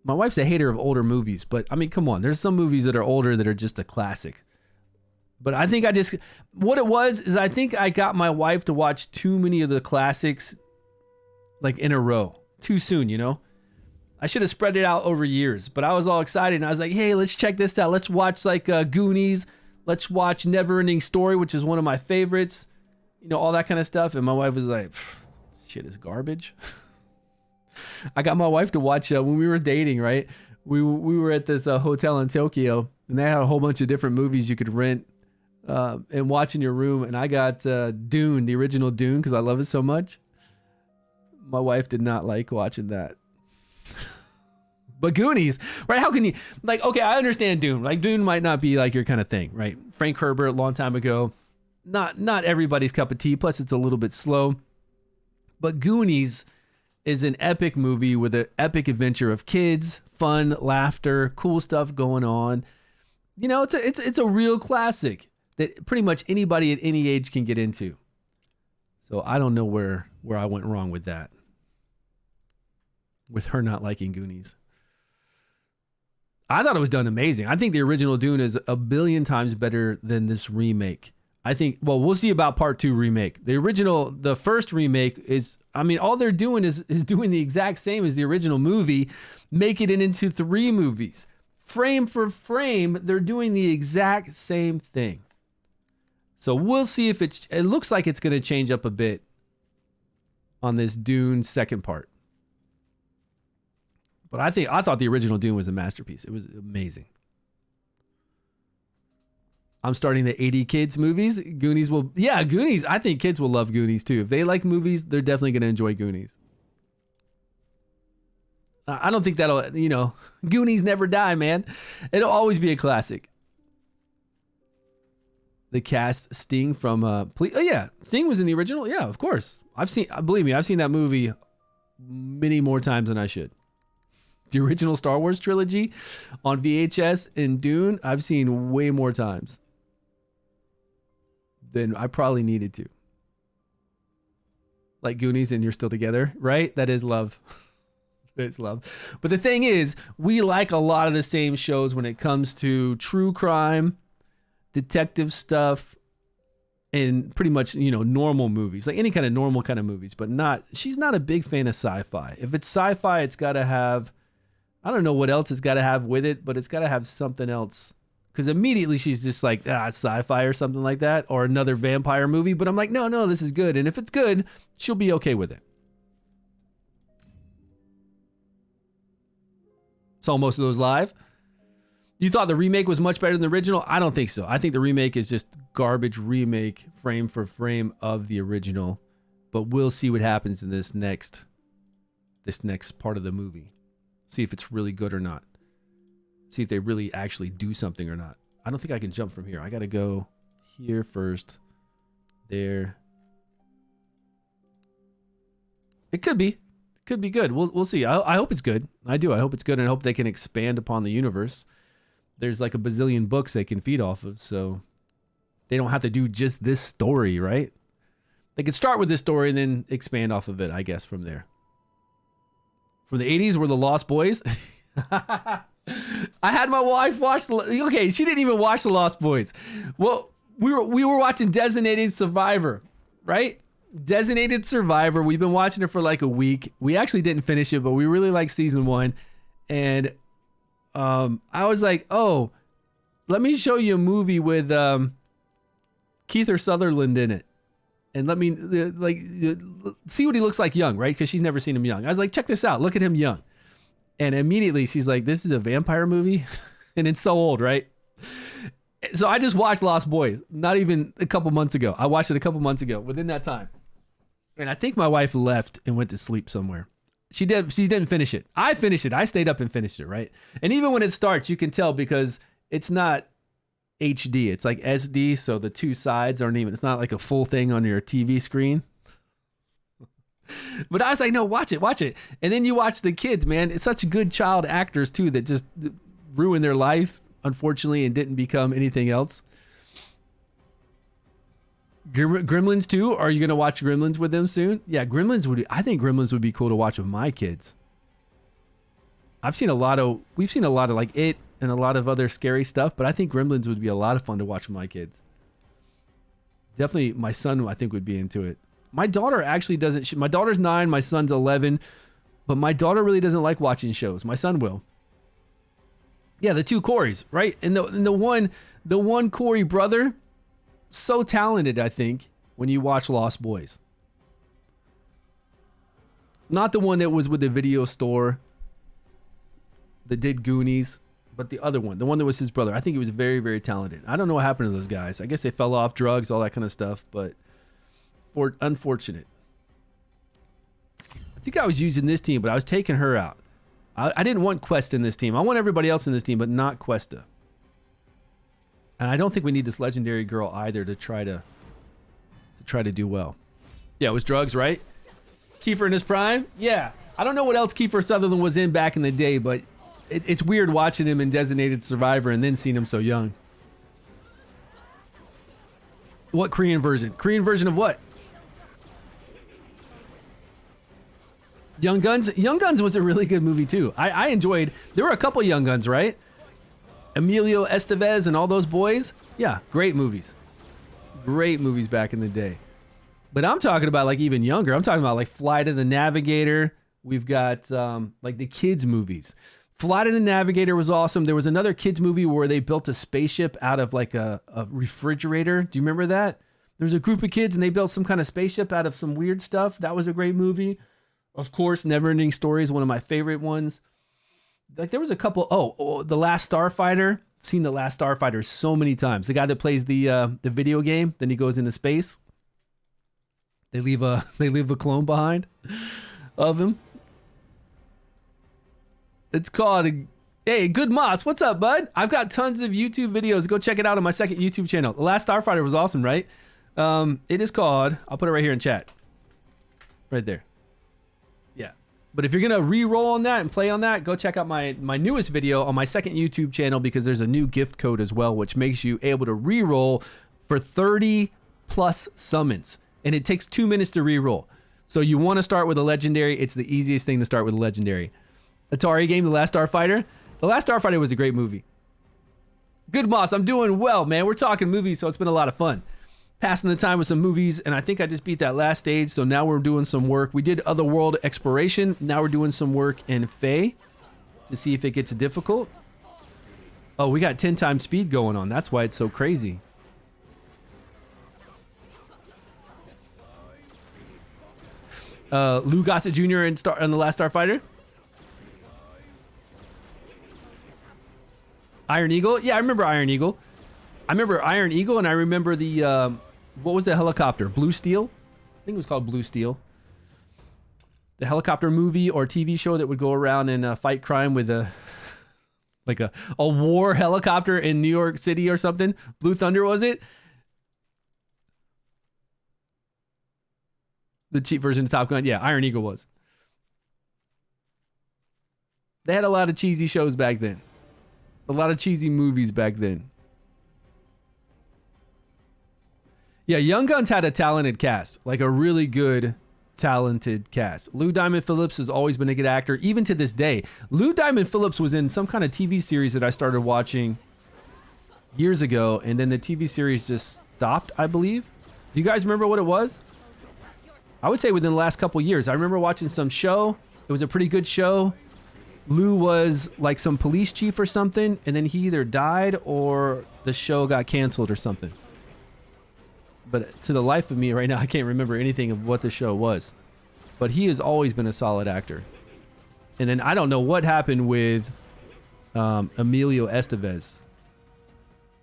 My wife's a hater of older movies, but I mean, come on. There's some movies that are older that are just a classic. But I think what it was is I think I got my wife to watch too many of the classics, like, in a row. Too soon, you know? I should have spread it out over years, but I was all excited and I was like, hey, let's check this out. Let's watch like Goonies. Let's watch Neverending Story, which is one of my favorites. You know, all that kind of stuff. And my wife was like, shit is garbage. I got my wife to watch when we were dating, right? We were at this hotel in Tokyo, and they had a whole bunch of different movies you could rent and watch in your room. And I got Dune, the original Dune, because I love it so much. My wife did not like watching that. But Goonies, right? How can you, like, okay, I understand Dune. Like, Dune might not be like your kind of thing, right? Frank Herbert, a long time ago. Not everybody's cup of tea. Plus, it's a little bit slow. But Goonies is an epic movie with an epic adventure of kids, fun, laughter, cool stuff going on. You know, it's a real classic that pretty much anybody at any age can get into. So I don't know where I went wrong with that. With her not liking Goonies. I thought it was done amazing. I think the original Dune is a billion times better than this remake. I think, well, we'll see about part 2 remake. The first remake is, I mean, all they're doing is doing the exact same as the original movie, making it into 3 movies. Frame for frame, they're doing the exact same thing. So we'll see if it looks like it's going to change up a bit on this Dune second part. But I thought the original Dune was a masterpiece. It was amazing. I'm starting the 80 kids movies. Goonies. I think kids will love Goonies too. If they like movies, they're definitely going to enjoy Goonies. I don't think that'll, Goonies never die, man. It'll always be a classic. The cast Sting from, Sting was in the original. Yeah, of course. Believe me, I've seen that movie many more times than I should. The original Star Wars trilogy on VHS and Dune, I've seen way more times than I probably needed to. Like Goonies and You're Still Together, right? That is love. It's love. But the thing is, we like a lot of the same shows when it comes to true crime, detective stuff, and pretty much, normal movies, like any kind of normal kind of movies, but she's not a big fan of sci-fi. If it's sci-fi, it's got to have, I don't know what else it's got to have with it, but it's got to have something else. Because immediately she's just like, it's sci-fi or something like that, or another vampire movie. But I'm like, no, this is good. And if it's good, she'll be okay with it. Saw most of those live. You thought the remake was much better than the original? I don't think so. I think the remake is just garbage remake, frame for frame of the original. But we'll see what happens in this next part of the movie. See if it's really good or not. See if they really actually do something or not. I don't think I can jump from here. I got to go here first. There. It could be. Could be good. We'll see. I hope it's good. I do. I hope it's good, and I hope they can expand upon the universe. There's like a bazillion books they can feed off of, so they don't have to do just this story, right? They could start with this story and then expand off of it, I guess, from there. From the 80s were the Lost Boys. I had my wife watch okay, she didn't even watch the Lost Boys. Well, we were watching Designated Survivor, right? Designated Survivor. We've been watching it for like a week. We actually didn't finish it, but we really liked season 1. And I was like, oh, let me show you a movie with Kiefer Sutherland in it. And let me see what he looks like young, right? Because she's never seen him young. I was like, check this out. Look at him young. And immediately she's like, this is a vampire movie? And it's so old, right? So I just watched Lost Boys, not even a couple months ago. I watched it a couple months ago, within that time. And I think my wife left and went to sleep somewhere. She didn't finish it. I finished it. I stayed up and finished it, right? And even when it starts, you can tell because it's not HD. It's like SD, so the two sides aren't even, it's not like a full thing on your TV screen. But I was like, no, watch it. And then you watch the kids, man. It's such good child actors, too, that just ruin their life, unfortunately, and didn't become anything else. Gremlins 2? Are you going to watch Gremlins with them soon? Yeah, I think Gremlins would be cool to watch with my kids. We've seen a lot of like It and a lot of other scary stuff, but I think Gremlins would be a lot of fun to watch with my kids. Definitely my son, I think, would be into it. My daughter actually doesn't. My daughter's 9, my son's 11, but my daughter really doesn't like watching shows. My son will. Yeah, the two Coreys, right? And the one Corey brother, so talented, I think, when you watch Lost Boys. Not the one that was with the video store that did Goonies, but the other one, the one that was his brother. I think he was very, very talented. I don't know what happened to those guys. I guess they fell off drugs, all that kind of stuff, but unfortunate. I think I was using this team, but I was taking her out. I didn't want Quest in this team. I want everybody else in this team, but not Questa. And I don't think we need this legendary girl either to try to do well. Yeah, it was drugs, right? Kiefer in his prime? Yeah. I don't know what else Kiefer Sutherland was in back in the day, but it's weird watching him in Designated Survivor and then seeing him so young. What Korean version? Korean version of what? Young Guns? Young Guns was a really good movie too. I enjoyed, there were a couple Young Guns, right? Emilio Estevez and all those boys. Yeah, great movies. Great movies back in the day. But I'm talking about like even younger. I'm talking about like Flight of the Navigator. We've got like the kids movies. Flight of the Navigator was awesome. There was another kids movie where they built a spaceship out of like a refrigerator. Do you remember that? There's a group of kids and they built some kind of spaceship out of some weird stuff. That was a great movie. Of course, Neverending Story is one of my favorite ones. Like there was a couple. Oh, The Last Starfighter. Seen The Last Starfighter so many times. The guy that plays the video game, then he goes into space. They leave a clone behind of him. It's called Hey, Good Moss. What's up, bud? I've got tons of YouTube videos. Go check it out on my second YouTube channel. The Last Starfighter was awesome, right? It is called, I'll put it right here in chat. Right there. Yeah. But if you're gonna re-roll on that and play on that, go check out my newest video on my second YouTube channel, because there's a new gift code as well, which makes you able to re-roll for 30 plus summons, and it takes 2 minutes to re-roll. So you want to start with a legendary. It's the easiest thing to start with a legendary. Atari game, The Last Starfighter. The Last Starfighter was a great movie. Good Moss, I'm doing well, man. We're talking movies, so it's been a lot of fun. Passing the time with some movies, and I think I just beat that last stage, so now we're doing some work. We did Otherworld Exploration. Now we're doing some work in FEY to see if it gets difficult. Oh, we got 10 times speed going on. That's why it's so crazy. Lou Gossett Jr. in The Last Starfighter. Iron Eagle. Yeah, I remember Iron Eagle. I remember Iron Eagle, and I remember the what was the helicopter? Blue Steel? I think it was called Blue Steel. The helicopter movie or TV show that would go around and fight crime with a like a war helicopter in New York City or something. Blue Thunder, was it? The cheap version of Top Gun. Yeah, Iron Eagle was. They had a lot of cheesy shows back then. A lot of cheesy movies back then. Yeah, Young Guns had a talented cast. Like a really good, talented cast. Lou Diamond Phillips has always been a good actor, even to this day. Lou Diamond Phillips was in some kind of TV series that I started watching years ago, and then the TV series just stopped, I believe. Do you guys remember what it was? I would say within the last couple years. I remember watching some show. It was a pretty good show. Lou was like some police chief or something, and then he either died or the show got canceled or something. But to the life of me right now, I can't remember anything of what the show was. But he has always been a solid actor. And then I don't know what happened with Emilio Estevez.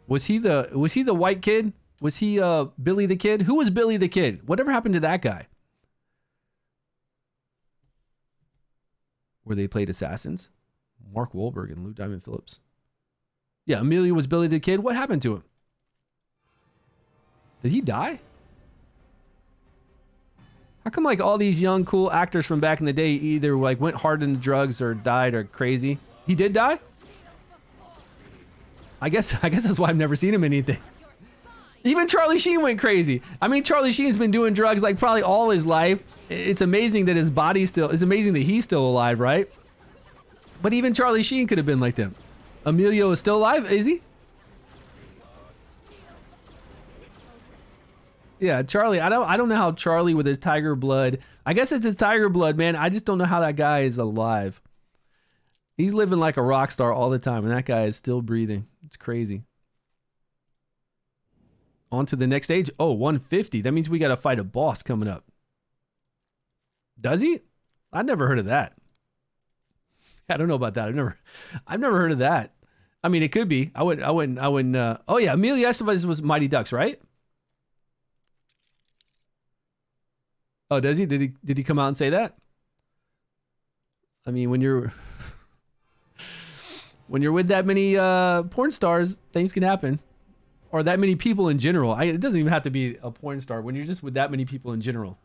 Was he the white kid? Was he Billy the Kid? Who was Billy the Kid? Whatever happened to that guy? Where they played assassins? Mark Wahlberg and Lou Diamond Phillips. Yeah, Emilio was Billy the Kid. What happened to him? Did he die? How come like all these young cool actors from back in the day either like went hard into drugs or died or crazy? He did die? I guess that's why I've never seen him in anything. Even Charlie Sheen went crazy. I mean, Charlie Sheen's been doing drugs like probably all his life. It's amazing that his body it's amazing that he's still alive, right? But even Charlie Sheen could have been like them. Emilio is still alive, is he? Yeah, Charlie. I don't know how Charlie with his tiger blood. I guess it's his tiger blood, man. I just don't know how that guy is alive. He's living like a rock star all the time, and that guy is still breathing. It's crazy. On to the next stage. Oh, 150. That means we got to fight a boss coming up. Does he? I never heard of that. I don't know about that. I've never heard of that. I mean, it could be. I wouldn't. Oh yeah, Emilio Estevez was Mighty Ducks, right? Oh, does he? Did he come out and say that? I mean, when you're with that many porn stars, things can happen. Or that many people in general. It doesn't even have to be a porn star. When you're just with that many people in general.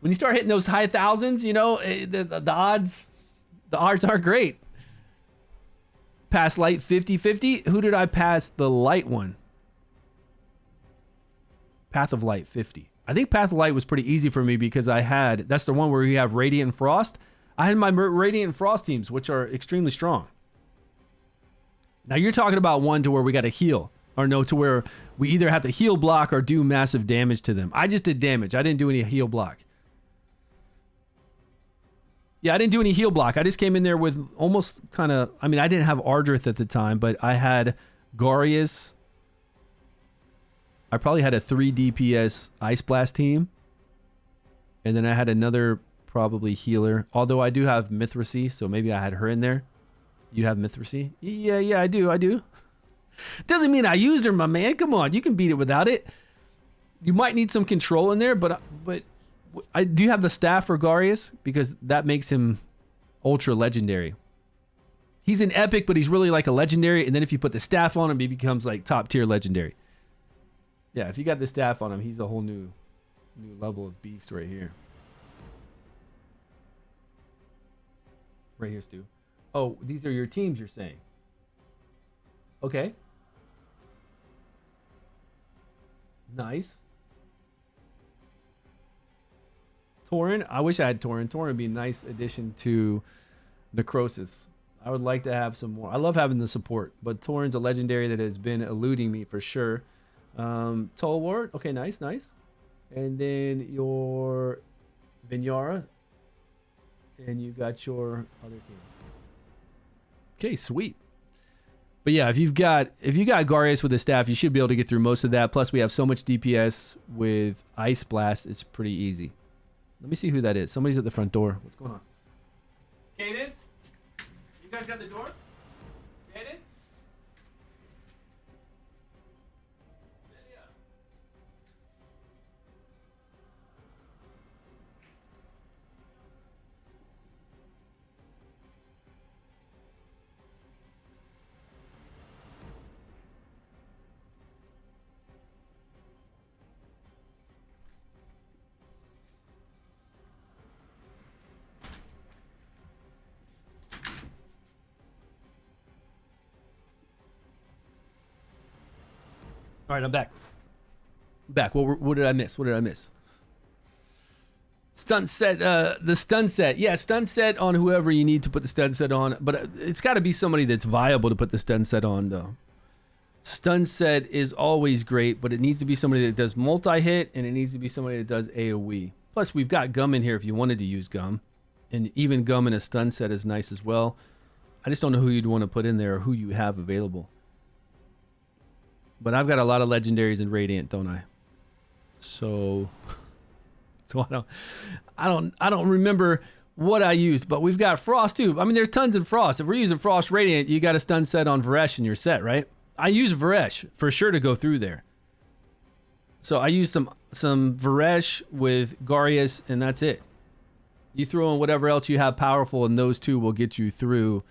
When you start hitting those high thousands, you know, the odds are great. Pass light 50-50. Who did I pass the light one? Path of Light 50. I think Path of Light was pretty easy for me because that's the one where you have Radiant and Frost. I had my Radiant and Frost teams, which are extremely strong. Now you're talking about one to where we got to heal. Or no, to where we either have to heal block or do massive damage to them. I just did damage. I didn't do any heal block. Yeah, I didn't do any heal block. I just came in there with almost kind of... I mean, I didn't have Ardrith at the time, but I had Garius. I probably had a 3 DPS Ice Blast team. And then I had another probably healer. Although I do have Mithracy, so maybe I had her in there. You have Mithracy? Yeah, I do. Doesn't mean I used her, my man. Come on, you can beat it without it. You might need some control in there, but I do have the staff for Garius because that makes him ultra legendary. He's an epic, but he's really like a legendary. And then if you put the staff on him, he becomes like top tier legendary. Yeah, if you got the staff on him, he's a whole new level of beast right here. Right here, Stu. Oh, these are your teams, you're saying. Okay. Nice. Tauren. I wish I had Tauren. Tauren would be a nice addition to Necrosis. I would like to have some more. I love having the support, but Tauren's a legendary that has been eluding me for sure. Tolwart. Okay, nice, nice. And then your Vinyara. And you got your other team. Okay, sweet. But yeah, if you got Garius with the staff, you should be able to get through most of that. Plus, we have so much DPS with Ice Blast, it's pretty easy. Let me see who that is. Somebody's at the front door. What's going on? Kaden? You guys got the door? Kaden? All right, I'm back. What did I miss? What did I miss? Stun set. The stun set. Yeah, stun set on whoever you need to put the stun set on. But it's got to be somebody that's viable to put the stun set on, though. Stun set is always great, but it needs to be somebody that does multi-hit, and it needs to be somebody that does AoE. Plus, we've got Gum in here if you wanted to use Gum. And even Gum in a stun set is nice as well. I just don't know who you'd want to put in there or who you have available. But I've got a lot of legendaries in Radiant, don't I? So I don't remember what I used, but we've got Frost too. I mean, there's tons of Frost. If we're using Frost Radiant, you got a stun set on Varesh in your set, right? I use Varesh for sure to go through there. So I use some Varesh with Garius, and that's it. You throw in whatever else you have powerful, and those two will get you through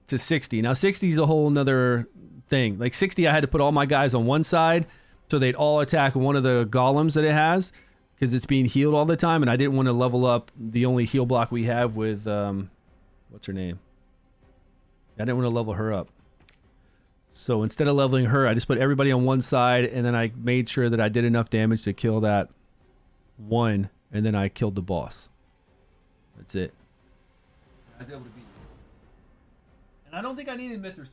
to 60. Now 60 is a whole nother thing. Like 60, I had to put all my guys on one side so they'd all attack one of the golems that it has because it's being healed all the time, and I didn't want to level up the only heal block we have with what's her name? I didn't want to level her up. So instead of leveling her, I just put everybody on one side, and then I made sure that I did enough damage to kill that one, and then I killed the boss. That's it. I was able to beat it. And I don't think I needed Mithril.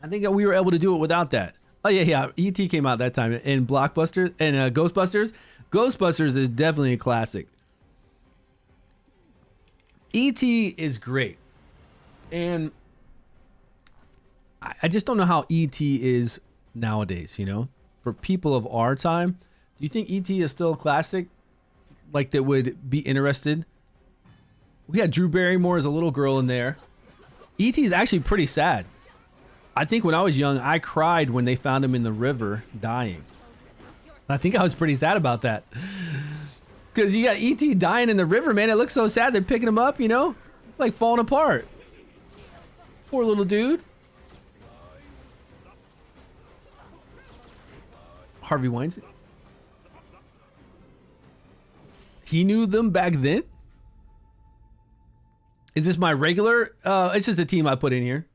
I think that we were able to do it without that. Oh yeah. ET came out that time in Blockbuster and Ghostbusters. Ghostbusters is definitely a classic. ET is great, and I just don't know how ET is nowadays. You know, for people of our time, do you think ET is still a classic? Like that would be interested? We had Drew Barrymore as a little girl in there. ET is actually pretty sad. I think when I was young, I cried when they found him in the river dying. I think I was pretty sad about that. Because you got E.T. dying in the river, man. It looks so sad. They're picking him up, you know? Like falling apart. Poor little dude. Harvey Weinstein. He knew them back then? Is this my regular? It's just a team I put in here.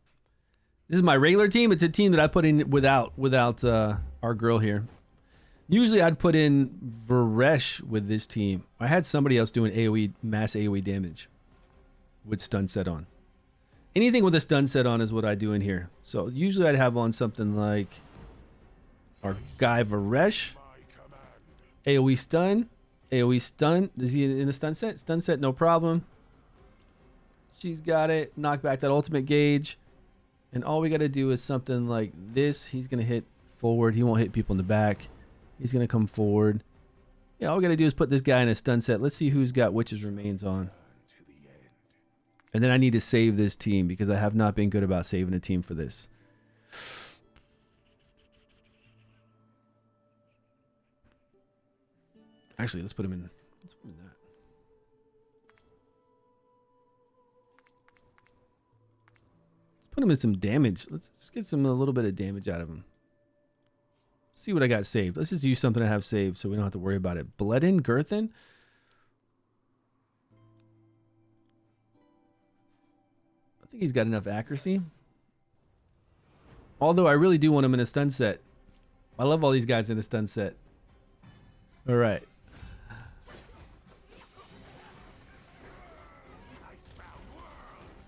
This is my regular team. It's a team that I put in without our girl here. Usually I'd put in Varesh with this team. I had somebody else doing AoE, mass AoE damage with stun set on. Anything with a stun set on is what I do in here. So usually I'd have on something like our guy Varesh. AoE stun. AoE stun. Is he in a stun set? Stun set, no problem. She's got it. Knock back that ultimate gauge. And all we got to do is something like this. He's going to hit forward. He won't hit people in the back. He's going to come forward. Yeah, all we got to do is put this guy in a stun set. Let's see who's got Witch's Remains on. And then I need to save this team because I have not been good about saving a team for this. Actually, let's put him in. Let's put him in that. Put him in some damage. Let's get a little bit of damage out of him. See what I got saved. Let's just use something I have saved so we don't have to worry about it. Bledin, Girthin. I think he's got enough accuracy. Although I really do want him in a stun set. I love all these guys in a stun set. All right.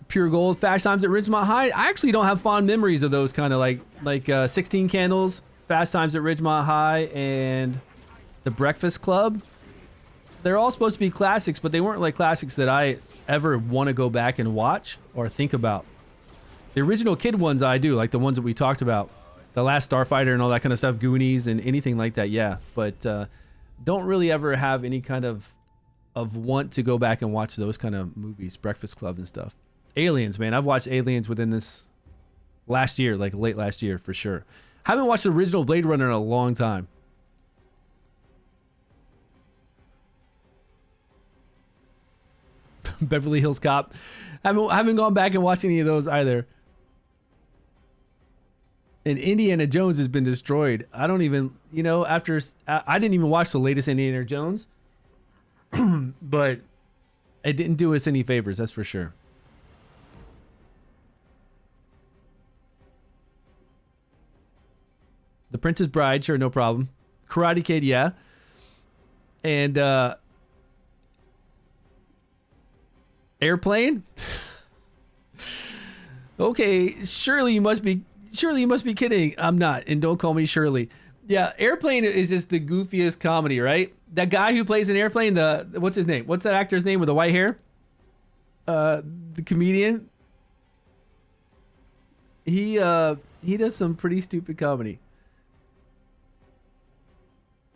Pure Gold, Fast Times at Ridgemont High. I actually don't have fond memories of those kind of like 16 Candles, Fast Times at Ridgemont High, and The Breakfast Club. They're all supposed to be classics, but they weren't like classics that I ever want to go back and watch or think about. The original kid ones I do, like the ones that we talked about. The Last Starfighter and all that kind of stuff, Goonies and anything like that, yeah. But don't really ever have any kind of want to go back and watch those kind of movies, Breakfast Club and stuff. Aliens, man. I've watched Aliens within this last year, like late last year for sure. Haven't watched the original Blade Runner in a long time. Beverly Hills Cop. Haven't gone back and watched any of those either. And Indiana Jones has been destroyed. I don't even, after I didn't even watch the latest Indiana Jones, but it didn't do us any favors, that's for sure. The Princess Bride, sure, no problem. Karate Kid, yeah. And Airplane? Okay, surely you must be kidding. I'm not, and don't call me Shirley. Yeah, Airplane is just the goofiest comedy, right? That guy who plays in Airplane, what's his name? What's that actor's name with the white hair? The comedian. He does some pretty stupid comedy.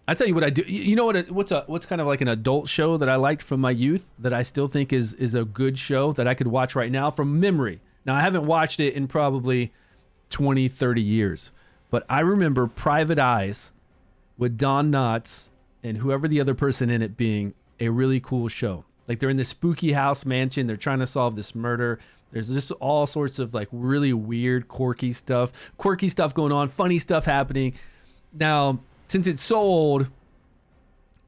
I tell you what I do. You know what's kind of like an adult show that I liked from my youth that I still think is a good show that I could watch right now from memory. Now I haven't watched it in probably 20, 30 years, but I remember Private Eyes with Don Knotts and whoever the other person in it being a really cool show. Like they're in this spooky house mansion. They're trying to solve this murder. There's just all sorts of like really weird, quirky stuff going on, funny stuff happening. Now, since it's so old,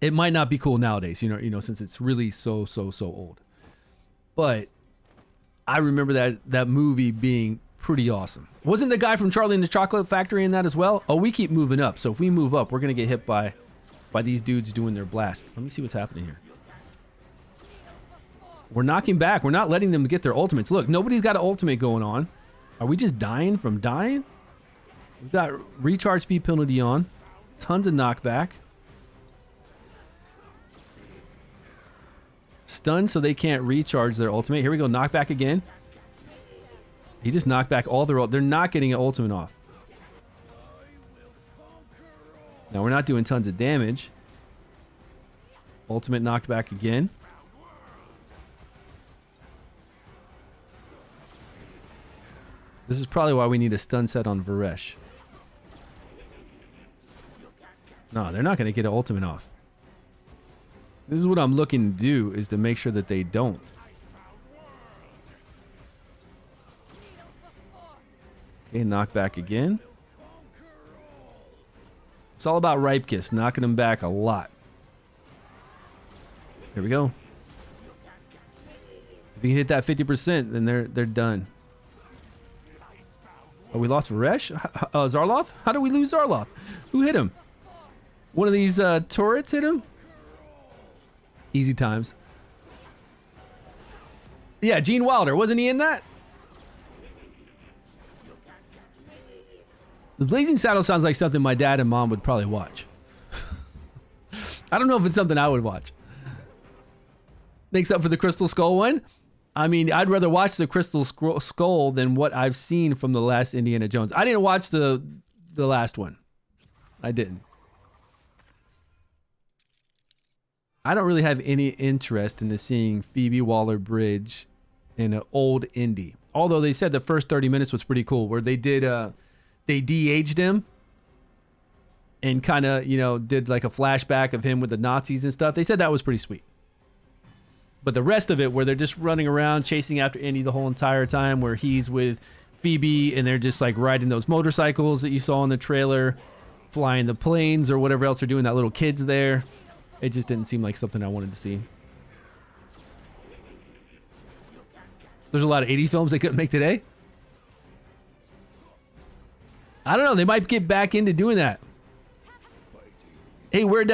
it might not be cool nowadays, since it's really so old. But I remember that movie being pretty awesome. Wasn't the guy from Charlie and the Chocolate Factory in that as well? Oh, we keep moving up. So if we move up, we're going to get hit by these dudes doing their blast. Let me see what's happening here. We're knocking back. We're not letting them get their ultimates. Look, nobody's got an ultimate going on. Are we just dying from dying? We've got recharge speed penalty on. Tons of knockback. Stunned so they can't recharge their ultimate. Here we go. Knockback again. He just knocked back all their... They're not getting an ultimate off. Now we're not doing tons of damage. Ultimate knocked back again. This is probably why we need a stun set on Varesh. No, they're not going to get an ultimate off. This is what I'm looking to do, is to make sure that they don't. Okay, knockback again. It's all about Ripe-Kiss, knocking them back a lot. Here we go. If you can hit that 50%, then they're done. Oh, we lost Varesh? Zarloth? How did we lose Zarloth? Who hit him? One of these turrets hit him? Easy times. Yeah, Gene Wilder. Wasn't he in that? The Blazing Saddle sounds like something my dad and mom would probably watch. I don't know if it's something I would watch. Makes up for the Crystal Skull one. I mean, I'd rather watch the Crystal Skull than what I've seen from the last Indiana Jones. I didn't watch the last one. I didn't. I don't really have any interest into seeing Phoebe Waller-Bridge in an old indie. Although they said the first 30 minutes was pretty cool, where they did they de-aged him and kind of, did like a flashback of him with the Nazis and stuff. They said that was pretty sweet. But the rest of it, where they're just running around chasing after Indy the whole entire time, where he's with Phoebe and they're just like riding those motorcycles that you saw in the trailer, flying the planes or whatever else they're doing, that little kid's there. It just didn't seem like something I wanted to see. There's a lot of 80 films they couldn't make today. I don't know. They might get back into doing that. Hey, where'd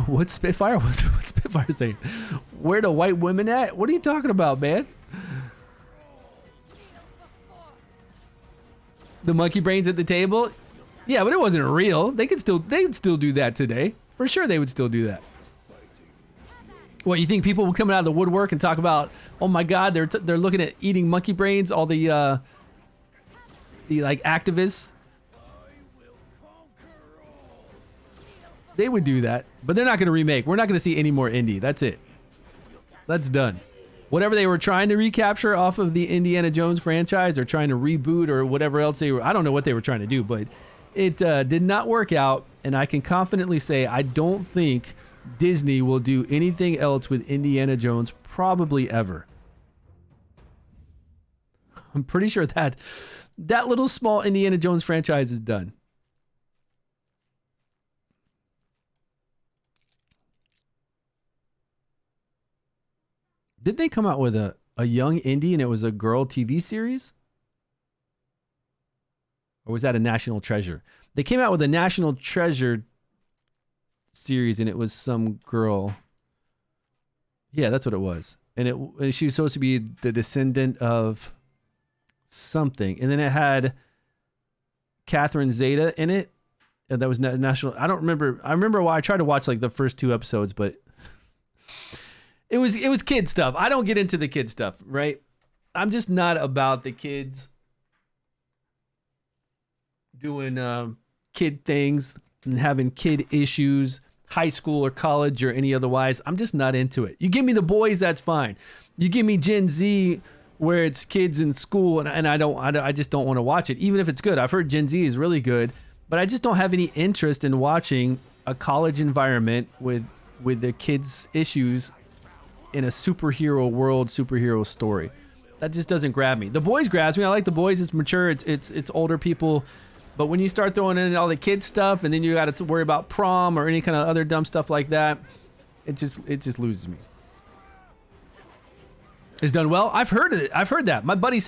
what's Spitfire? What's Spitfire saying? Where the white women at? What are you talking about, man? The monkey brains at the table? Yeah, but it wasn't real. They would still do that today. For sure they would still do that. What, you think people will come out of the woodwork and talk about, oh my god, they're looking at eating monkey brains, all the like activists? They would do that, but they're not going to remake. We're not going to see any more indie. That's it. That's done. Whatever they were trying to recapture off of the Indiana Jones franchise or trying to reboot or whatever else they were, I don't know what they were trying to do, but it did not work out. And I can confidently say I don't think Disney will do anything else with Indiana Jones probably ever. I'm pretty sure that little small Indiana Jones franchise is done. Did they come out with a young indie and it was a girl TV series? Or was that a National Treasure? They came out with a National Treasure series and it was some girl. Yeah, that's what it was. And she was supposed to be the descendant of something. And then it had Catherine Zeta in it. And that was national. I don't remember. I remember why I tried to watch like the first 2 episodes, but it was kid stuff. I don't get into the kid stuff, right? I'm just not about the kids doing kid things and having kid issues, high school or college or any otherwise. I'm just not into it. You give me the boys, that's fine. You give me Gen Z where it's kids in school and I just don't want to watch it, even if it's good. I've heard Gen Z is really good, but I just don't have any interest in watching a college environment with the kids' issues in a superhero world, superhero story. That just doesn't grab me. The Boys grabs me. I like The Boys. It's mature. It's older people. But when you start throwing in all the kids stuff and then you got to worry about prom or any kind of other dumb stuff like that, it just loses me. It's done well. I've heard it. I've heard that. My buddy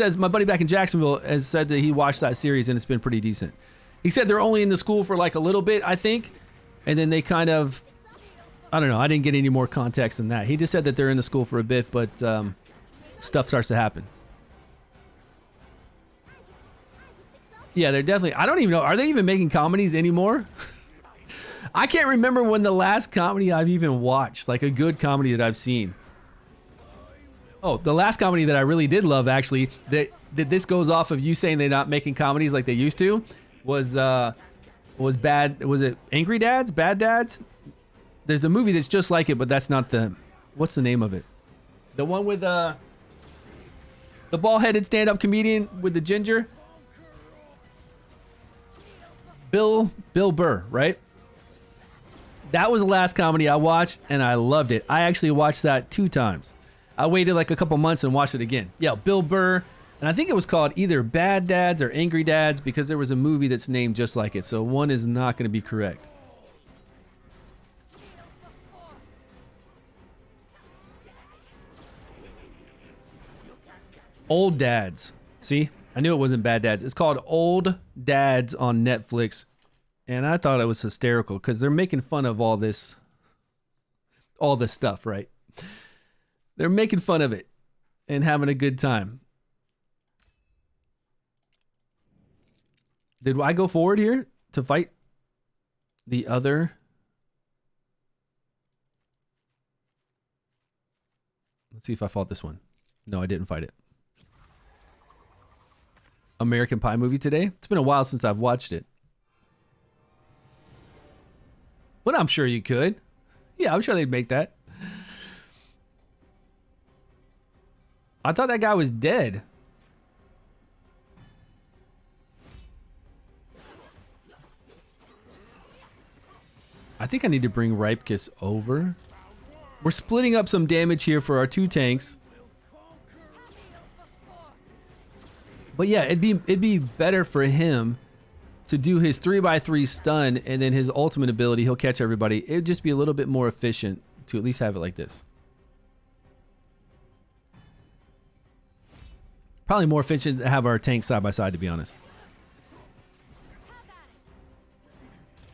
back in Jacksonville has said that he watched that series and it's been pretty decent. He said they're only in the school for like a little bit, I think, and then they kind of, I don't know. I didn't get any more context than that. He just said that they're in the school for a bit, but stuff starts to happen. Yeah, they're definitely. I don't even know. Are they even making comedies anymore? I can't remember when the last comedy I've even watched, like a good comedy that I've seen. Oh, the last comedy that I really did love, actually, that this goes off of you saying they're not making comedies like they used to, was bad. Was it Angry Dads? Bad Dads? There's a movie that's just like it, but that's not the... What's the name of it? The one with the bald-headed stand-up comedian with the ginger? Bill Burr, right? That was the last comedy I watched, and I loved it. I actually watched that 2 times. I waited like a couple months and watched it again. Yeah, Bill Burr. And I think it was called either Bad Dads or Angry Dads because there was a movie that's named just like it. So one is not going to be correct. Old Dads. See? I knew it wasn't Bad Dads. It's called Old Dads on Netflix. And I thought it was hysterical because they're making fun of all this stuff, right? They're making fun of it and having a good time. Did I go forward here to fight the other? Let's see if I fought this one. No, I didn't fight it. American Pie movie today. It's been a while since I've watched it. But I'm sure you could. Yeah, I'm sure they'd make that. I thought that guy was dead. I think I need to bring Ripekis over. We're splitting up some damage here for our 2 tanks. But yeah, it'd be better for him to do his 3x3 stun and then his ultimate ability, he'll catch everybody. It'd just be a little bit more efficient to at least have it like this. Probably more efficient to have our tanks side by side, to be honest.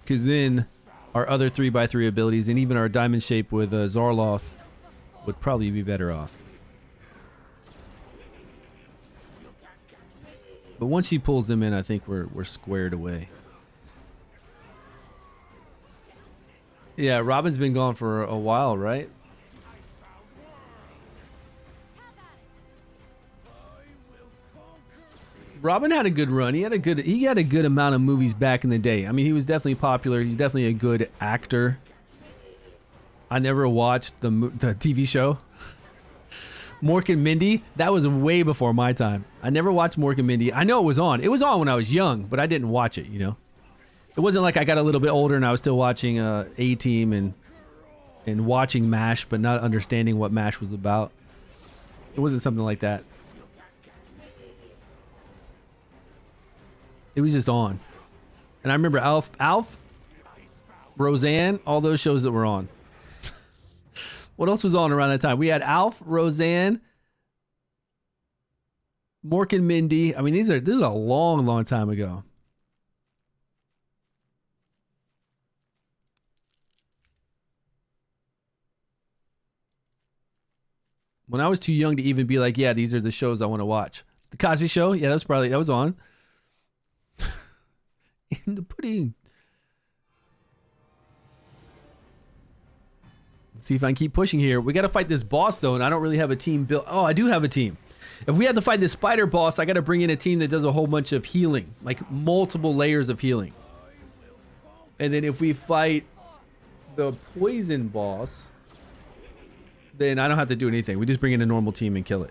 Because then our other 3x3 abilities and even our diamond shape with Zarloth would probably be better off. But once she pulls them in, I think we're squared away. Yeah, Robin's been gone for a while, right? Robin had a good run. He had a good amount of movies back in the day. I mean, he was definitely popular. He's definitely a good actor. I never watched the TV show. Mork and Mindy, that was way before my time. I never watched Mork and Mindy. I know it was on. It was on when I was young, but I didn't watch it, you know. It wasn't like I got a little bit older and I was still watching A-Team and watching MASH, but not understanding what MASH was about. It wasn't something like that. It was just on. And I remember Alf, Roseanne, all those shows that were on. What else was on around that time? We had Alf, Roseanne, Mork and Mindy. I mean, this is a long, long time ago. When I was too young to even be like, yeah, these are the shows I want to watch. The Cosby Show, yeah, that was on. In the pudding. Let's see if I can keep pushing here. We got to fight this boss, though, and I don't really have a team built. Oh, I do have a team. If we have to fight this spider boss, I got to bring in a team that does a whole bunch of healing, like multiple layers of healing. And then if we fight the poison boss, then I don't have to do anything. We just bring in a normal team and kill it.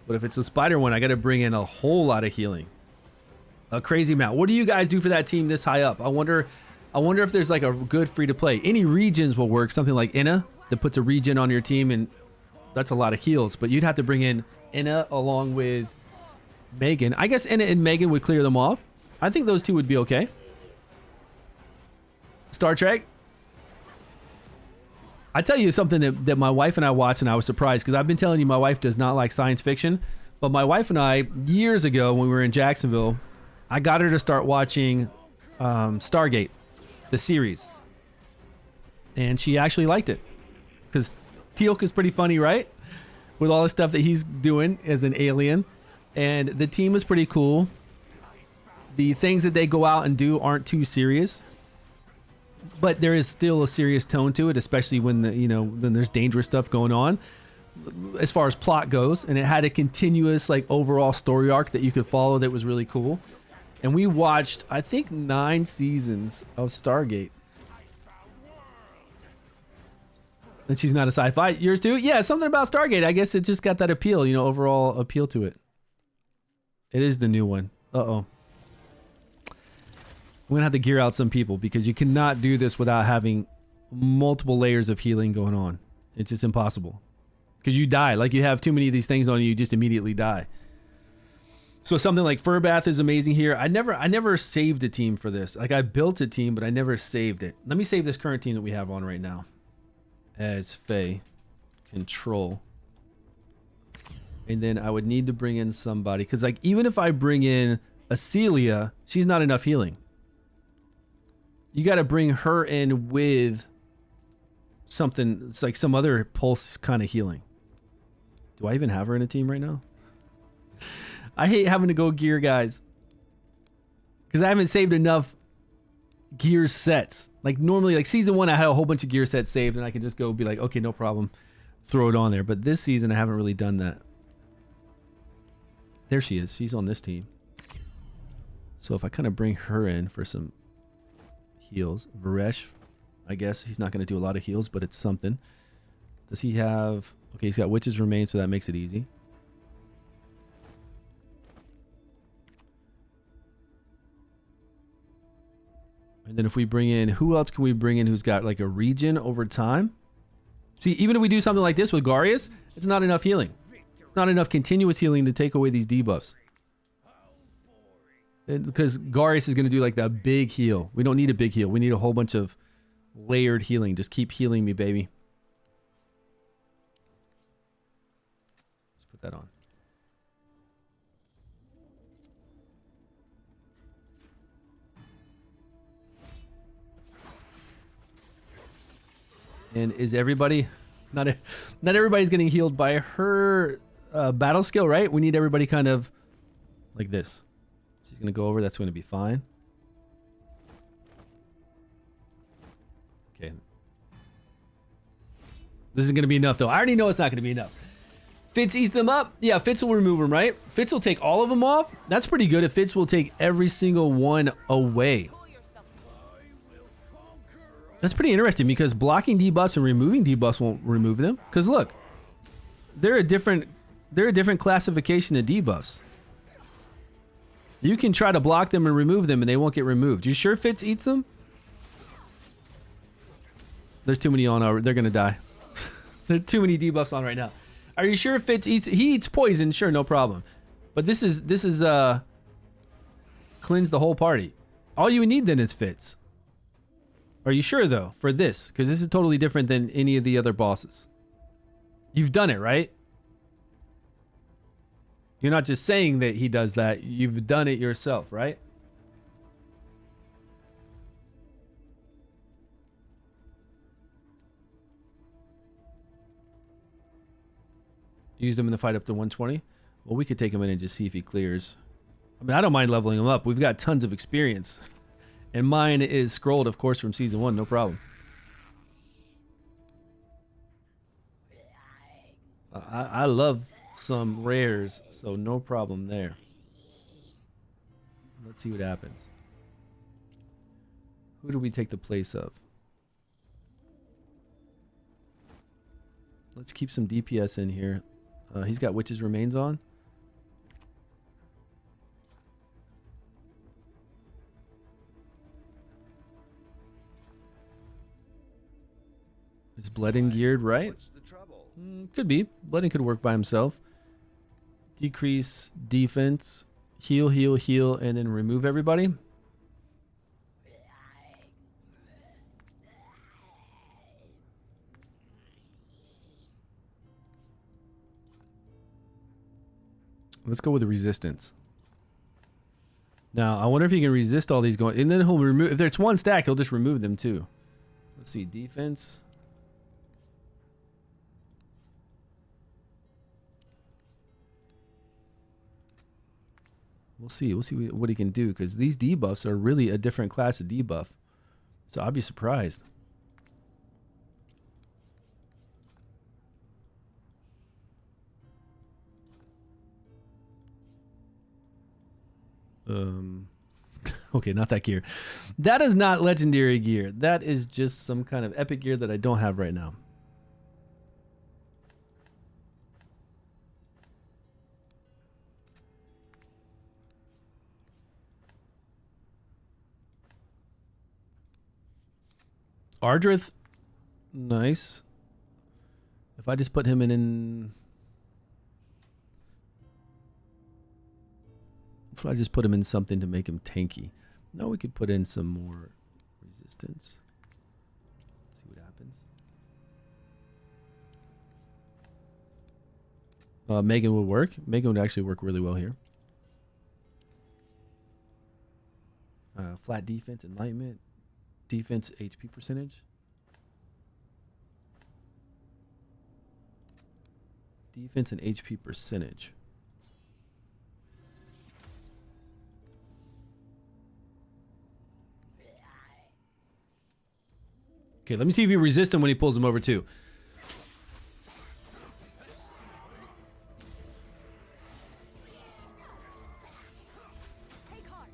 But if it's a spider one, I got to bring in a whole lot of healing. A crazy amount. What do you guys do for that team this high up? I wonder if there's like a good free to play. Any regions will work. Something like Inna that puts a region on your team, and that's a lot of heals. But you'd have to bring in Inna along with Megan. I guess Inna and Megan would clear them off. I think those two would be okay. Star Trek. I tell you something that my wife and I watched, and I was surprised because I've been telling you my wife does not like science fiction. But my wife and I, years ago when we were in Jacksonville, I got her to start watching Stargate, the series. And she actually liked it. Because Teal'c is pretty funny, right? With all the stuff that he's doing as an alien. And the team is pretty cool. The things that they go out and do aren't too serious. But there is still a serious tone to it, especially when when there's dangerous stuff going on. As far as plot goes. And it had a continuous overall story arc that you could follow that was really cool. And we watched, I think, 9 seasons of Stargate. And she's not a sci-fi. Yours too? Yeah, something about Stargate. I guess it just got that appeal, overall appeal to it. It is the new one. Uh-oh. I'm going to have to gear out some people because you cannot do this without having multiple layers of healing going on. It's just impossible. Because you die. Like, you have too many of these things on you, you just immediately die. So something like Furbath is amazing here. I never saved a team for this. Like, I built a team, but I never saved it. Let me save this current team that we have on right now as FEY. Control. And then I would need to bring in somebody. Because, even if I bring in a Celia, she's not enough healing. You got to bring her in with something. It's like some other pulse kind of healing. Do I even have her in a team right now? I hate having to go gear guys because I haven't saved enough gear sets. Like, normally, season 1, I had a whole bunch of gear sets saved and I could just go be like, okay, no problem, throw it on there. But this season, I haven't really done that. There she is. She's on this team. So if I kind of bring her in for some heals, Varesh, I guess he's not going to do a lot of heals, but it's something. Does he have? Okay, he's got Witches Remain, so that makes it easy. And then if we bring in, who else can we bring in who's got a region over time? See, even if we do something like this with Garius, it's not enough healing. It's not enough continuous healing to take away these debuffs. Because Garius is going to do that big heal. We don't need a big heal. We need a whole bunch of layered healing. Just keep healing me, baby. Let's put that on. And is everybody... Not everybody's getting healed by her battle skill, right? We need everybody kind of like this. She's going to go over. That's going to be fine. Okay. This is going to be enough, though. I already know it's not going to be enough. Fitz eats them up. Yeah, Fitz will remove them, right? Fitz will take all of them off. That's pretty good if Fitz will take every single one away. That's pretty interesting because blocking debuffs and removing debuffs won't remove them. Because look, they're a different classification of debuffs. You can try to block them and remove them and they won't get removed. You sure Fitz eats them? There's too many on over. They're going to die. There's too many debuffs on right now. Are you sure Fitz eats? He eats poison. Sure, no problem. But this is cleanse the whole party. All you need then is Fitz. Are you sure though for this? Because this is totally different than any of the other bosses. You've done it, right? You're not just saying that he does that. You've done it yourself, right? Use them in the fight up to 120. Well, we could take him in and just see if he clears. I mean, I don't mind leveling him up. We've got tons of experience. And mine is scrolled, of course, from season 1. No problem. I love some rares, so no problem there. Let's see what happens. Who do we take the place of? Let's keep some DPS in here. He's got Witch's Remains on. Is Bloodin geared right? What's the trouble? Could be. Bloodin could work by himself. Decrease defense. Heal, heal, heal, and then remove everybody. Let's go with the resistance. Now, I wonder if he can resist all these going... And then he'll remove... If there's one stack, he'll just remove them too. Let's see. Defense. We'll see. We'll see what he can do, because these debuffs are really a different class of debuff. So I'll be surprised. Okay, not that gear. That is not legendary gear. That is just some kind of epic gear that I don't have right now. Ardrith, nice. If I just put him in... If I just put him in something to make him tanky. No, we could put in some more resistance. See what happens. Megan would work. Megan would actually work really well here. Flat defense, enlightenment. Defense, HP percentage. Defense and HP percentage. Okay, let me see if you resist him when he pulls him over too. Take heart.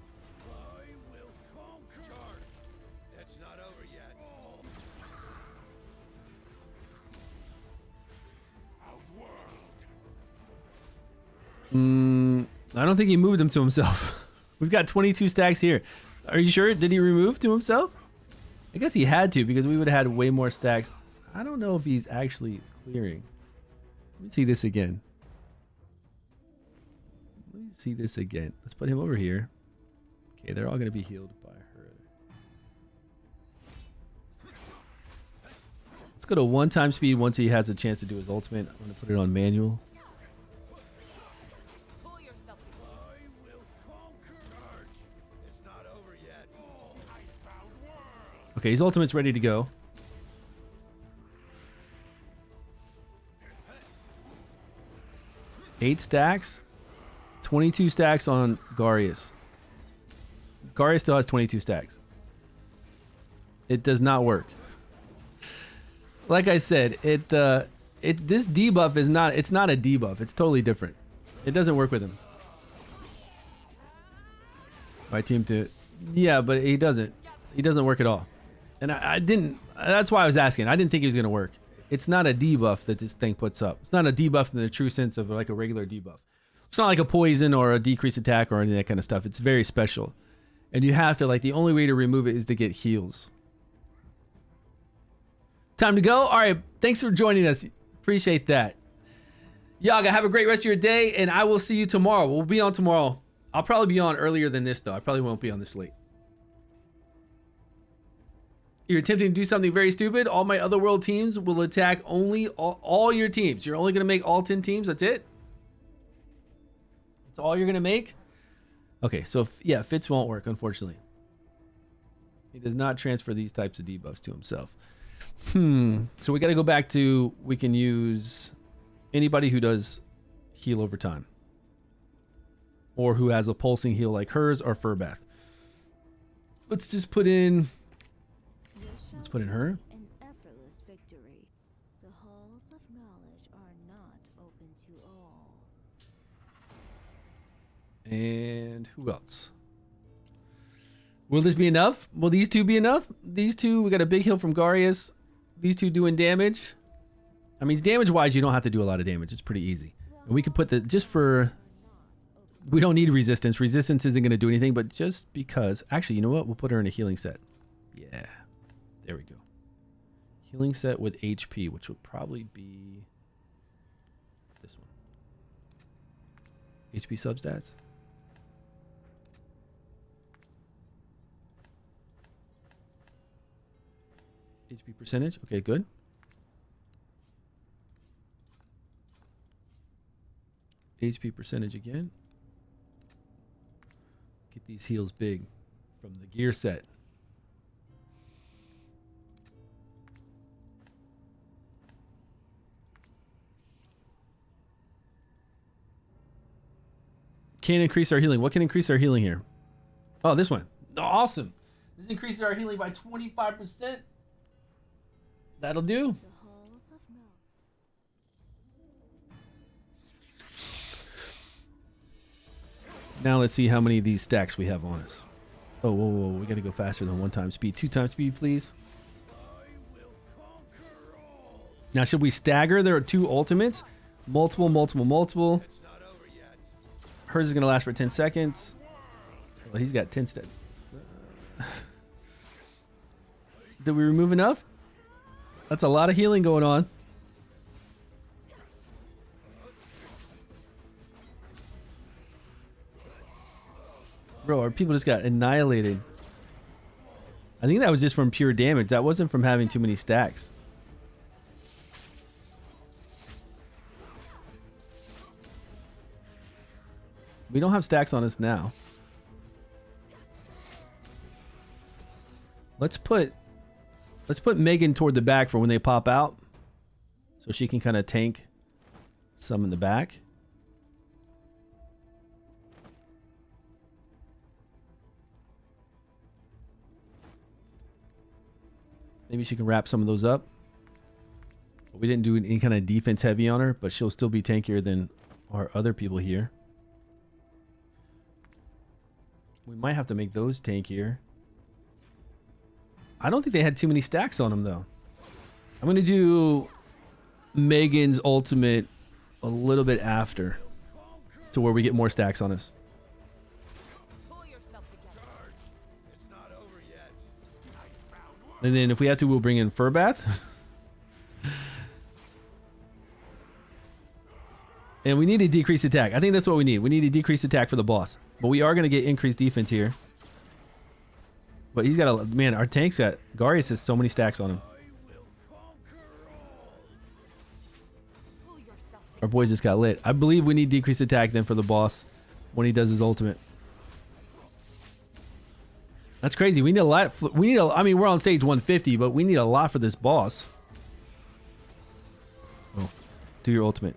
I will conquer. It's not over yet. I don't think he moved him to himself. We've got 22 stacks here. Are you sure? Did he remove to himself? I guess he had to, because we would have had way more stacks. I don't know if he's actually clearing. Let me see this again. Let me see this again. Let's put him over here. Okay, they're all going to be healed by her. Let's go to 1 speed once he has a chance to do his ultimate. I'm going to put it on manual. Pull yourself together. I will conquer. Charge. It's not over yet. Icebound world. Okay, his ultimate's ready to go. 8 stacks. 22 stacks on Garius. Garius still has 22 stacks. It does not work. Like I said, this debuff is not, it's not a debuff. It's totally different. It doesn't work with him. My team to, yeah, but he doesn't work at all. And I didn't, that's why I was asking. I didn't think he was going to work. It's not a debuff that this thing puts up. It's not a debuff in the true sense of like a regular debuff. It's not like a poison or a decreased attack or any of that kind of stuff. It's very special. And you have to, like, the only way to remove it is to get heals. Time to go. All right. Thanks for joining us. Appreciate that. Yaga, have a great rest of your day, and I will see you tomorrow. We'll be on tomorrow. I'll probably be on earlier than this, though. I probably won't be on this late. You're attempting to do something very stupid. All my Otherworld teams will attack only all your teams. You're only going to make all 10 teams. That's it? That's all you're going to make? Okay, so yeah, Fitz won't work, unfortunately. He does not transfer these types of debuffs to himself. So we got to go back to, we can use anybody who does heal over time. Or who has a pulsing heal like hers or Furbath. Let's just put in... Let's put in her. An effortless victory. The halls of knowledge are not open to all. And who else? Will this be enough? Will these two be enough? These two, we got a big heal from Garius. These two doing damage. I mean, damage-wise, you don't have to do a lot of damage. It's pretty easy. And we could put the, just for... We don't need resistance. Resistance isn't going to do anything, but just because... Actually, you know what? We'll put her in a healing set. Yeah. There we go. Healing set with HP, which would probably be... this one. HP substats. HP percentage. Okay, good. HP percentage again. Get these heals big from the gear set. Can increase our healing. What can increase our healing here? Oh, this one. Awesome. This increases our healing by 25%. That'll do. The halls of knowledge. Now let's see how many of these stacks we have on us. Oh, whoa, whoa. We got to go faster than 1 time speed. 2 times speed, please. Now, should we stagger? There are 2 ultimates. Multiple, multiple, multiple. Hers is going to last for 10 seconds. Well, he's got 10 steps. Did we remove enough? That's a lot of healing going on. Bro, our people just got annihilated. I think that was just from pure damage. That wasn't from having too many stacks. We don't have stacks on us now. Let's put Megan toward the back for when they pop out, so she can kind of tank some in the back. Maybe she can wrap some of those up. We didn't do any kind of defense heavy on her, but she'll still be tankier than our other people here. We might have to make those tankier. I don't think they had too many stacks on them, though. I'm going to do Megan's ultimate a little bit after, to where we get more stacks on us. Pull yourself together. It's not over yet. And then if we have to, we'll bring in Furbath. And we need a decreased attack. I think that's what we need. We need a decreased attack for the boss. But we are going to get increased defense here. But he's got a... Man, our tank's got... Garius has so many stacks on him. Pull yourself together. Our boys just got lit. I believe we need decreased attack then for the boss when he does his ultimate. That's crazy. We need a lot. We need a... I mean, we're on stage 150, but we need a lot for this boss. Oh. Do your ultimate.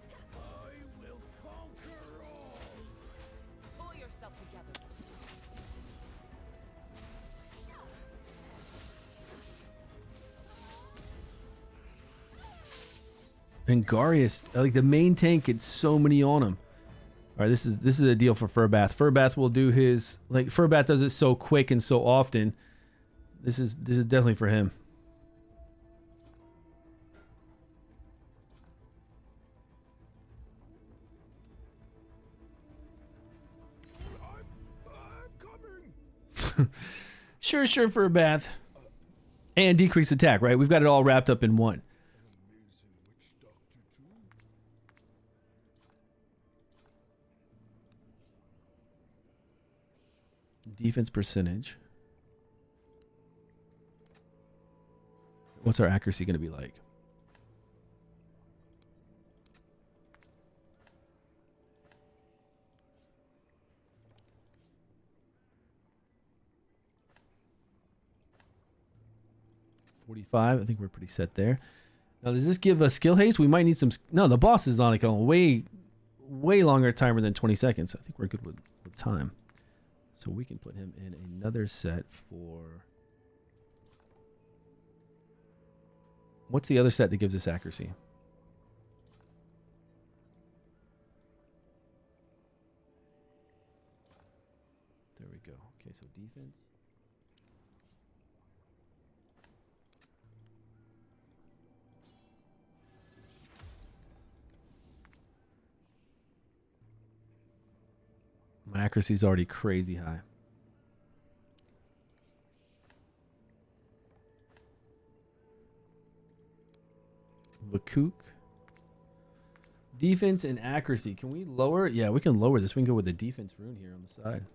And Garius, like the main tank, gets so many on him. All right, this is a deal for Furbath. Furbath will do his, like Furbath does it so quick and so often. This is definitely for him. I'm coming. Sure, Furbath. And decrease attack, right? We've got it all wrapped up in one. Amazing witch doctor too. Defense percentage. What's our accuracy going to be like? I think we're pretty set there. Now, does this give us skill haste? We might need some. No, the boss is on like a way longer timer than 20 seconds. I think we're good with time. So we can put him in another set for. What's the other set that gives us accuracy? There we go. Okay, so defense. My accuracy is already crazy high. Vakuk. Defense and accuracy. Can we lower it? Yeah, we can lower this. We can go with the defense rune here on the side.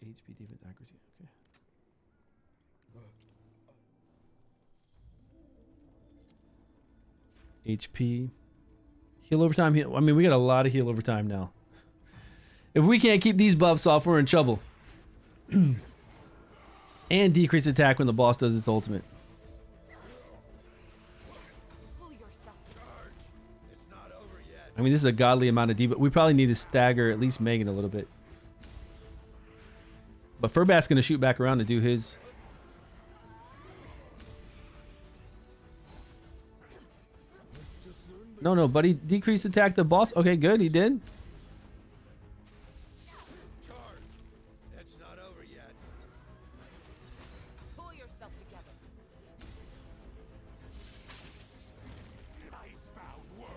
HP, defense, accuracy. Okay. HP. Heal over time. I mean, we got a lot of heal over time now. If we can't keep these buffs off, we're in trouble. And decrease attack when the boss does its ultimate. Pull yourself together. It's not over yet. I mean, this is a godly amount of debuff. We probably need to stagger at least Megan a little bit. But Furbath's going to shoot back around to do his. No, buddy. Decrease attack the boss. Okay, good. He did. Charge. It's not over yet. Pull yourself together. Icebound world.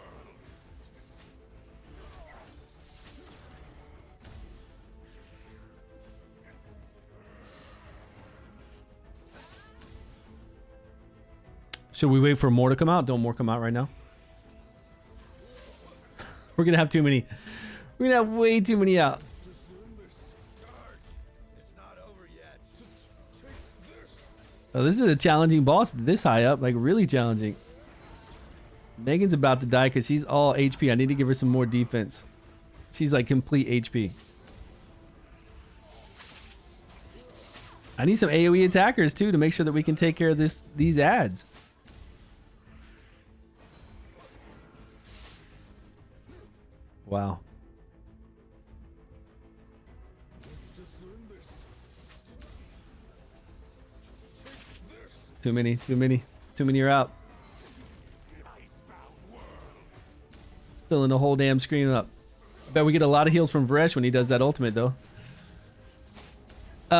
Should we wait for more to come out? Don't more come out right now? We're going to have too many. We're going to have way too many out. It's not over yet. Take this. Oh, this is a challenging boss this high up. Like, really challenging. Megan's about to die because she's all HP. I need to give her some more defense. She's like complete HP. I need some AoE attackers too to make sure that we can take care of these ads. Wow. Just learn this. Take this. Too many are out. Icebound world. Filling the whole damn screen up. Bet we get a lot of heals from Varesh when he does that ultimate though.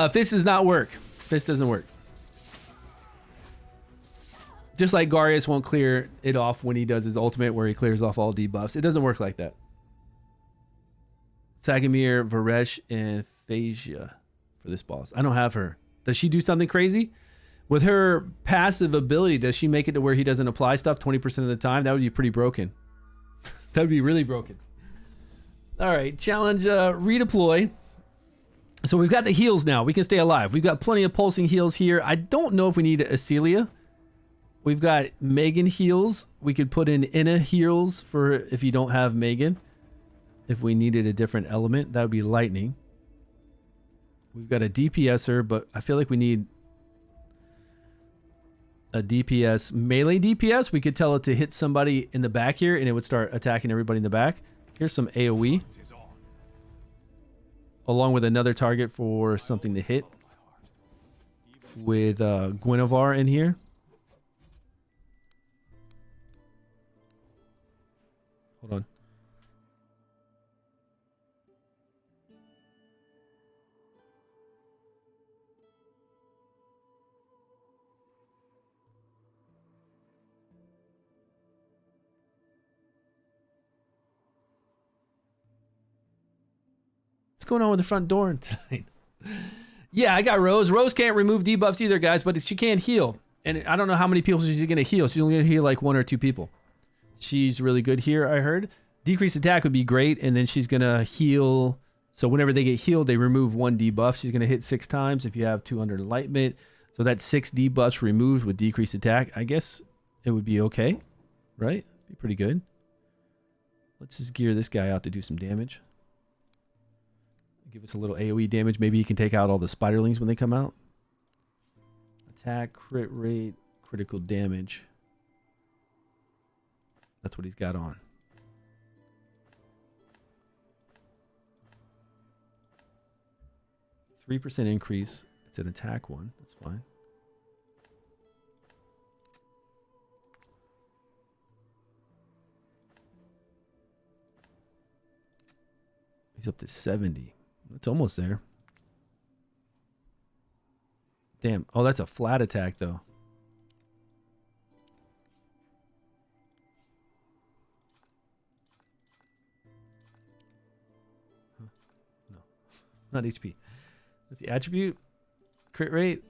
Fist does not work. Fist doesn't work. Just like Garius won't clear it off when he does his ultimate where he clears off all debuffs. It doesn't work like that. Sagamir, Varesh, and Phasia for this boss. I don't have her. Does she do something crazy? With her passive ability, does she make it to where he doesn't apply stuff 20% of the time? That would be pretty broken. That would be really broken. All right, challenge redeploy. So we've got the heals now. We can stay alive. We've got plenty of pulsing heals here. I don't know if we need Acelia. We've got Megan heals. We could put in Inna heals for if you don't have Megan. If we needed a different element, that would be lightning. We've got a DPSer, but I feel like we need a DPS. Melee DPS, we could tell it to hit somebody in the back here and it would start attacking everybody in the back. Here's some AoE. Along with another target for something to hit. With Guinevere in here. What's going on with the front door tonight? Yeah, I got Rose. Rose can't remove debuffs either, guys, but she can heal. And I don't know how many people she's going to heal. She's only going to heal like 1 or 2 people. She's really good here, I heard. Decreased attack would be great, and then she's going to heal. So whenever they get healed, they remove 1 debuff. She's going to hit 6 times if you have 200 enlightenment. So that's 6 debuffs removed with decreased attack. I guess it would be okay, right? Be pretty good. Let's just gear this guy out to do some damage. Give us a little AoE damage. Maybe he can take out all the spiderlings when they come out. Attack, crit rate, critical damage. That's what he's got on. 3% increase. It's an attack one. That's fine. He's up to 70. It's almost there. Damn. Oh, that's a flat attack, though. Huh. No. Not HP. That's the attribute. Crit rate.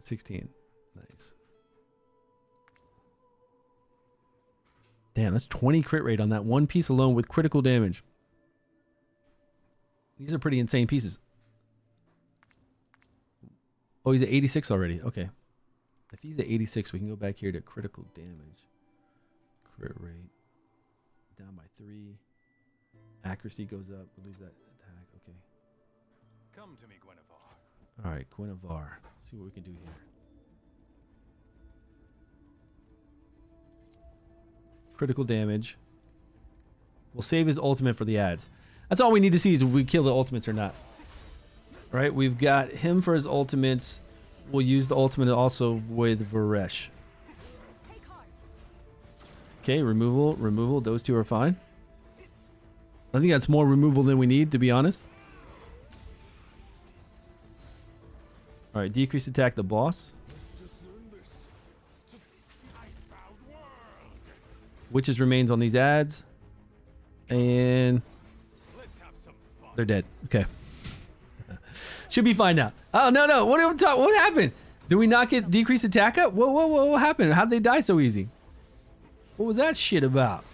16. Nice. Damn, that's 20 crit rate on that one piece alone with critical damage. These are pretty insane pieces. Oh, he's at 86 already. Okay. If he's at 86, we can go back here to critical damage. Crit rate. Down by 3. Accuracy goes up. We'll lose that attack. Okay. Come to me, Guinevere. All right, Guinevere. Let's see what we can do here. Critical damage. We'll save his ultimate for the ads. That's all we need to see is if we kill the ultimates or not. All right, we've got him for his ultimates. We'll use the ultimate also with Varesh. Okay, removal. Those two are fine. I think that's more removal than we need, to be honest. All right, decrease attack the boss. Witches remains on these ads. And they're dead. Okay. Should be fine now. Oh, no. What happened? Did we not get decreased attack up? Whoa. What happened? How'd they die so easy? What was that shit about?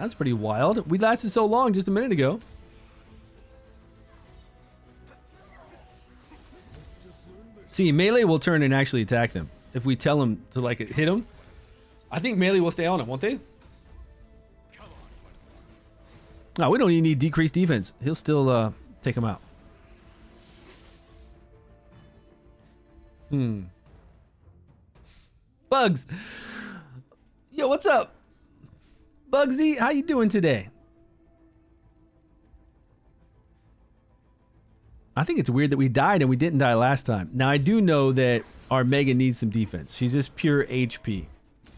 That's pretty wild. We lasted so long just a minute ago. See, melee will turn and actually attack them. If we tell them to like hit them, I think melee will stay on them, won't they? No, we don't even need decreased defense. He'll still take them out. Bugs. Yo, what's up? Bugsy, how you doing today? I think it's weird that we died and we didn't die last time. Now, I do know that our Megan needs some defense. She's just pure HP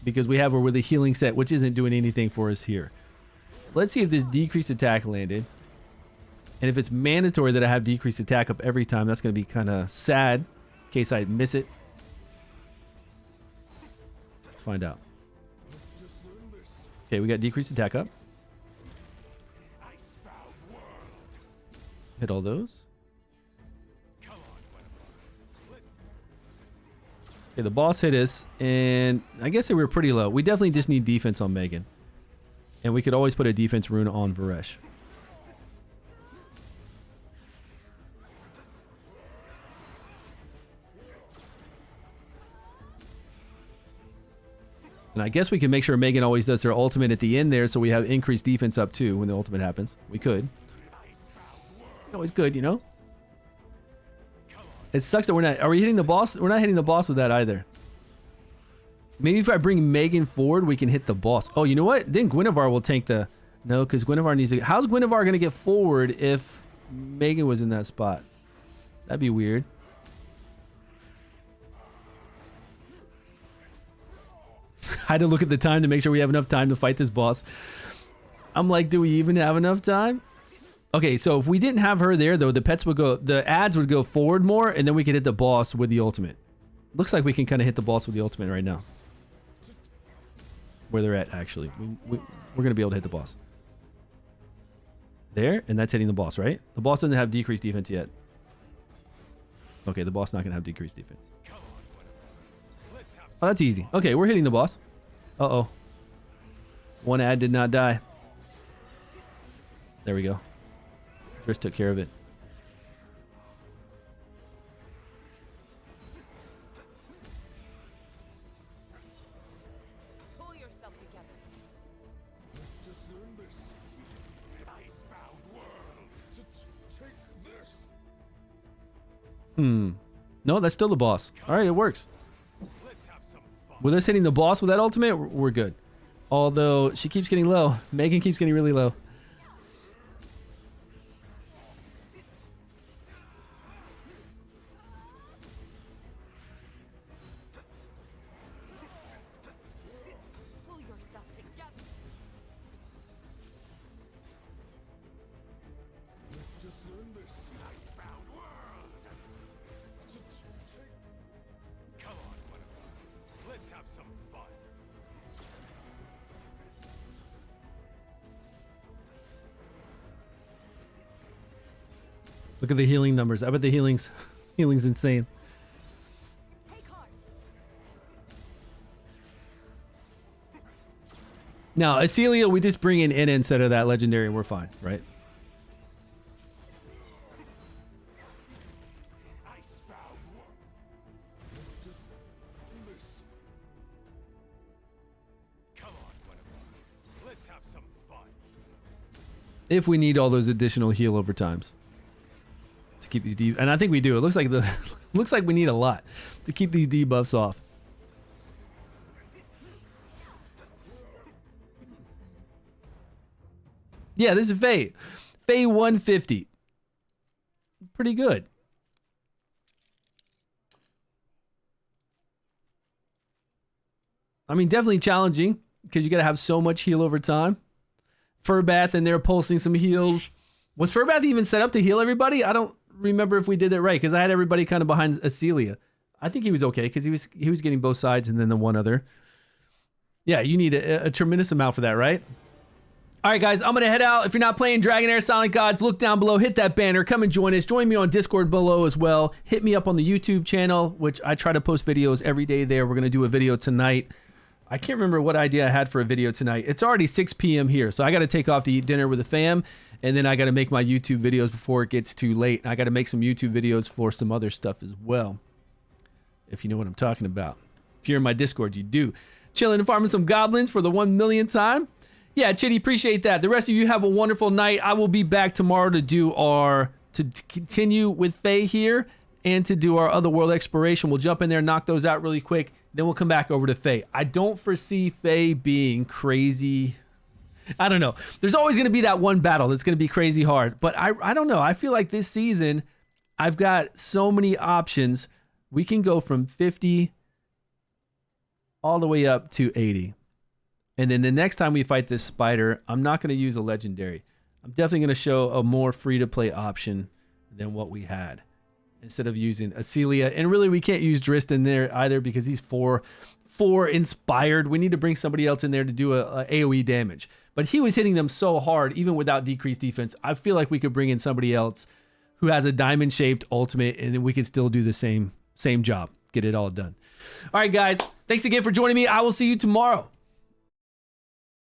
because we have her with a healing set, which isn't doing anything for us here. Let's see if this decreased attack landed. And if it's mandatory that I have decreased attack up every time, that's going to be kind of sad in case I miss it. Let's find out. Okay, we got decreased attack up. Hit all those. Okay, the boss hit us, and I guess they were pretty low. We definitely just need defense on Megan. And we could always put a defense rune on Varesh. And I guess we can make sure Megan always does her ultimate at the end there so we have increased defense up too when the ultimate happens. We could. Always good, you know? It sucks that we're not... Are we hitting the boss? We're not hitting the boss with that either. Maybe if I bring Megan forward, we can hit the boss. Oh, you know what? Then Guinevere will tank the... No, because Guinevere needs to... How's Guinevere going to get forward if Megan was in that spot? That'd be weird. I had to look at the time to make sure we have enough time to fight this boss. I'm like, do we even have enough time? Okay, so if we didn't have her there, though, the ads would go forward more, and then we could hit the boss with the ultimate. Looks like we can kind of hit the boss with the ultimate right now. where they're at, actually. We're going to be able to hit the boss. There, and that's hitting the boss, right? The boss doesn't have decreased defense yet. Okay, the boss not going to have decreased defense. Oh, that's easy. Okay, we're hitting the boss. Uh-oh. One ad did not die. There we go. Chris took care of it. Pull yourself together. Let's just learn this. Icebound world. Take this. No, that's still the boss. All right, it works. Let's have some fun. With us hitting the boss with that ultimate, we're good. Although she keeps getting low. Megan keeps getting really low. Pull yourself together. Let's just learn this. Icebound world. Come on, whatever. Let's have some fun. Look at the healing numbers. I bet the healing's insane. Take heart. Now, Acelia, we just bring in instead of that legendary and we're fine, right? Icebound world. Let's just learn this. Come on, whatever. Let's have some fun. If we need all those additional heal over times to keep these and I think we do. It looks like looks like we need a lot to keep these debuffs off. Yeah, this is FEY. FEY 150. Pretty good. I mean, definitely challenging because you got to have so much heal over time. Furbath and they're pulsing some heals. Was Furbath even set up to heal everybody? I don't remember if we did it right because I had everybody kind of behind Acelia. I think he was okay because he was getting both sides and then the one other. Yeah, you need a tremendous amount for that, right? All right, guys, I'm going to head out. If you're not playing Dragonheir Silent Gods, look down below, hit that banner, come and join us. Join me on Discord below as well. Hit me up on the YouTube channel, which I try to post videos every day there. We're going to do a video tonight. I can't remember what idea I had for a video tonight. It's already 6 p.m. here, so I got to take off to eat dinner with the fam, and then I got to make my YouTube videos before it gets too late. I got to make some YouTube videos for some other stuff as well, if you know what I'm talking about. If you're in my Discord, you do. Chilling and farming some goblins for the 1 millionth time. Yeah, Chitty, appreciate that. The rest of you have a wonderful night. I will be back tomorrow to continue with FEY here and to do our Otherworld exploration. We'll jump in there, knock those out really quick. Then we'll come back over to FEY. I don't foresee FEY being crazy. I don't know. There's always going to be that one battle that's going to be crazy hard. But I don't know. I feel like this season, I've got so many options. We can go from 50 all the way up to 80. And then the next time we fight this spider, I'm not going to use a legendary. I'm definitely going to show a more free-to-play option than what we had, instead of using Acelia. And really, we can't use Drist in there either because he's four inspired. We need to bring somebody else in there to do a AoE damage. But he was hitting them so hard, even without decreased defense. I feel like we could bring in somebody else who has a diamond-shaped ultimate, and then we could still do the same job. Get it all done. All right, guys. Thanks again for joining me. I will see you tomorrow.